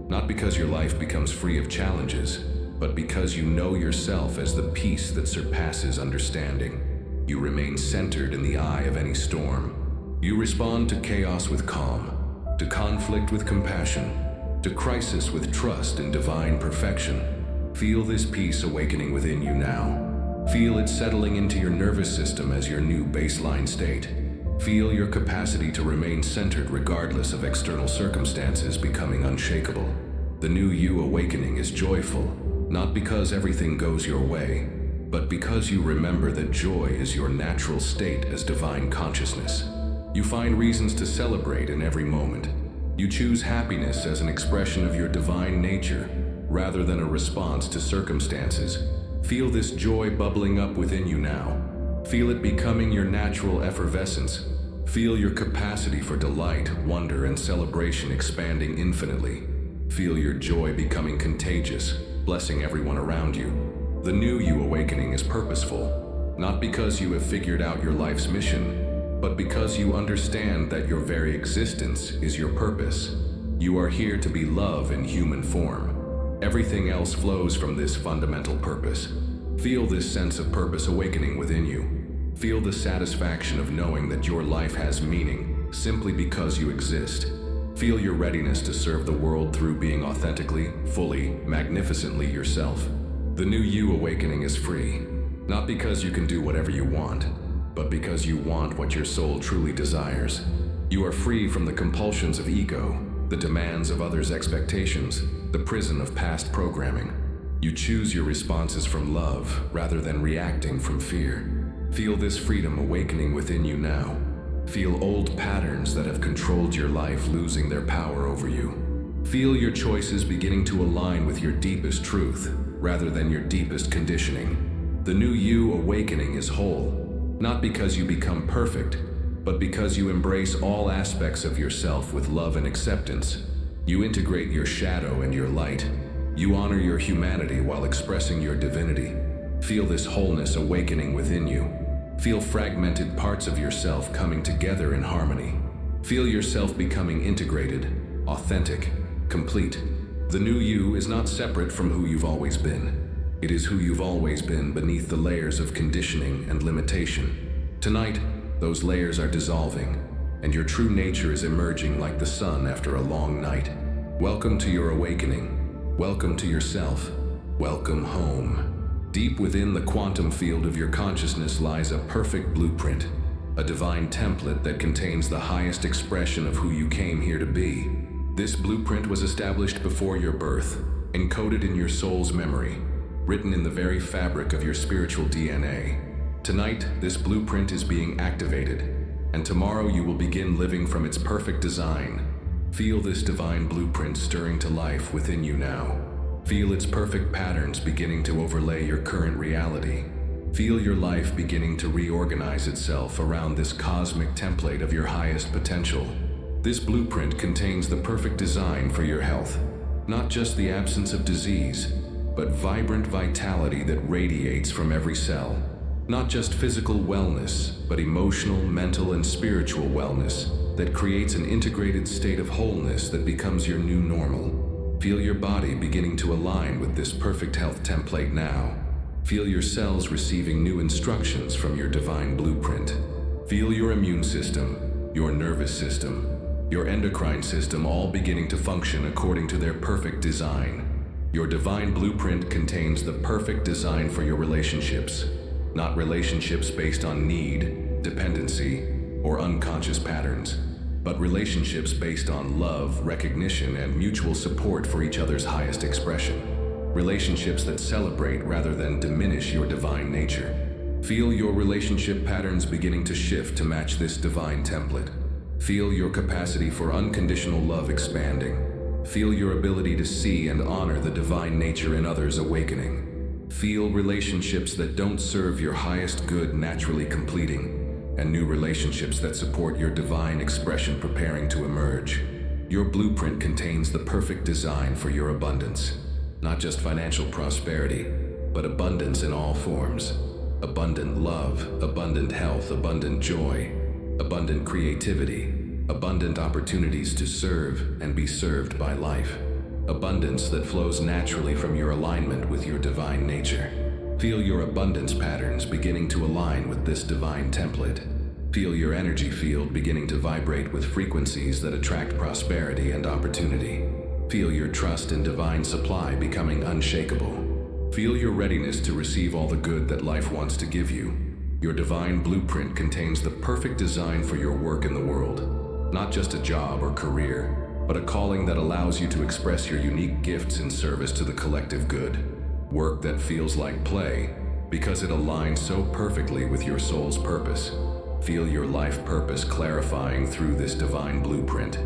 not because your life becomes free of challenges, but because you know yourself as the peace that surpasses understanding. You remain centered in the eye of any storm. You respond to chaos with calm, to conflict with compassion, to crisis with trust in divine perfection. Feel this peace awakening within you now. Feel it settling into your nervous system as your new baseline state. Feel your capacity to remain centered regardless of external circumstances becoming unshakable. The new you awakening is joyful, not because everything goes your way, but because you remember that joy is your natural state as divine consciousness. You find reasons to celebrate in every moment. You choose happiness as an expression of your divine nature, rather than a response to circumstances. Feel this joy bubbling up within you now. Feel it becoming your natural effervescence. Feel your capacity for delight, wonder, and celebration expanding infinitely. Feel your joy becoming contagious, blessing everyone around you. The new you awakening is purposeful, not because you have figured out your life's mission, but because you understand that your very existence is your purpose. You are here to be love in human form. Everything else flows from this fundamental purpose. Feel this sense of purpose awakening within you. Feel the satisfaction of knowing that your life has meaning simply because you exist. Feel your readiness to serve the world through being authentically, fully, magnificently yourself. The new you awakening is free, not because you can do whatever you want, but because you want what your soul truly desires. You are free from the compulsions of ego, the demands of others' expectations, the prison of past programming. You choose your responses from love rather than reacting from fear. Feel this freedom awakening within you now. Feel old patterns that have controlled your life losing their power over you. Feel your choices beginning to align with your deepest truth rather than your deepest conditioning. The new you awakening is whole, not because you become perfect, but because you embrace all aspects of yourself with love and acceptance. You integrate your shadow and your light. You honor your humanity while expressing your divinity. Feel this wholeness awakening within you. Feel fragmented parts of yourself coming together in harmony. Feel yourself becoming integrated, authentic, complete. The new you is not separate from who you've always been. It is who you've always been beneath the layers of conditioning and limitation. Tonight, those layers are dissolving, and your true nature is emerging like the sun after a long night. Welcome to your awakening. Welcome to yourself. Welcome home. Deep within the quantum field of your consciousness lies a perfect blueprint, a divine template that contains the highest expression of who you came here to be. This blueprint was established before your birth, encoded in your soul's memory, written in the very fabric of your spiritual DNA. Tonight, this blueprint is being activated, and tomorrow you will begin living from its perfect design. Feel this divine blueprint stirring to life within you now. Feel its perfect patterns beginning to overlay your current reality. Feel your life beginning to reorganize itself around this cosmic template of your highest potential. This blueprint contains the perfect design for your health, not just the absence of disease, but vibrant vitality that radiates from every cell. Not just physical wellness, but emotional, mental, and spiritual wellness that creates an integrated state of wholeness that becomes your new normal. Feel your body beginning to align with this perfect health template now. Feel your cells receiving new instructions from your divine blueprint. Feel your immune system, your nervous system, your endocrine system all beginning to function according to their perfect design. Your divine blueprint contains the perfect design for your relationships, not relationships based on need, dependency, or unconscious patterns, but relationships based on love, recognition, and mutual support for each other's highest expression. Relationships that celebrate rather than diminish your divine nature. Feel your relationship patterns beginning to shift to match this divine template. Feel your capacity for unconditional love expanding. Feel your ability to see and honor the divine nature in others awakening. Feel relationships that don't serve your highest good naturally completing, and new relationships that support your divine expression preparing to emerge. Your blueprint contains the perfect design for your abundance. Not just financial prosperity, but abundance in all forms. Abundant love, abundant health, abundant joy, abundant creativity, abundant opportunities to serve and be served by life. Abundance that flows naturally from your alignment with your divine nature. Feel your abundance patterns beginning to align with this divine template. Feel your energy field beginning to vibrate with frequencies that attract prosperity and opportunity. Feel your trust in divine supply becoming unshakable. Feel your readiness to receive all the good that life wants to give you. Your divine blueprint contains the perfect design for your work in the world. Not just a job or career, but a calling that allows you to express your unique gifts in service to the collective good. Work that feels like play, because it aligns so perfectly with your soul's purpose. Feel your life purpose clarifying through this divine blueprint.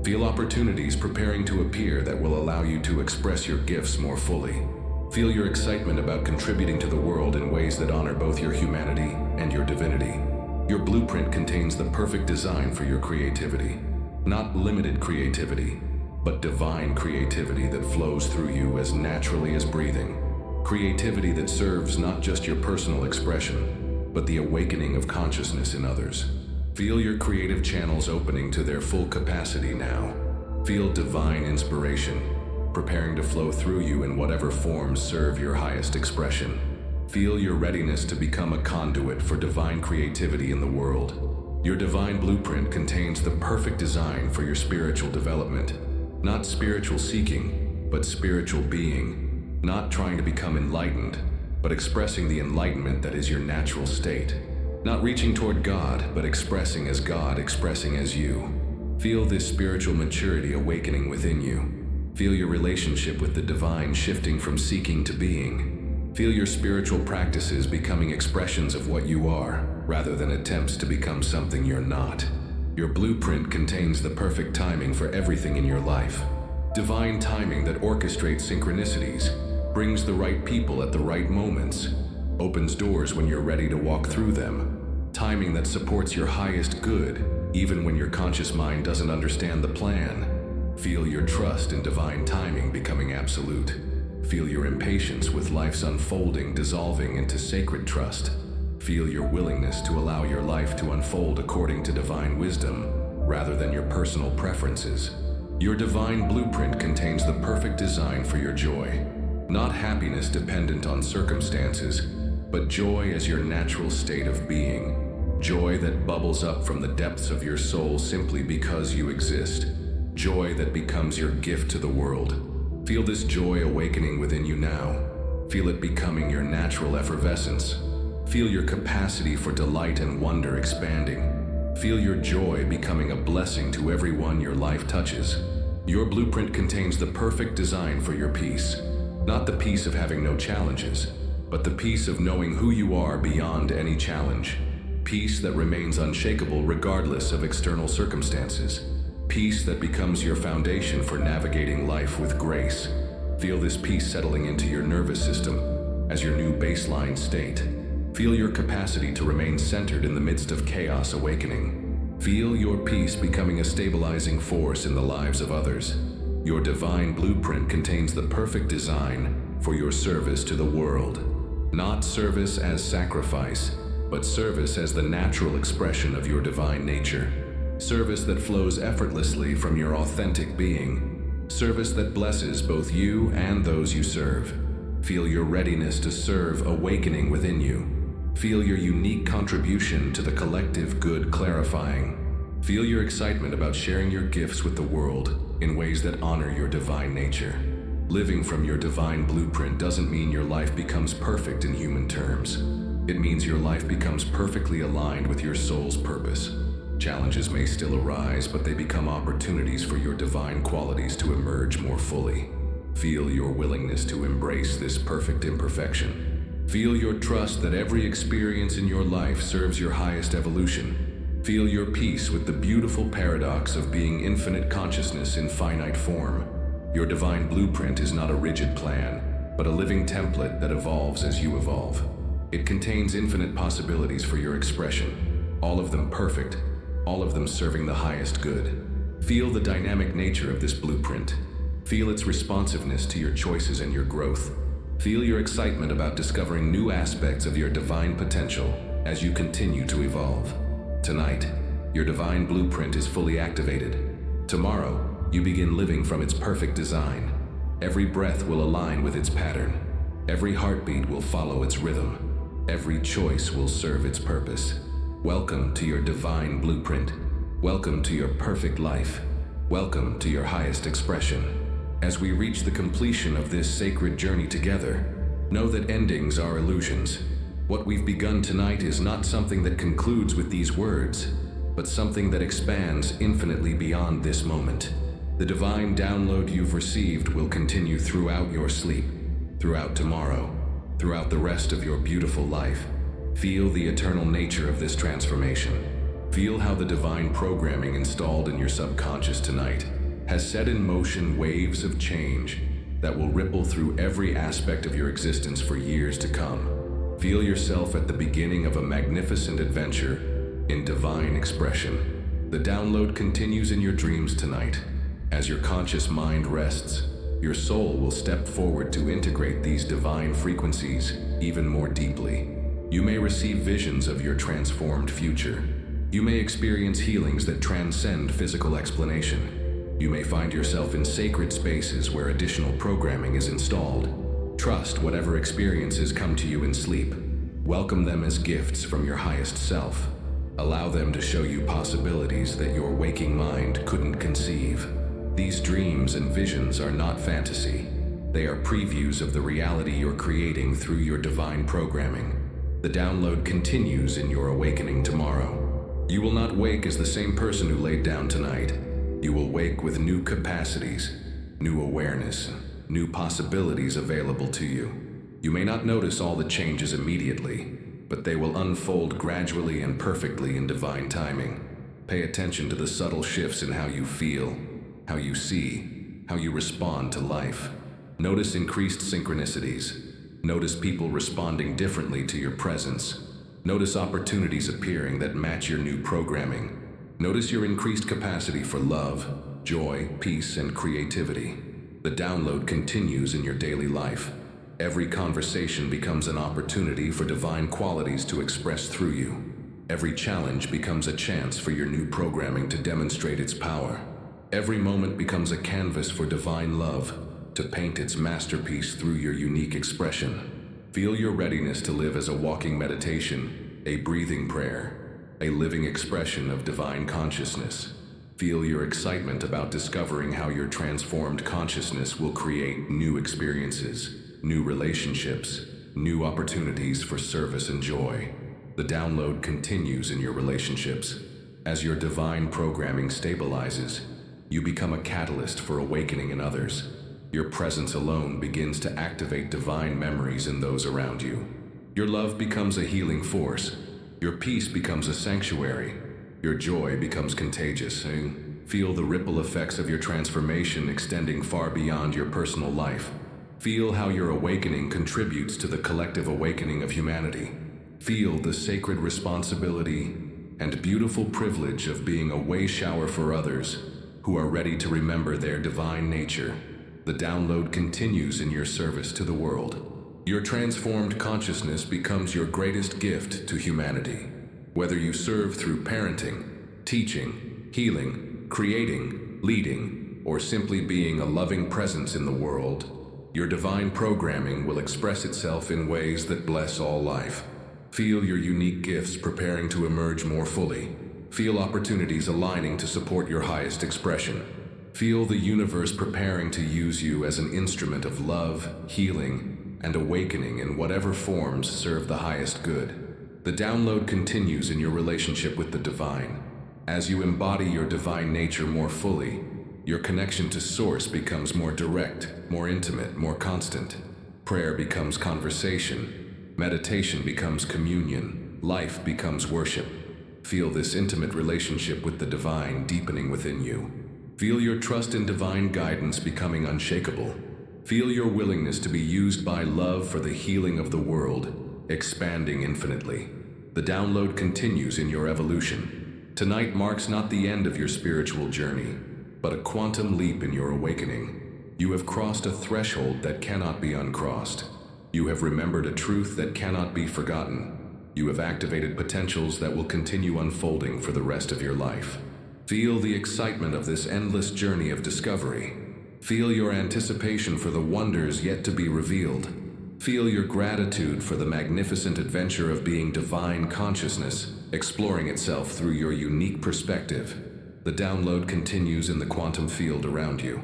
Feel opportunities preparing to appear that will allow you to express your gifts more fully. Feel your excitement about contributing to the world in ways that honor both your humanity and your divinity. Your blueprint contains the perfect design for your creativity. Not limited creativity, but divine creativity that flows through you as naturally as breathing. Creativity that serves not just your personal expression, but the awakening of consciousness in others. Feel your creative channels opening to their full capacity now. Feel divine inspiration, preparing to flow through you in whatever forms serve your highest expression. Feel your readiness to become a conduit for divine creativity in the world. Your divine blueprint contains the perfect design for your spiritual development. Not spiritual seeking, but spiritual being. Not trying to become enlightened, but expressing the enlightenment that is your natural state. Not reaching toward God, but expressing as God, expressing as you. Feel this spiritual maturity awakening within you. Feel your relationship with the divine shifting from seeking to being. Feel your spiritual practices becoming expressions of what you are, rather than attempts to become something you're not. Your blueprint contains the perfect timing for everything in your life. Divine timing that orchestrates synchronicities, brings the right people at the right moments, opens doors when you're ready to walk through them. timing that supports your highest good, even when your conscious mind doesn't understand the plan. Feel your trust in divine timing becoming absolute. Feel your impatience with life's unfolding dissolving into sacred trust. Feel your willingness to allow your life to unfold according to divine wisdom, rather than your personal preferences. Your divine blueprint contains the perfect design for your joy. Not happiness dependent on circumstances, but joy as your natural state of being. Joy that bubbles up from the depths of your soul simply because you exist. Joy that becomes your gift to the world. Feel this joy awakening within you now. Feel it becoming your natural effervescence. Feel your capacity for delight and wonder expanding. Feel your joy becoming a blessing to everyone your life touches. Your blueprint contains the perfect design for your peace. Not the peace of having no challenges, but the peace of knowing who you are beyond any challenge. Peace that remains unshakable regardless of external circumstances. Peace that becomes your foundation for navigating life with grace. Feel this peace settling into your nervous system as your new baseline state. Feel your capacity to remain centered in the midst of chaos awakening. Feel your peace becoming a stabilizing force in the lives of others. Your divine blueprint contains the perfect design for your service to the world. Not service as sacrifice, but service as the natural expression of your divine nature. Service that flows effortlessly from your authentic being. Service that blesses both you and those you serve. Feel your readiness to serve awakening within you. Feel your unique contribution to the collective good clarifying. Feel your excitement about sharing your gifts with the world in ways that honor your divine nature. Living from your divine blueprint doesn't mean your life becomes perfect in human terms. It means your life becomes perfectly aligned with your soul's purpose. Challenges may still arise, but they become opportunities for your divine qualities to emerge more fully. Feel your willingness to embrace this perfect imperfection. Feel your trust that every experience in your life serves your highest evolution. Feel your peace with the beautiful paradox of being infinite consciousness in finite form. Your divine blueprint is not a rigid plan, but a living template that evolves as you evolve. It contains infinite possibilities for your expression, all of them perfect, all of them serving the highest good. Feel the dynamic nature of this blueprint. Feel its responsiveness to your choices and your growth. Feel your excitement about discovering new aspects of your divine potential as you continue to evolve. Tonight, your divine blueprint is fully activated. Tomorrow, you begin living from its perfect design. Every breath will align with its pattern. Every heartbeat will follow its rhythm. Every choice will serve its purpose. Welcome to your divine blueprint. Welcome to your perfect life. Welcome to your highest expression. As we reach the completion of this sacred journey together, know that endings are illusions. What we've begun tonight is not something that concludes with these words, but something that expands infinitely beyond this moment. The divine download you've received will continue throughout your sleep, throughout tomorrow, throughout the rest of your beautiful life. Feel the eternal nature of this transformation. Feel how the divine programming installed in your subconscious tonight has set in motion waves of change that will ripple through every aspect of your existence for years to come. Feel yourself at the beginning of a magnificent adventure in divine expression. The download continues in your dreams tonight. As your conscious mind rests, your soul will step forward to integrate these divine frequencies even more deeply. You may receive visions of your transformed future. You may experience healings that transcend physical explanation. You may find yourself in sacred spaces where additional programming is installed. Trust whatever experiences come to you in sleep. Welcome them as gifts from your highest self. Allow them to show you possibilities that your waking mind couldn't conceive. These dreams and visions are not fantasy. They are previews of the reality you're creating through your divine programming. The download continues in your awakening tomorrow. You will not wake as the same person who laid down tonight. You will wake with new capacities, new awareness, new possibilities available to you. You may not notice all the changes immediately, but they will unfold gradually and perfectly in divine timing. Pay attention to the subtle shifts in how you feel, how you see, how you respond to life. Notice increased synchronicities. Notice people responding differently to your presence. Notice opportunities appearing that match your new programming. Notice your increased capacity for love, joy, peace, and creativity. The download continues in your daily life. Every conversation becomes an opportunity for divine qualities to express through you. Every challenge becomes a chance for your new programming to demonstrate its power. Every moment becomes a canvas for divine love to paint its masterpiece through your unique expression. Feel your readiness to live as a walking meditation, a breathing prayer, a living expression of divine consciousness. Feel your excitement about discovering how your transformed consciousness will create new experiences, new relationships, new opportunities for service and joy. The download continues in your relationships. As your divine programming stabilizes, you become a catalyst for awakening in others. Your presence alone begins to activate divine memories in those around you. Your love becomes a healing force. Your peace becomes a sanctuary. Your joy becomes contagious. Feel the ripple effects of your transformation extending far beyond your personal life. Feel how your awakening contributes to the collective awakening of humanity. Feel the sacred responsibility and beautiful privilege of being a way shower for others who are ready to remember their divine nature. The download continues in your service to the world. Your transformed consciousness becomes your greatest gift to humanity. Whether you serve through parenting, teaching, healing, creating, leading, or simply being a loving presence in the world, your divine programming will express itself in ways that bless all life. Feel your unique gifts preparing to emerge more fully. Feel opportunities aligning to support your highest expression. Feel the universe preparing to use you as an instrument of love, healing, and awakening in whatever forms serve the highest good. The download continues in your relationship with the divine. As you embody your divine nature more fully, your connection to Source becomes more direct, more intimate, more constant. Prayer becomes conversation. Meditation becomes communion. Life becomes worship. Feel this intimate relationship with the divine deepening within you. Feel your trust in divine guidance becoming unshakable. Feel your willingness to be used by love for the healing of the world, expanding infinitely. The download continues in your evolution. Tonight marks not the end of your spiritual journey, but a quantum leap in your awakening. You have crossed a threshold that cannot be uncrossed. You have remembered a truth that cannot be forgotten. You have activated potentials that will continue unfolding for the rest of your life. Feel the excitement of this endless journey of discovery. Feel your anticipation for the wonders yet to be revealed. Feel your gratitude for the magnificent adventure of being divine consciousness, exploring itself through your unique perspective. The download continues in the quantum field around you.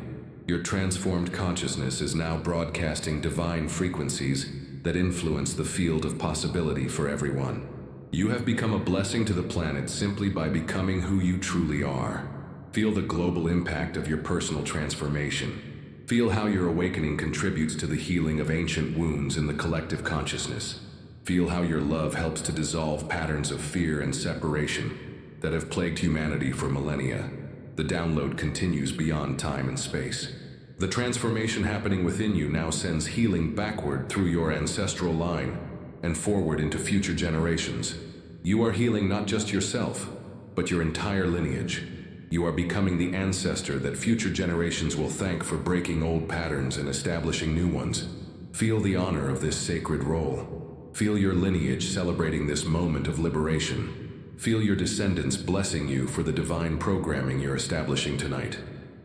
Your transformed consciousness is now broadcasting divine frequencies that influence the field of possibility for everyone. You have become a blessing to the planet simply by becoming who you truly are. Feel the global impact of your personal transformation. Feel how your awakening contributes to the healing of ancient wounds in the collective consciousness. Feel how your love helps to dissolve patterns of fear and separation that have plagued humanity for millennia. The download continues beyond time and space. The transformation happening within you now sends healing backward through your ancestral line and forward into future generations. You are healing not just yourself, but your entire lineage. You are becoming the ancestor that future generations will thank for breaking old patterns and establishing new ones. Feel the honor of this sacred role. Feel your lineage celebrating this moment of liberation. Feel your descendants blessing you for the divine programming you're establishing tonight.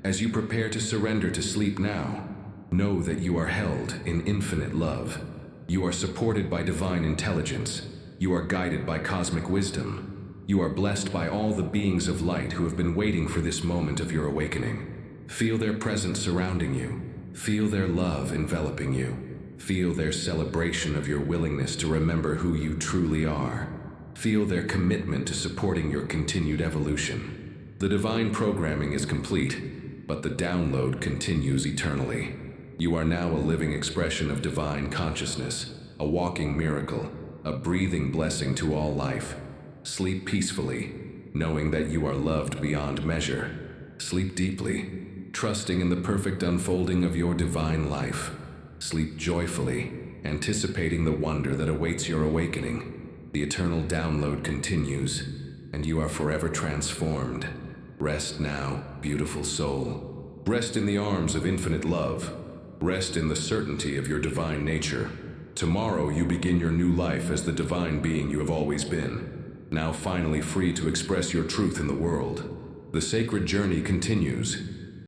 As you prepare to surrender to sleep now, know that you are held in infinite love. You are supported by divine intelligence. You are guided by cosmic wisdom. You are blessed by all the beings of light who have been waiting for this moment of your awakening. Feel their presence surrounding you. Feel their love enveloping you. Feel their celebration of your willingness to remember who you truly are. Feel their commitment to supporting your continued evolution. The divine programming is complete, but the download continues eternally. You are now a living expression of divine consciousness, a walking miracle, a breathing blessing to all life. Sleep peacefully, knowing that you are loved beyond measure. Sleep deeply, trusting in the perfect unfolding of your divine life. Sleep joyfully, anticipating the wonder that awaits your awakening. The eternal download continues, and you are forever transformed. Rest now, beautiful soul. Rest in the arms of infinite love. Rest in the certainty of your divine nature. Tomorrow you begin your new life as the divine being you have always been. Now finally free to express your truth in the world. The sacred journey continues,